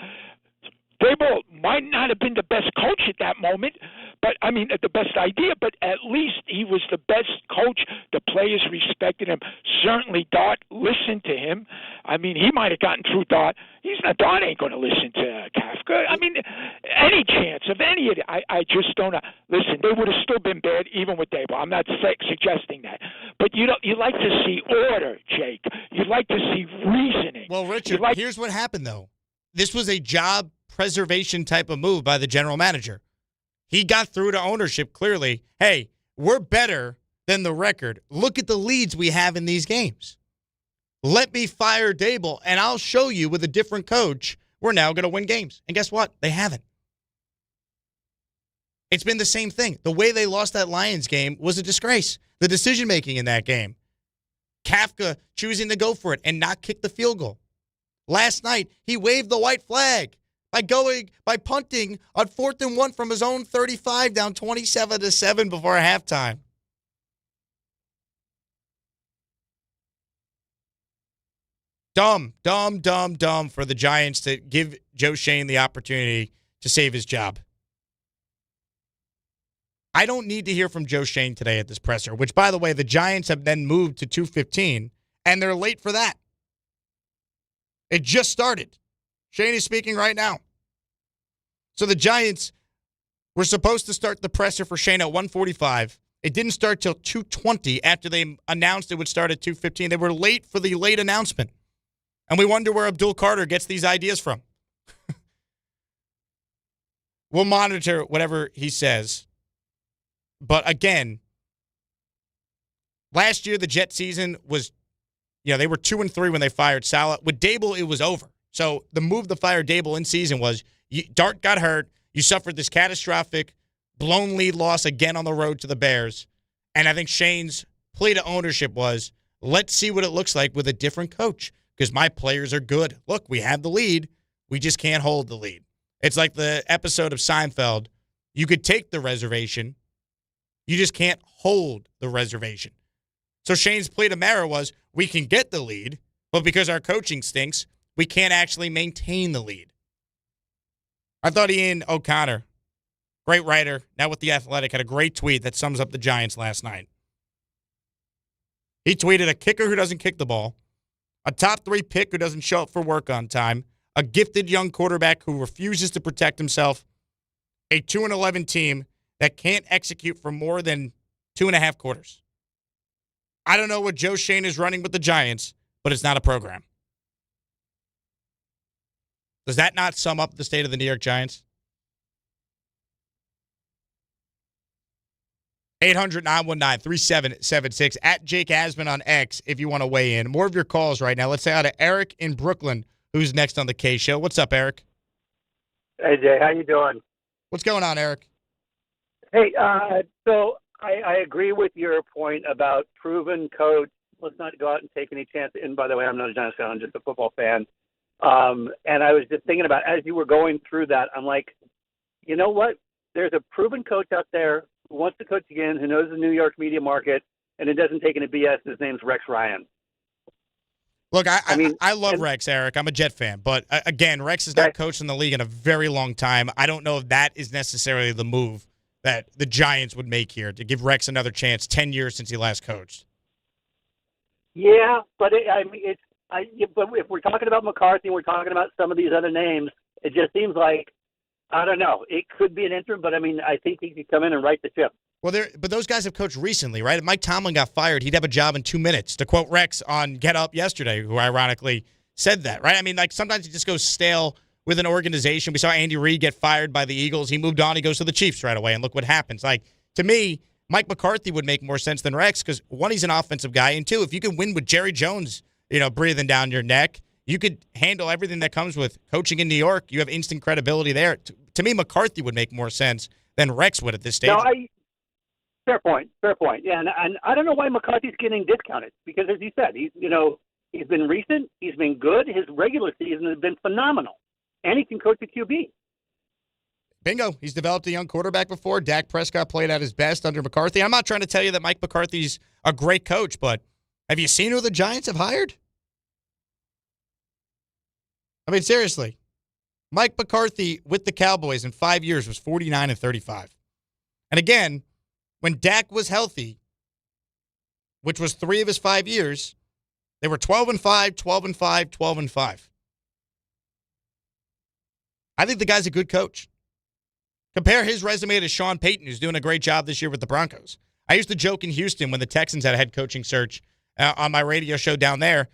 Speaker 6: Daboll might not have been the best coach at that moment, the best idea, but at least he was the best coach. The players respected him. Certainly Dart listened to him. I mean, he might have gotten through Dart. Dart ain't going to listen to Kafka. I mean, any chance of any of it, I just don't know. Listen, they would have still been bad even with Daboll. I'm not suggesting that. But you like to see order, Jake. You like to see reasoning.
Speaker 3: Well, Richard, here's what happened, though. This was a job preservation type of move by the general manager. He got through to ownership clearly. Hey, we're better than the record. Look at the leads we have in these games. Let me fire Daboll, and I'll show you with a different coach, we're now going to win games. And guess what? They haven't. It's been the same thing. The way they lost that Lions game was a disgrace. The decision-making in that game. Kafka choosing to go for it and not kick the field goal. Last night, he waved the white flag by punting on 4th and 1 from his own 35 down 27-7 before halftime. Dumb for the Giants to give Joe Schoen the opportunity to save his job. I don't need to hear from Joe Schoen today at this presser, which, by the way, the Giants have then moved to 2:15, and they're late for that. It just started. Schoen is speaking right now. So the Giants were supposed to start the presser for Schoen at 1:45. It didn't start till 2:20 after they announced it would start at 2:15. They were late for the late announcement. And we wonder where Abdul Carter gets these ideas from. We'll monitor whatever he says. But again, last year the Jet season was, they were 2-3 when they fired Salah. With Daboll, it was over. So the move to fire Daboll in season was Dart got hurt. You suffered this catastrophic blown lead loss again on the road to the Bears. And I think Shane's plea to ownership was, let's see what it looks like with a different coach because my players are good. Look, we have the lead. We just can't hold the lead. It's like the episode of Seinfeld. You could take the reservation. You just can't hold the reservation. So Shane's plea to Mara was, we can get the lead, but because our coaching stinks, we can't actually maintain the lead. I thought Ian O'Connor, great writer, now with The Athletic, had a great tweet that sums up the Giants last night. He tweeted, a kicker who doesn't kick the ball, a top 3 pick who doesn't show up for work on time, a gifted young quarterback who refuses to protect himself, a 2-11 team that can't execute for more than 2.5 quarters. I don't know what Joe Schoen is running with the Giants, but it's not a program. Does that not sum up the state of the New York Giants? 800-919-3776 at Jake Asman on X if you want to weigh in. More of your calls right now. Let's say hi to Eric in Brooklyn, who's next on the K Show. What's up, Eric?
Speaker 12: Hey, Jay. How you doing?
Speaker 3: What's going on, Eric?
Speaker 12: Hey, so I agree with your point about proven coach. Let's not go out and take any chance. And by the way, I'm not a Giants fan. I'm just a football fan. And I was just thinking about, as you were going through that, I'm like, you know what? There's a proven coach out there who wants to coach again, who knows the New York media market, and it doesn't take any BS. His name's Rex Ryan.
Speaker 3: Look, I love Rex, Eric. I'm a Jet fan. But, again, Rex has not coached in the league in a very long time. I don't know if that is necessarily the move that the Giants would make here, to give Rex another chance 10 years since he last coached.
Speaker 12: Yeah, but but if we're talking about McCarthy and we're talking about some of these other names, it just seems like I don't know. It could be an interim, but I mean, I think he could come in and right the ship.
Speaker 3: Well, but those guys have coached recently, right? If Mike Tomlin got fired, he'd have a job in 2 minutes, to quote Rex on Get Up yesterday, who ironically said that, right? I mean, like, sometimes it just goes stale with an organization. We saw Andy Reid get fired by the Eagles. He moved on. He goes to the Chiefs right away, and look what happens. Like, to me, Mike McCarthy would make more sense than Rex because, one, he's an offensive guy, and two, if you can win with Jerry Jones, breathing down your neck, you could handle everything that comes with coaching in New York. You have instant credibility there. To me, McCarthy would make more sense than Rex would at this stage.
Speaker 12: No, fair point. Yeah, and I don't know why McCarthy's getting discounted because, as you said, he's been recent, he's been good. His regular season has been phenomenal, and he can coach a QB.
Speaker 3: Bingo. He's developed a young quarterback before. Dak Prescott played at his best under McCarthy. I'm not trying to tell you that Mike McCarthy's a great coach, but have you seen who the Giants have hired? I mean, seriously. Mike McCarthy with the Cowboys in 5 years was 49-35. And again, when Dak was healthy, which was 3 of his 5 years, they were 12-5, 12-5, 12-5. I think the guy's a good coach. Compare his resume to Sean Payton, who's doing a great job this year with the Broncos. I used to joke in Houston when the Texans had a head coaching search on my radio show down there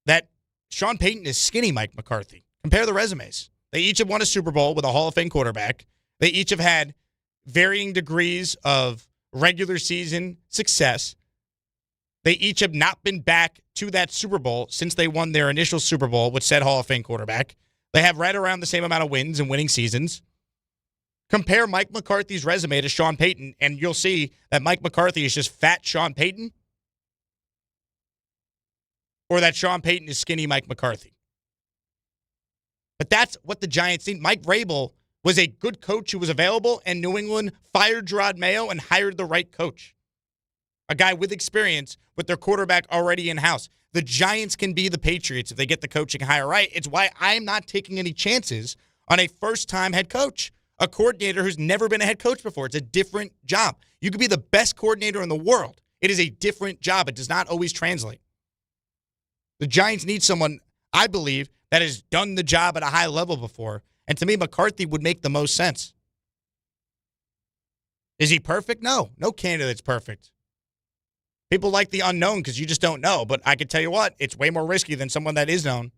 Speaker 3: that Sean Payton is skinny Mike McCarthy. Compare the resumes. They each have won a Super Bowl with a Hall of Fame quarterback. They each have had varying degrees of regular season success. They each have not been back to that Super Bowl since they won their initial Super Bowl with said Hall of Fame quarterback. They have right around the same amount of wins and winning seasons. Compare Mike McCarthy's resume to Sean Payton, and you'll see that Mike McCarthy is just fat Sean Payton, or that Sean Payton is skinny Mike McCarthy. But that's what the Giants need. Mike Vrabel was a good coach who was available, and New England fired Gerard Mayo and hired the right coach. A guy with experience with their quarterback already in-house. The Giants can be the Patriots if they get the coaching hire right. It's why I'm not taking any chances on a first-time head coach, a coordinator who's never been a head coach before. It's a different job. You could be the best coordinator in the world. It is a different job. It does not always translate. The Giants need someone, I believe, that has done the job at a high level before. And to me, McCarthy would make the most sense. Is he perfect? No. No candidate's perfect. People like the unknown because you just don't know. But I can tell you what, it's way more risky than someone that is known.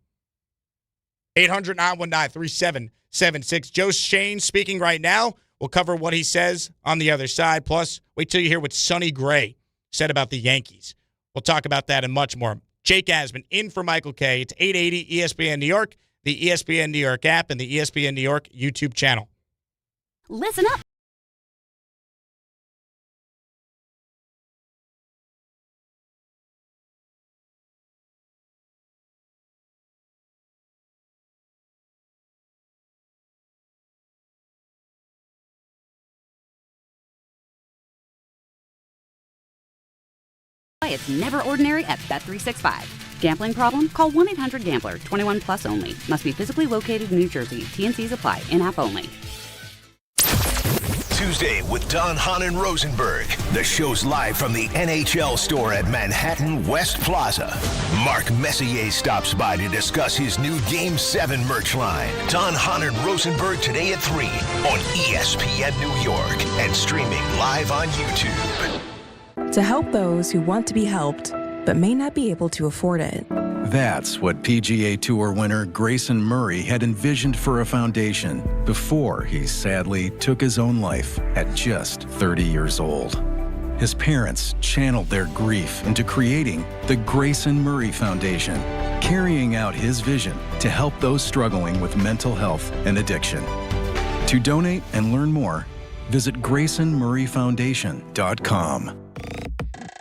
Speaker 3: 800-919-3776. Joe Shane speaking right now. We'll cover what he says on the other side. Plus, wait till you hear what Sonny Gray said about the Yankees. We'll talk about that and much more. Jake Asman in for Michael K. It's 880 ESPN New York, the ESPN New York app, and the ESPN New York YouTube channel.
Speaker 13: Listen up.
Speaker 14: It's never ordinary at Bet365. Gambling problem? Call 1-800-GAMBLER. 21 plus only. Must be physically located in New Jersey. T&Cs apply. In-app only.
Speaker 1: Tuesday with Don, Hahn, and Rosenberg. The show's live from the NHL store at Manhattan West Plaza. Mark Messier stops by to discuss his new Game 7 merch line. Don, Hahn, and Rosenberg today at 3 on ESPN New York and streaming live on YouTube.
Speaker 15: To help those who want to be helped, but may not be able to afford it.
Speaker 16: That's what PGA Tour winner Grayson Murray had envisioned for a foundation before he sadly took his own life at just 30 years old. His parents channeled their grief into creating the Grayson Murray Foundation, carrying out his vision to help those struggling with mental health and addiction. To donate and learn more, visit GraysonMurrayFoundation.com.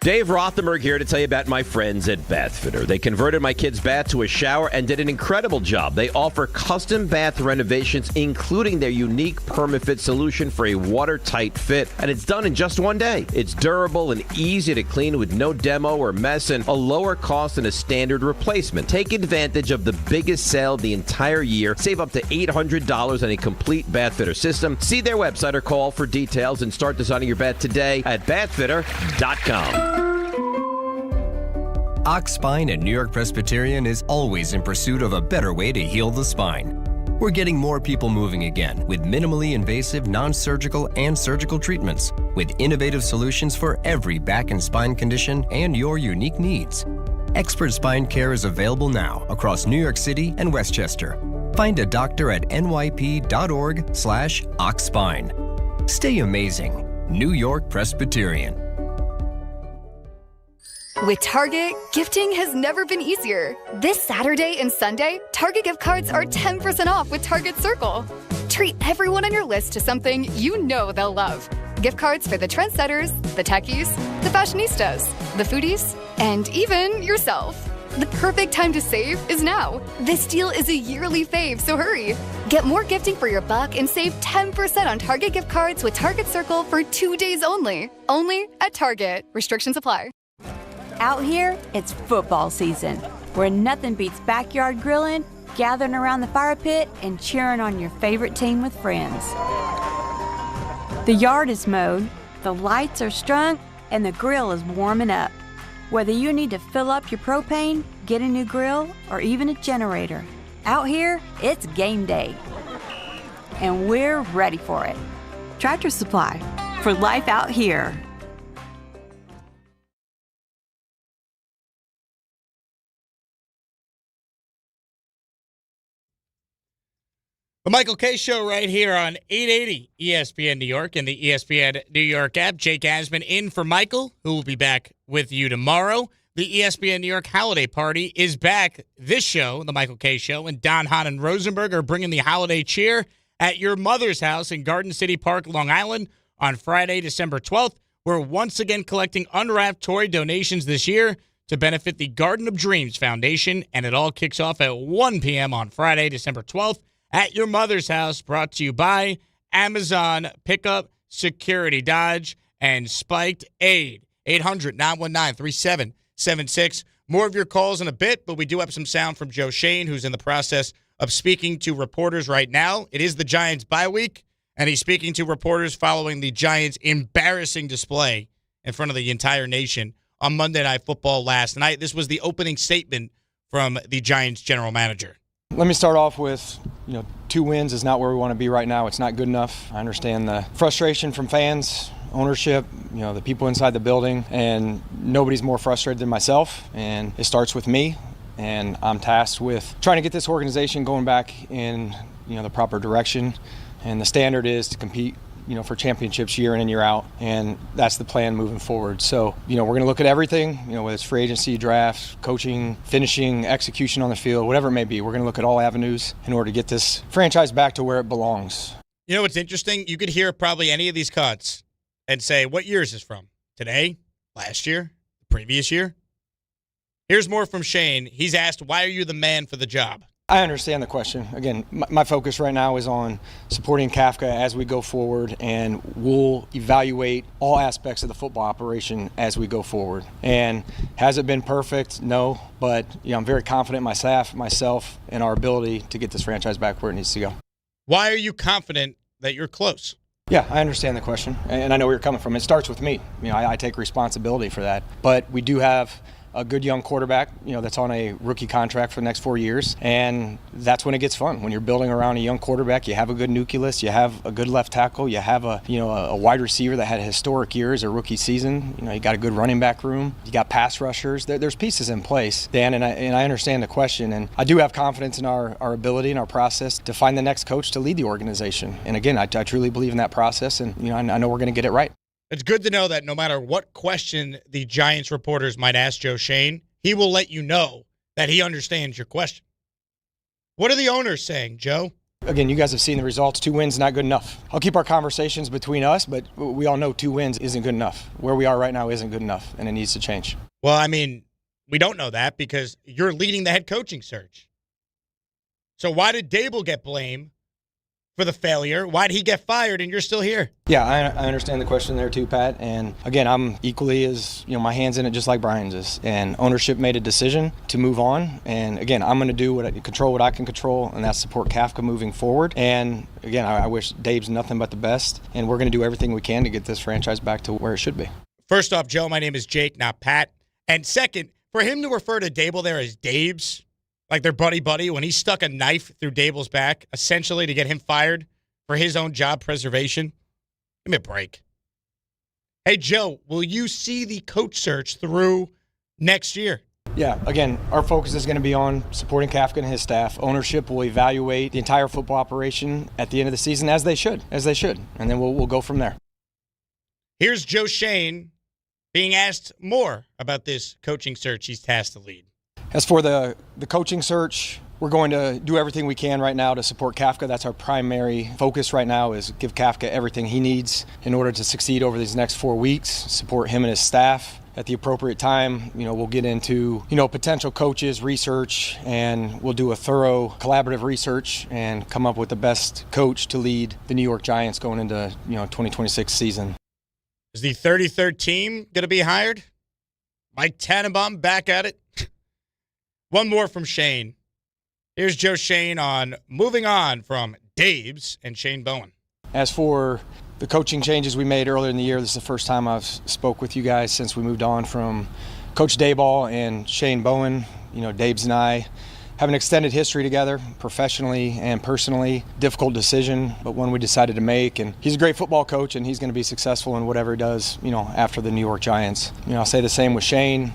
Speaker 17: Dave Rothenberg here to tell you about my friends at Bathfitter. They converted my kid's bath to a shower and did an incredible job. They offer custom bath renovations, including their unique PermaFit solution for a watertight fit, and it's done in just one day. It's durable and easy to clean with no demo or mess and a lower cost than a standard replacement. Take advantage of the biggest sale of the entire year. Save up to $800 on a complete Bathfitter system. See their website or call for details and start designing your bath today at bathfitter.com.
Speaker 18: Ox Spine and New York Presbyterian is always in pursuit of a better way to heal the spine.
Speaker 4: We're getting more people moving again with minimally invasive, non-surgical, and surgical treatments with innovative solutions for every back and spine condition and your unique needs. Expert spine care is available now across New York City and Westchester. Find a doctor at nyp.org/oxspine. Stay amazing. New York Presbyterian.
Speaker 7: With Target, gifting has never been easier. This Saturday and Sunday, Target gift cards are 10% off with Target Circle. Treat everyone on your list to something you know they'll love. Gift cards for the trendsetters, the techies, the fashionistas, the foodies, and even yourself. The perfect time to save is now. This deal is a yearly fave, so hurry. Get more gifting for your buck and save 10% on Target gift cards with Target Circle for 2 days only. Only at Target. Restrictions apply.
Speaker 8: Out here, it's football season, where nothing beats backyard grilling, gathering around the fire pit, and cheering on your favorite team with friends. The yard is mowed, the lights are strung, and the grill is warming up. Whether you need to fill up your propane, get a new grill, or even a generator, out here, it's game day. And we're ready for it. Tractor Supply, for life out here.
Speaker 3: The Michael K. Show right here on 880 ESPN New York and the ESPN New York app. Jake Asman in for Michael, who will be back with you tomorrow. The ESPN New York holiday party is back. This show, the Michael K. Show, and Don, Hahn, and Rosenberg are bringing the holiday cheer at your mother's house in Garden City Park, Long Island on Friday, December 12th. We're once again collecting unwrapped toy donations this year to benefit the Garden of Dreams Foundation, and it all kicks off at 1 p.m. on Friday, December 12th. At your mother's house, brought to you by Amazon Pickup, Security Dodge, and Spiked Aid. 800-919-3776. More of your calls in a bit, but we do have some sound from Joe Shane, who's in the process of speaking to reporters right now. It is the Giants' bye week, and he's speaking to reporters following the Giants' embarrassing display in front of the entire nation on Monday Night Football last night. This was the opening statement from the Giants' general manager.
Speaker 9: Let me start off with, 2 wins is not where we want to be right now. It's not good enough. I understand the frustration from fans, ownership, the people inside the building, and nobody's more frustrated than myself, and it starts with me, and I'm tasked with trying to get this organization going back in, the proper direction, and the standard is to compete for championships year in and year out, and that's the plan moving forward. So, we're going to look at everything, whether it's free agency, drafts, coaching, finishing, execution on the field, whatever it may be. We're going to look at all avenues in order to get this franchise back to where it belongs.
Speaker 3: You know what's interesting? You could hear probably any of these cuts and say, what year is this from? Today? Last year? The previous year? Here's more from Shane. He's asked, why are you the man for the job?
Speaker 9: I understand the question. Again, my focus right now is on supporting Kafka as we go forward, and we'll evaluate all aspects of the football operation as we go forward. And has it been perfect? No, but I'm very confident in my staff, myself, and our ability to get this franchise back where it needs to go.
Speaker 3: Why are you confident that you're close?
Speaker 9: Yeah, I understand the question, and I know where you're coming from. It starts with me. I take responsibility for that. But we do have a good young quarterback, that's on a rookie contract for the next 4 years. And that's when it gets fun. When you're building around a young quarterback, you have a good nucleus, you have a good left tackle, you have a wide receiver that had historic years, a rookie season. You got a good running back room, you got pass rushers. There's pieces in place, Dan, and I understand the question. And I do have confidence in our ability and our process to find the next coach to lead the organization. And again, I truly believe in that process, and I know we're going to get it right.
Speaker 3: It's good to know that no matter what question the Giants reporters might ask Joe Shane, he will let you know that he understands your question. What are the owners saying, Joe?
Speaker 9: Again, you guys have seen the results. 2 wins, not good enough. I'll keep our conversations between us, but we all know 2 wins isn't good enough. Where we are right now isn't good enough, and it needs to change.
Speaker 3: Well, we don't know that because you're leading the head coaching search. So why did Dable get blamed for the failure? Why did he get fired and you're still here?
Speaker 9: Yeah, I understand the question there too, Pat. And again, I'm equally as, my hand's in it just like Brian's is. And ownership made a decision to move on. And again, I'm going to do what I can control, and that's support Kafka moving forward. And again, I wish Dave's nothing but the best. And we're going to do everything we can to get this franchise back to where it should be.
Speaker 3: First off, Joe, my name is Jake, not Pat. And second, for him to refer to Dable there as Dave's, like they're buddy-buddy, when he stuck a knife through Dable's back, essentially to get him fired for his own job preservation. Give me a break. Hey, Joe, will you see the coach search through next year?
Speaker 9: Yeah, again, our focus is going to be on supporting Kafka and his staff. Ownership will evaluate the entire football operation at the end of the season, as they should. And then we'll go from there.
Speaker 3: Here's Joe Schoen being asked more about this coaching search he's tasked to lead.
Speaker 9: As for the coaching search, we're going to do everything we can right now to support Kafka. That's our primary focus right now, is give Kafka everything he needs in order to succeed over these next 4 weeks, support him and his staff. At the appropriate time, we'll get into, potential coaches, research, and we'll do a thorough collaborative research and come up with the best coach to lead the New York Giants going into, 2026 season.
Speaker 3: Is the 33rd team going to be hired? Mike Tannenbaum back at it? One more from Shane. Here's Joe Schoen on moving on from Dave's and Shane Bowen.
Speaker 9: As for the coaching changes we made earlier in the year, this is the first time I've spoke with you guys since we moved on from Coach Dayball and Shane Bowen. Dabes and I have an extended history together, professionally and personally. Difficult decision, but one we decided to make. And he's a great football coach, and he's going to be successful in whatever he does, after the New York Giants. I'll say the same with Shane.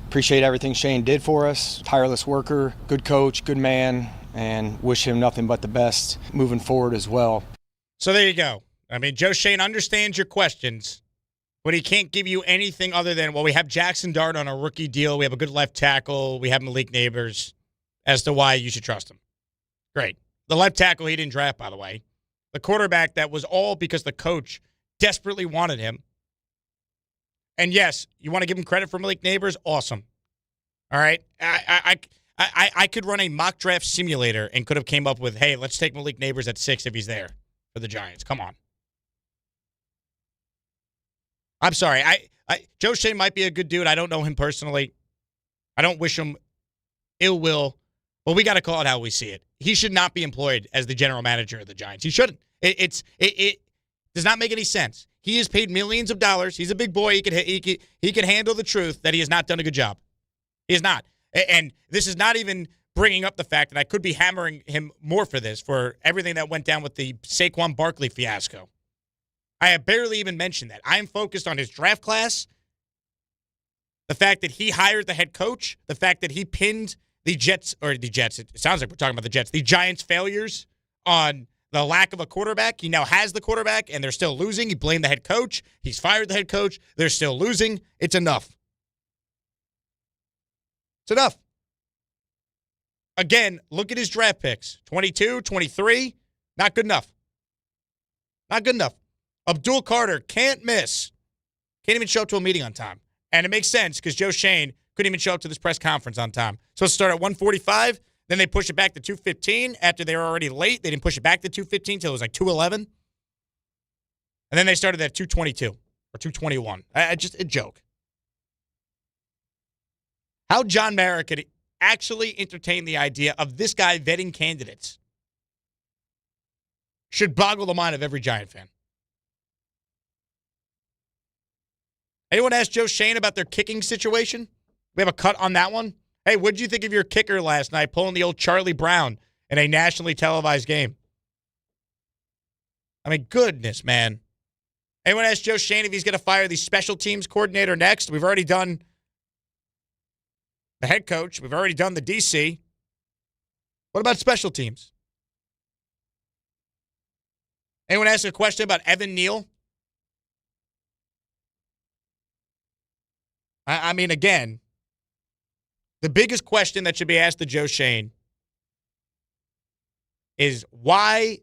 Speaker 9: Appreciate everything Shane did for us. Tireless worker, good coach, good man, and wish him nothing but the best moving forward as well.
Speaker 3: So there you go. I mean, Joe Schoen understands your questions, but he can't give you anything other than, we have Jaxson Dart on a rookie deal. We have a good left tackle. We have Malik Neighbors as to why you should trust him. Great. The left tackle he didn't draft, by the way. The quarterback, that was all because the coach desperately wanted him. And yes, you want to give him credit for Malik Neighbors? Awesome. All right. I could run a mock draft simulator and could have came up with, hey, let's take Malik Neighbors at 6 if he's there for the Giants. Come on. I'm sorry. Joe Schoen might be a good dude. I don't know him personally. I don't wish him ill will. But we got to call it how we see it. He should not be employed as the general manager of the Giants. He shouldn't. It does not make any sense. He is paid millions of dollars. He's a big boy. He can handle the truth that he has not done a good job. He has not. And this is not even bringing up the fact that I could be hammering him more for this, for everything that went down with the Saquon Barkley fiasco. I have barely even mentioned that. I am focused on his draft class, the fact that he hired the head coach, the fact that he pinned the Jets, it sounds like we're talking about the Jets, the Giants' failures on the lack of a quarterback. He now has the quarterback, and they're still losing. He blamed the head coach. He's fired the head coach. They're still losing. It's enough. It's enough. Again, look at his draft picks. 22, 23, not good enough. Not good enough. Abdul Carter can't miss. Can't even show up to a meeting on time. And it makes sense because Joe Schoen couldn't even show up to this press conference on time. So let's start at 1:45. Then they push it back to 2:15 after they were already late. They didn't push it back to 2:15 until it was like 2:11. And then they started at 2:22 or 2:21. Just a joke. How John Mara could actually entertain the idea of this guy vetting candidates should boggle the mind of every Giant fan. Anyone ask Joe Schoen about their kicking situation? We have a cut on that one. Hey, what did you think of your kicker last night pulling the old Charlie Brown in a nationally televised game? I mean, goodness, man. Anyone ask Joe Schoen if he's going to fire the special teams coordinator next? We've already done the head coach. We've already done the DC. What about special teams? Anyone ask a question about Evan Neal? I mean, again, the biggest question that should be asked to Joe Schoen is, why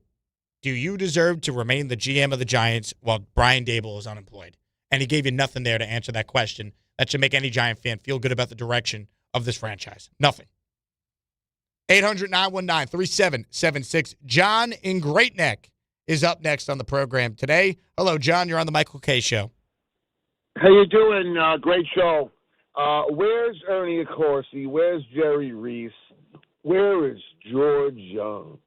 Speaker 3: do you deserve to remain the GM of the Giants while Brian Daboll is unemployed? And he gave you nothing there to answer that question. That should make any Giant fan feel good about the direction of this franchise. Nothing. 800-919-3776. John in Great Neck is up next on the program today. Hello, John. You're on the Michael Kay Show.
Speaker 10: How you doing? Great show. Where's Ernie Accorsi? Where's Jerry Reese? Where is George Young?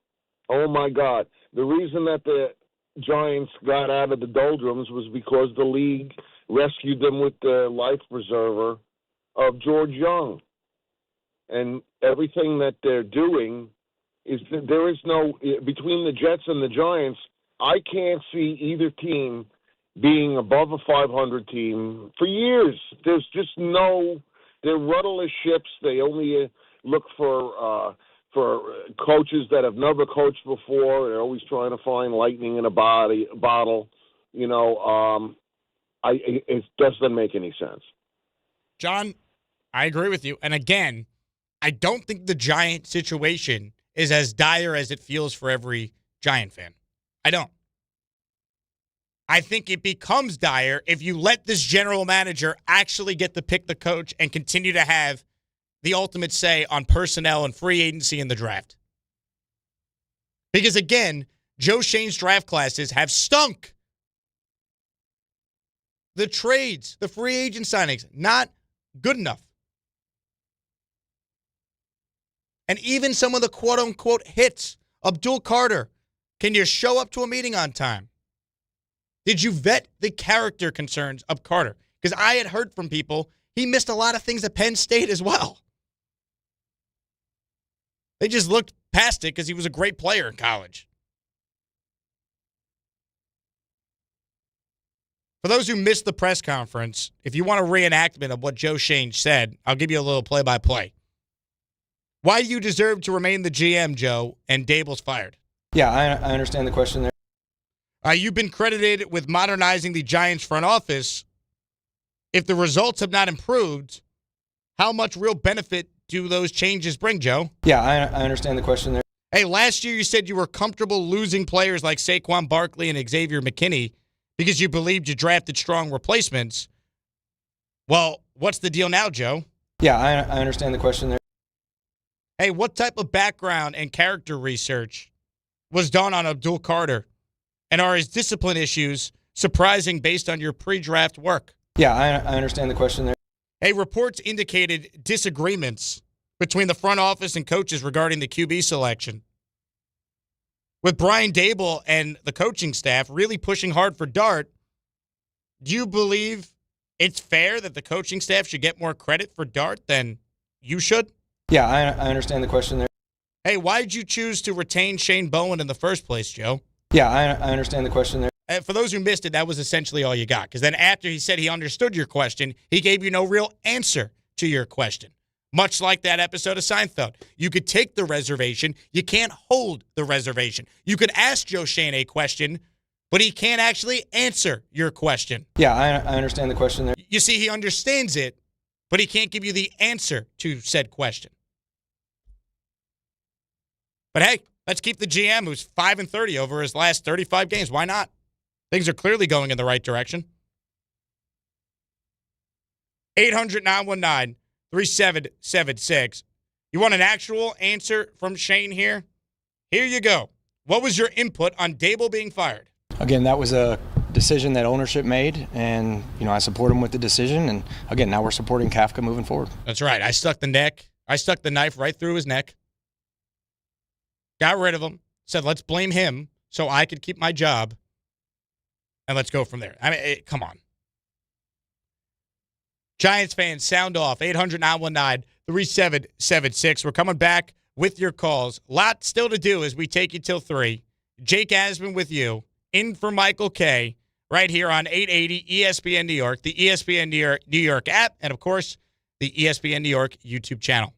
Speaker 10: Oh, my God. The reason that the Giants got out of the doldrums was because the league rescued them with the life preserver of George Young. and everything that they're doing is that there is no, between the Jets and the Giants, I can't see either team being above a 500 team for years. There's just no, they're rudderless ships. They only look for coaches that have never coached before. They're always trying to find lightning in a bottle. You know, it doesn't make any sense.
Speaker 3: John, I agree with you. And again, I don't think the Giant situation is as dire as it feels for every Giant fan. I don't. I think it becomes dire if you let this general manager actually get to pick the coach and continue to have the ultimate say on personnel and free agency in the draft. Because again, Joe Schoen's draft classes have stunk. The trades, the free agent signings, not good enough. And even some of the quote-unquote hits, Abdul Carter, can you show up to a meeting on time? Did you vet the character concerns of Carter? Because I had heard from people, he missed a lot of things at Penn State as well. They just looked past it because he was a great player in college. For those who missed the press conference, if you want a reenactment of what Joe Schoen said, I'll give you a little play-by-play. Why do you deserve to remain the GM, Joe, and Dable's fired?
Speaker 9: Yeah, I understand the question there.
Speaker 3: You've been credited with modernizing the Giants front office. If the results have not improved, how much real benefit do those changes bring, Joe?
Speaker 9: Yeah, I understand the question there.
Speaker 3: Hey, last year you said you were comfortable losing players like Saquon Barkley and Xavier McKinney because you believed you drafted strong replacements. Well, what's the deal now, Joe?
Speaker 9: Yeah, I understand the question there.
Speaker 3: Hey, what type of background and character research was done on Abdul Carter? And are his discipline issues surprising based on your pre-draft work?
Speaker 9: Yeah, I understand the question there.
Speaker 3: Hey, reports indicated disagreements between the front office and coaches regarding the QB selection. With Brian Dable and the coaching staff really pushing hard for Dart, do you believe it's fair that the coaching staff should get more credit for Dart than you should?
Speaker 9: Yeah, I understand the question there.
Speaker 3: Hey, why did you choose to retain Shane Bowen in the first place, Joe?
Speaker 9: Yeah, I understand the question there.
Speaker 3: For those who missed it, that was essentially all you got. Because then after he said he understood your question, he gave you no real answer to your question. Much like that episode of Seinfeld. You could take the reservation. You can't hold the reservation. You could ask Joe Schoen a question, but he can't actually answer your question.
Speaker 9: Yeah, I understand the question there.
Speaker 3: You see, he understands it, but he can't give you the answer to said question. But hey, let's keep the GM who's 5-30 over his last 35 games. Why not? Things are clearly going in the right direction. 800-919-3776. You want an actual answer from Shane here? Here you go. What was your input on Dable being fired?
Speaker 9: Again, that was a decision that ownership made, and I support him with the decision. And again, now we're supporting Kafka moving forward.
Speaker 3: That's right. I stuck the knife right through his neck. Got rid of him, said, let's blame him so I could keep my job, and let's go from there. I mean, come on. Giants fans, sound off. 800-919-3776. We're coming back with your calls. Lot still to do as we take you till 3. Jake Asman with you, in for Michael K, right here on 880 ESPN New York, the ESPN New York app, and, of course, the ESPN New York YouTube channel.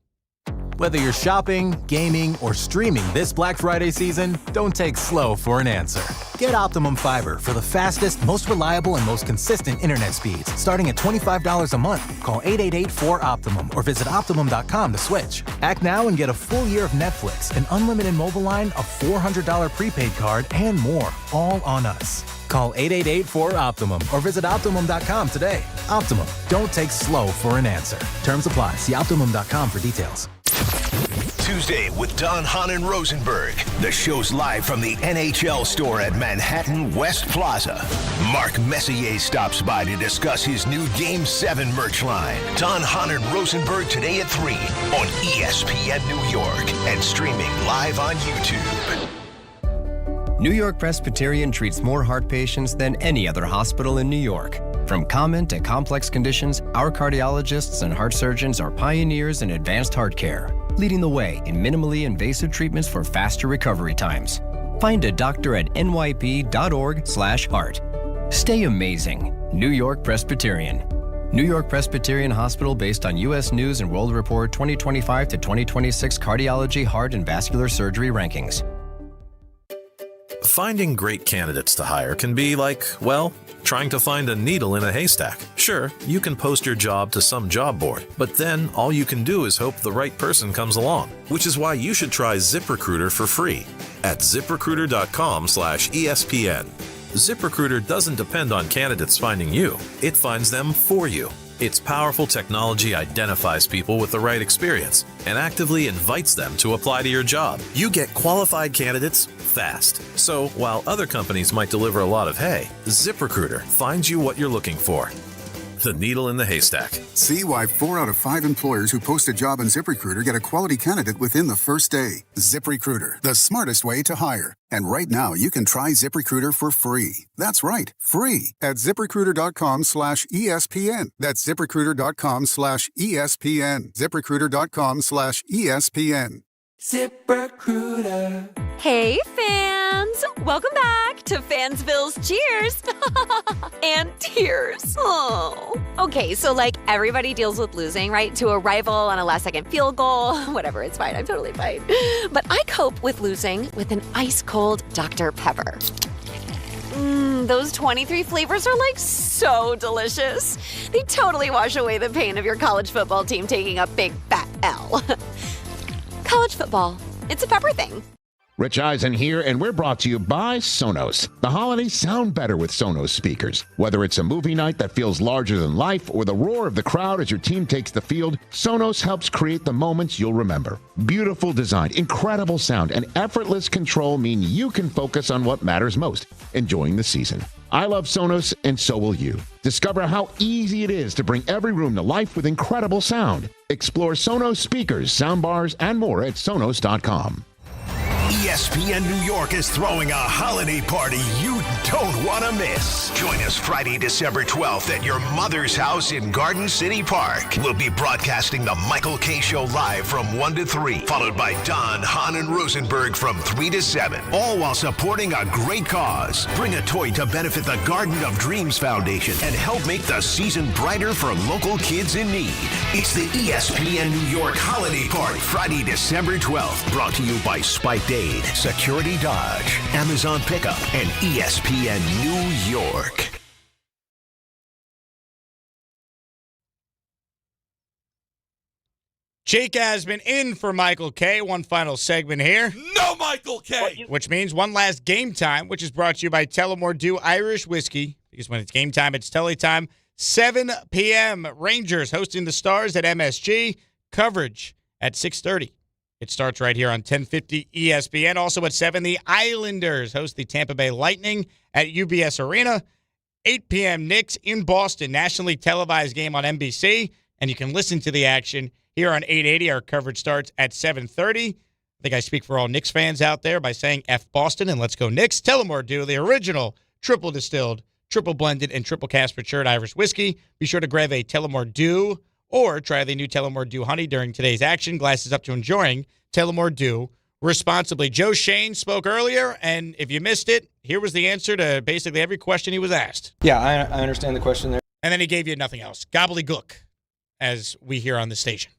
Speaker 18: Whether you're shopping, gaming, or streaming this Black Friday season, don't take slow for an answer. Get Optimum Fiber for the fastest, most reliable, and most consistent internet speeds. Starting at $25 a month, call 888-4OPTIMUM or visit Optimum.com to switch. Act now and get a full year of Netflix, an unlimited mobile line, a $400 prepaid card, and more, all on us. Call 888-4OPTIMUM or visit Optimum.com today. Optimum, don't take slow for an answer. Terms apply. See Optimum.com for details.
Speaker 1: Tuesday with Don, Hahn, and Rosenberg. The show's live from the NHL store at Manhattan West Plaza. Mark Messier stops by to discuss his new Game 7 merch line. Don, Hahn, and Rosenberg today at 3 on ESPN New York and streaming live on YouTube.
Speaker 4: New York Presbyterian treats more heart patients than any other hospital in New York. From common to complex conditions, our cardiologists and heart surgeons are pioneers in advanced heart care, leading the way in minimally invasive treatments for faster recovery times. Find a doctor at nyp.org/heart. Stay amazing. New York Presbyterian. New York Presbyterian Hospital based on U.S. News and World Report 2025 to 2026 Cardiology, Heart, and Vascular Surgery Rankings.
Speaker 19: Finding great candidates to hire can be like, well, trying to find a needle in a haystack. Sure, you can post your job to some job board, but then all you can do is hope the right person comes along, which is why you should try ZipRecruiter for free at ZipRecruiter.com/ESPN. ZipRecruiter doesn't depend on candidates finding you. It finds them for you. Its powerful technology identifies people with the right experience and actively invites them to apply to your job. You get qualified candidates fast. So while other companies might deliver a lot of hay, ZipRecruiter finds you what you're looking for. The needle in the haystack.
Speaker 20: See why 4 out of 5 employers who post a job on ZipRecruiter get a quality candidate within the first day. ZipRecruiter, the smartest way to hire. And right now, you can try ZipRecruiter for free. That's right, free at ZipRecruiter.com/ESPN. That's ZipRecruiter.com/ESPN. ZipRecruiter.com/ESPN.
Speaker 21: ZipRecruiter. Hey, fans! Welcome back to Fansville's Cheers and Tears. Oh. Okay, so like everybody deals with losing, right? To a rival on a last-second field goal. Whatever, it's fine. I'm totally fine. But I cope with losing with an ice-cold Dr. Pepper. Those 23 flavors are like so delicious. They totally wash away the pain of your college football team taking a big fat L. College football. It's a pepper thing.
Speaker 22: Rich Eisen here, and we're brought to you by Sonos. The holidays sound better with Sonos speakers. Whether it's a movie night that feels larger than life or the roar of the crowd as your team takes the field, Sonos helps create the moments you'll remember. Beautiful design, incredible sound, and effortless control mean you can focus on what matters most, enjoying the season. I love Sonos, and so will you. Discover how easy it is to bring every room to life with incredible sound. Explore Sonos speakers, soundbars, and more at Sonos.com.
Speaker 1: ESPN New York is throwing a holiday party you don't want to miss. Join us Friday, December 12th at your mother's house in Garden City Park. We'll be broadcasting the Michael K. Show live from 1 to 3, followed by Don, Hahn, and Rosenberg from 3 to 7, all while supporting a great cause. Bring a toy to benefit the Garden of Dreams Foundation and help make the season brighter for local kids in need. It's the ESPN New York Holiday Party, Friday, December 12th, brought to you by Spiked Aid, Security Dodge, Amazon Pickup, and ESPN New York.
Speaker 3: Jake Asman in for Michael K. One final segment here.
Speaker 11: No Michael K.
Speaker 3: Which means one last game time, which is brought to you by Tullamore Dew Irish Whiskey. Because when it's game time, it's Tully time. 7 p.m. Rangers hosting the Stars at MSG. Coverage at 6:30. It starts right here on 1050 ESPN. Also at 7, the Islanders host the Tampa Bay Lightning at UBS Arena. 8 p.m. Knicks in Boston, nationally televised game on NBC. And you can listen to the action here on 880. Our coverage starts at 7:30. I think I speak for all Knicks fans out there by saying F Boston and let's go Knicks. Tullamore Dew, the original triple distilled, triple blended, and triple cask matured Irish whiskey. Be sure to grab a Tullamore Dew or try the new Tullamore Dew Honey during today's action. Glasses up to enjoying Tullamore Dew responsibly. Joe Shane spoke earlier, and if you missed it, here was the answer to basically every question he was asked.
Speaker 9: Yeah, I understand the question there.
Speaker 3: And then he gave you nothing else. Gobbledygook, as we hear on the station.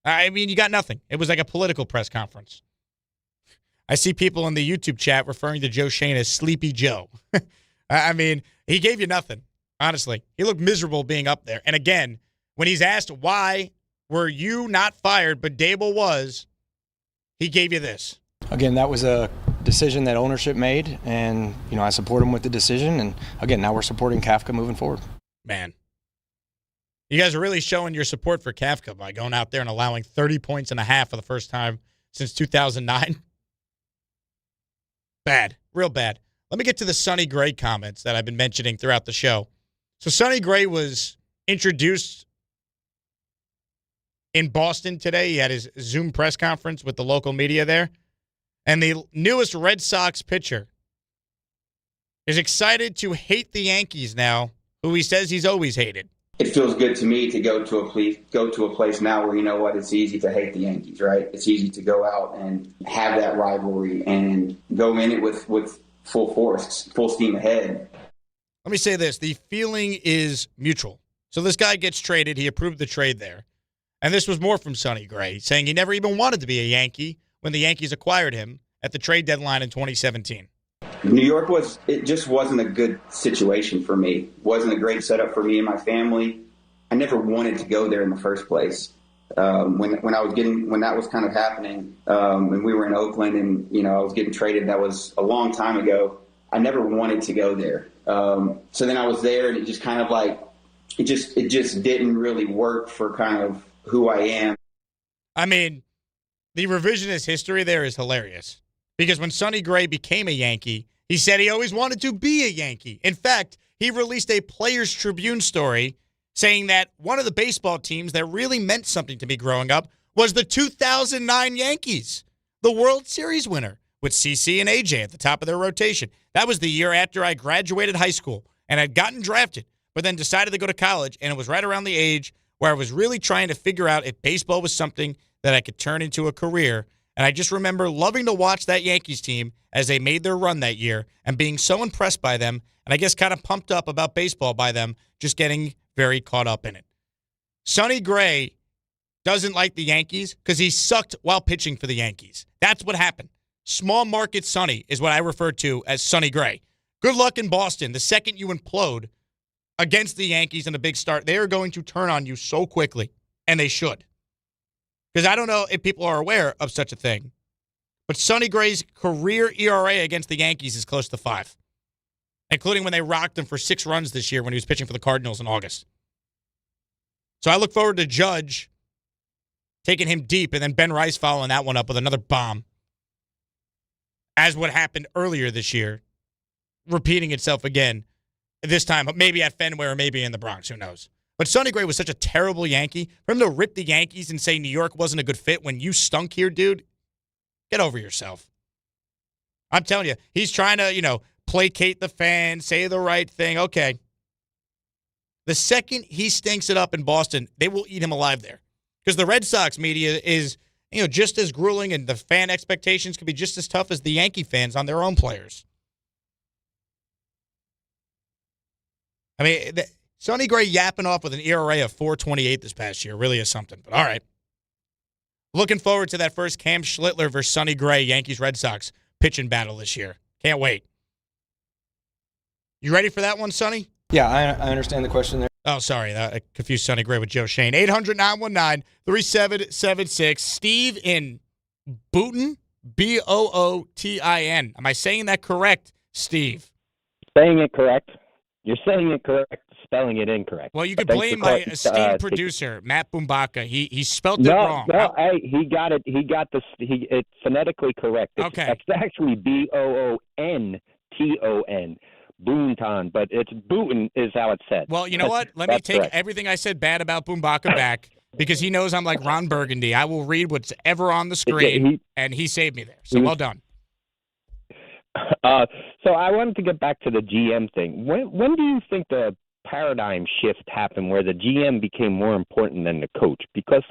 Speaker 3: I mean, you got nothing. It was like a political press conference. I see people in the YouTube chat referring to Joe Shane as Sleepy Joe. I mean, he gave you nothing, honestly. He looked miserable being up there. And again, when he's asked why were you not fired, but Dable was, he gave you this.
Speaker 9: Again, that was a decision that ownership made, and I support him with the decision. And again, now we're supporting Kafka moving forward.
Speaker 3: Man, you guys are really showing your support for Kafka by going out there and allowing 30 points and a half for the first time since 2009. Bad, real bad. Let me get to the Sonny Gray comments that I've been mentioning throughout the show. So Sonny Gray was introduced in Boston today. He had his Zoom press conference with the local media there. And the newest Red Sox pitcher is excited to hate the Yankees now who he says he's always hated.
Speaker 2: It feels good to me to go to a place now where, you know what, it's easy to hate the Yankees, right? It's easy to go out and have that rivalry and go in it with full force, full steam ahead.
Speaker 3: Let me say this. The feeling is mutual. So this guy gets traded. He approved the trade there. And this was more from Sonny Gray, saying he never even wanted to be a Yankee when the Yankees acquired him at the trade deadline in 2017.
Speaker 2: New York just wasn't a good situation for me. It wasn't a great setup for me and my family. I never wanted to go there in the first place. When that was kind of happening, and we were in Oakland and, you know, I was getting traded, that was a long time ago. I never wanted to go there. So then I was there and it just kind of like, it just didn't really work for kind of who I am.
Speaker 3: I mean, the revisionist history there is hilarious because when Sonny Gray became a Yankee, he said he always wanted to be a Yankee. In fact, he released a Players Tribune story saying that one of the baseball teams that really meant something to me growing up was the 2009 Yankees, the World Series winner with CC and AJ at the top of their rotation. That was the year after I graduated high school and had gotten drafted, but then decided to go to college, and it was right around the age where I was really trying to figure out if baseball was something that I could turn into a career. And I just remember loving to watch that Yankees team as they made their run that year and being so impressed by them, and I guess kind of pumped up about baseball by them, just getting very caught up in it. Sonny Gray doesn't like the Yankees because he sucked while pitching for the Yankees. That's what happened. Small market Sonny is what I refer to as Sonny Gray. Good luck in Boston. The second you implode against the Yankees in a big start, they are going to turn on you so quickly, and they should. Because I don't know if people are aware of such a thing, but Sonny Gray's career ERA against the Yankees is close to 5, including when they rocked him for 6 runs this year when he was pitching for the Cardinals in August. So I look forward to Judge taking him deep, and then Ben Rice following that one up with another bomb, as what happened earlier this year, repeating itself again, this time maybe at Fenway or maybe in the Bronx, who knows. But Sonny Gray was such a terrible Yankee. For him to rip the Yankees and say New York wasn't a good fit when you stunk here, dude, get over yourself. I'm telling you, he's trying to, placate the fans, say the right thing. Okay. The second he stinks it up in Boston, they will eat him alive there. Because the Red Sox media is, just as grueling, and the fan expectations can be just as tough as the Yankee fans on their own players. I mean, Sonny Gray yapping off with an ERA of 4.28 this past year really is something. But all right. Looking forward to that first Cam Schlittler versus Sonny Gray Yankees-Red Sox pitching battle this year. Can't wait. You ready for that one, Sonny?
Speaker 9: Yeah, I understand the question there.
Speaker 3: Oh, sorry. I confused Sonny Gray with Joe Shane. 800-919-3776. Steve in Bootin, Bootin. Am I saying that correct, Steve?
Speaker 5: Saying it correct. You're saying it correct, spelling it incorrect.
Speaker 3: Well, you could blame my esteemed producer, Matt Bumbaka. He spelled it wrong.
Speaker 5: No, he got it. He got it's phonetically correct.
Speaker 3: Okay.
Speaker 5: It's actually Boonton, Boonton, but it's Bootin is how it's said.
Speaker 3: Well, you know what? Let me take everything I said bad about Bumbaka back because he knows I'm like Ron Burgundy. I will read what's ever on the screen, and he saved me there. So well done.
Speaker 5: So I wanted to get back to the GM thing. When do you think the paradigm shift happened where the GM became more important than the coach? Because,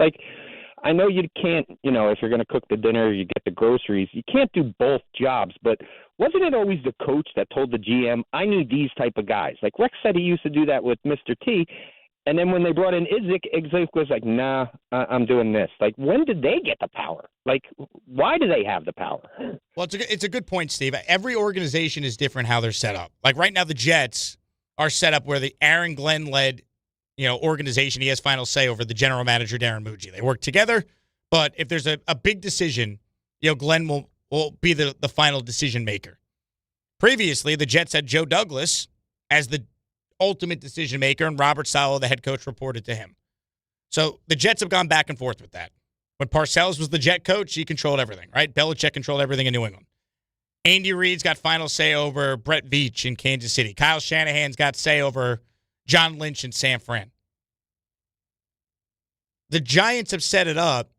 Speaker 5: I know you can't, if you're going to cook the dinner, you get the groceries, you can't do both jobs. But wasn't it always the coach that told the GM, I need these type of guys? Like Rex said he used to do that with Mr. T. And then when they brought in Idzik was like, nah, I'm doing this. When did they get the power? Why do they have the power?
Speaker 3: Well, it's a good point, Steve. Every organization is different how they're set up. Right now, the Jets are set up where the Aaron Glenn-led, organization, he has final say over the general manager, Darren Muji. They work together, but if there's a big decision, Glenn will be the final decision maker. Previously, the Jets had Joe Douglas as the ultimate decision maker, and Robert Saleh, the head coach, reported to him. So the Jets have gone back and forth with that. When Parcells was the Jet coach, he controlled everything, right? Belichick controlled everything in New England. Andy Reid's got final say over Brett Veach in Kansas City. Kyle Shanahan's got say over John Lynch in San Fran. The Giants have set it up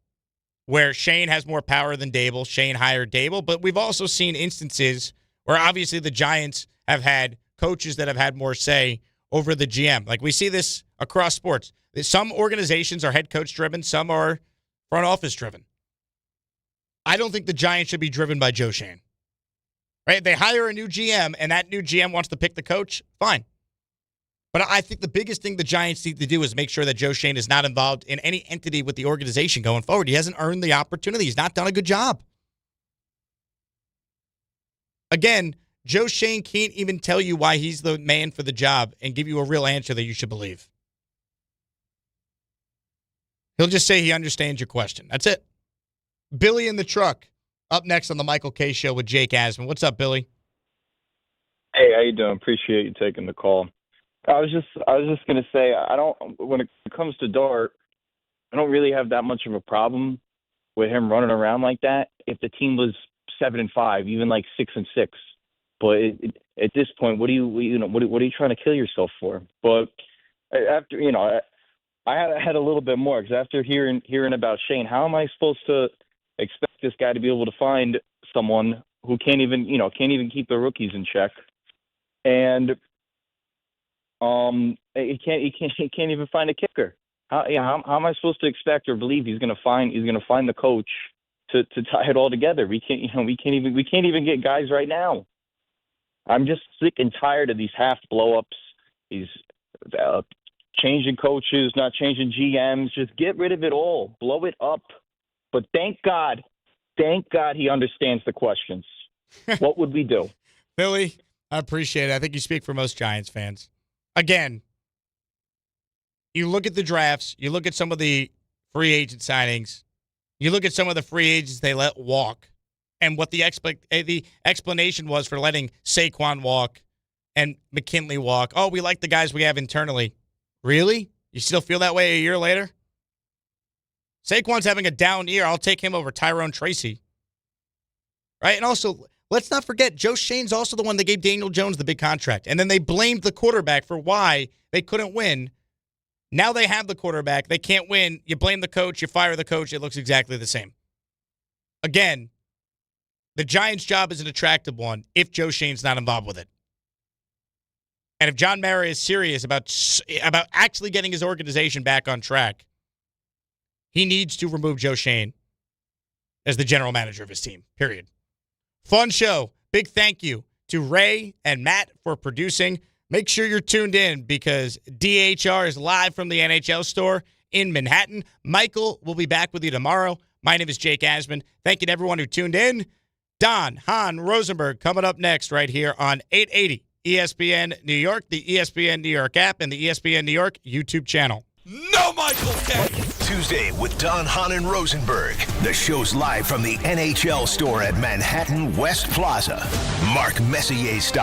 Speaker 3: where Shane has more power than Dable. Shane hired Dable, but we've also seen instances where obviously the Giants have had coaches that have had more say over the GM. Like, we see this across sports. Some organizations are head coach driven, some are front office driven. I don't think the Giants should be driven by Joe Schoen. Right? They hire a new GM, and that new GM wants to pick the coach. Fine. But I think the biggest thing the Giants need to do is make sure that Joe Schoen is not involved in any entity with the organization going forward. He hasn't earned the opportunity. He's not done a good job. Again, Joe Schoen can't even tell you why he's the man for the job and give you a real answer that you should believe. He'll just say he understands your question. That's it. Billy in the truck, up next on the Michael K. Show with Jake Asman. What's up, Billy?
Speaker 6: Hey, how you doing? Appreciate you taking the call. I was just gonna say, when it comes to Dart, I don't really have that much of a problem with him running around like that if the team was 7-5, even like 6-6. But at this point, what are you trying to kill yourself for? But after, I had a little bit more, because after hearing about Shane, how am I supposed to expect this guy to be able to find someone who can't even keep the rookies in check, and he can't even find a kicker? How am I supposed to expect or believe he's going to find the coach to tie it all together? We can't even get guys right now. I'm just sick and tired of these half blow-ups, these changing coaches, not changing GMs. Just get rid of it all. Blow it up. But thank God he understands the questions. What would we do?
Speaker 3: Billy, I appreciate it. I think you speak for most Giants fans. Again, you look at the drafts, you look at some of the free agent signings, you look at some of the free agents they let walk, and what the explanation was for letting Saquon walk and McKinley walk. Oh, we like the guys we have internally. Really? You still feel that way a year later? Saquon's having a down year. I'll take him over Tyrone Tracy. Right? And also, let's not forget, Joe Schoen's also the one that gave Daniel Jones the big contract. And then they blamed the quarterback for why they couldn't win. Now they have the quarterback. They can't win. You blame the coach. You fire the coach. It looks exactly the same. Again, the Giants' job is an attractive one if Joe Schoen's not involved with it. And if John Mara is serious about actually getting his organization back on track, he needs to remove Joe Schoen as the general manager of his team, period. Fun show. Big thank you to Ray and Matt for producing. Make sure you're tuned in because DHR is live from the NHL store in Manhattan. Michael will be back with you tomorrow. My name is Jake Asman. Thank you to everyone who tuned in. Don, Hahn, Rosenberg coming up next right here on 880 ESPN New York, the ESPN New York app, and the ESPN New York YouTube channel.
Speaker 1: No Michael K. Tuesday with Don, Hahn, and Rosenberg. The show's live from the NHL store at Manhattan West Plaza. Mark Messier's style.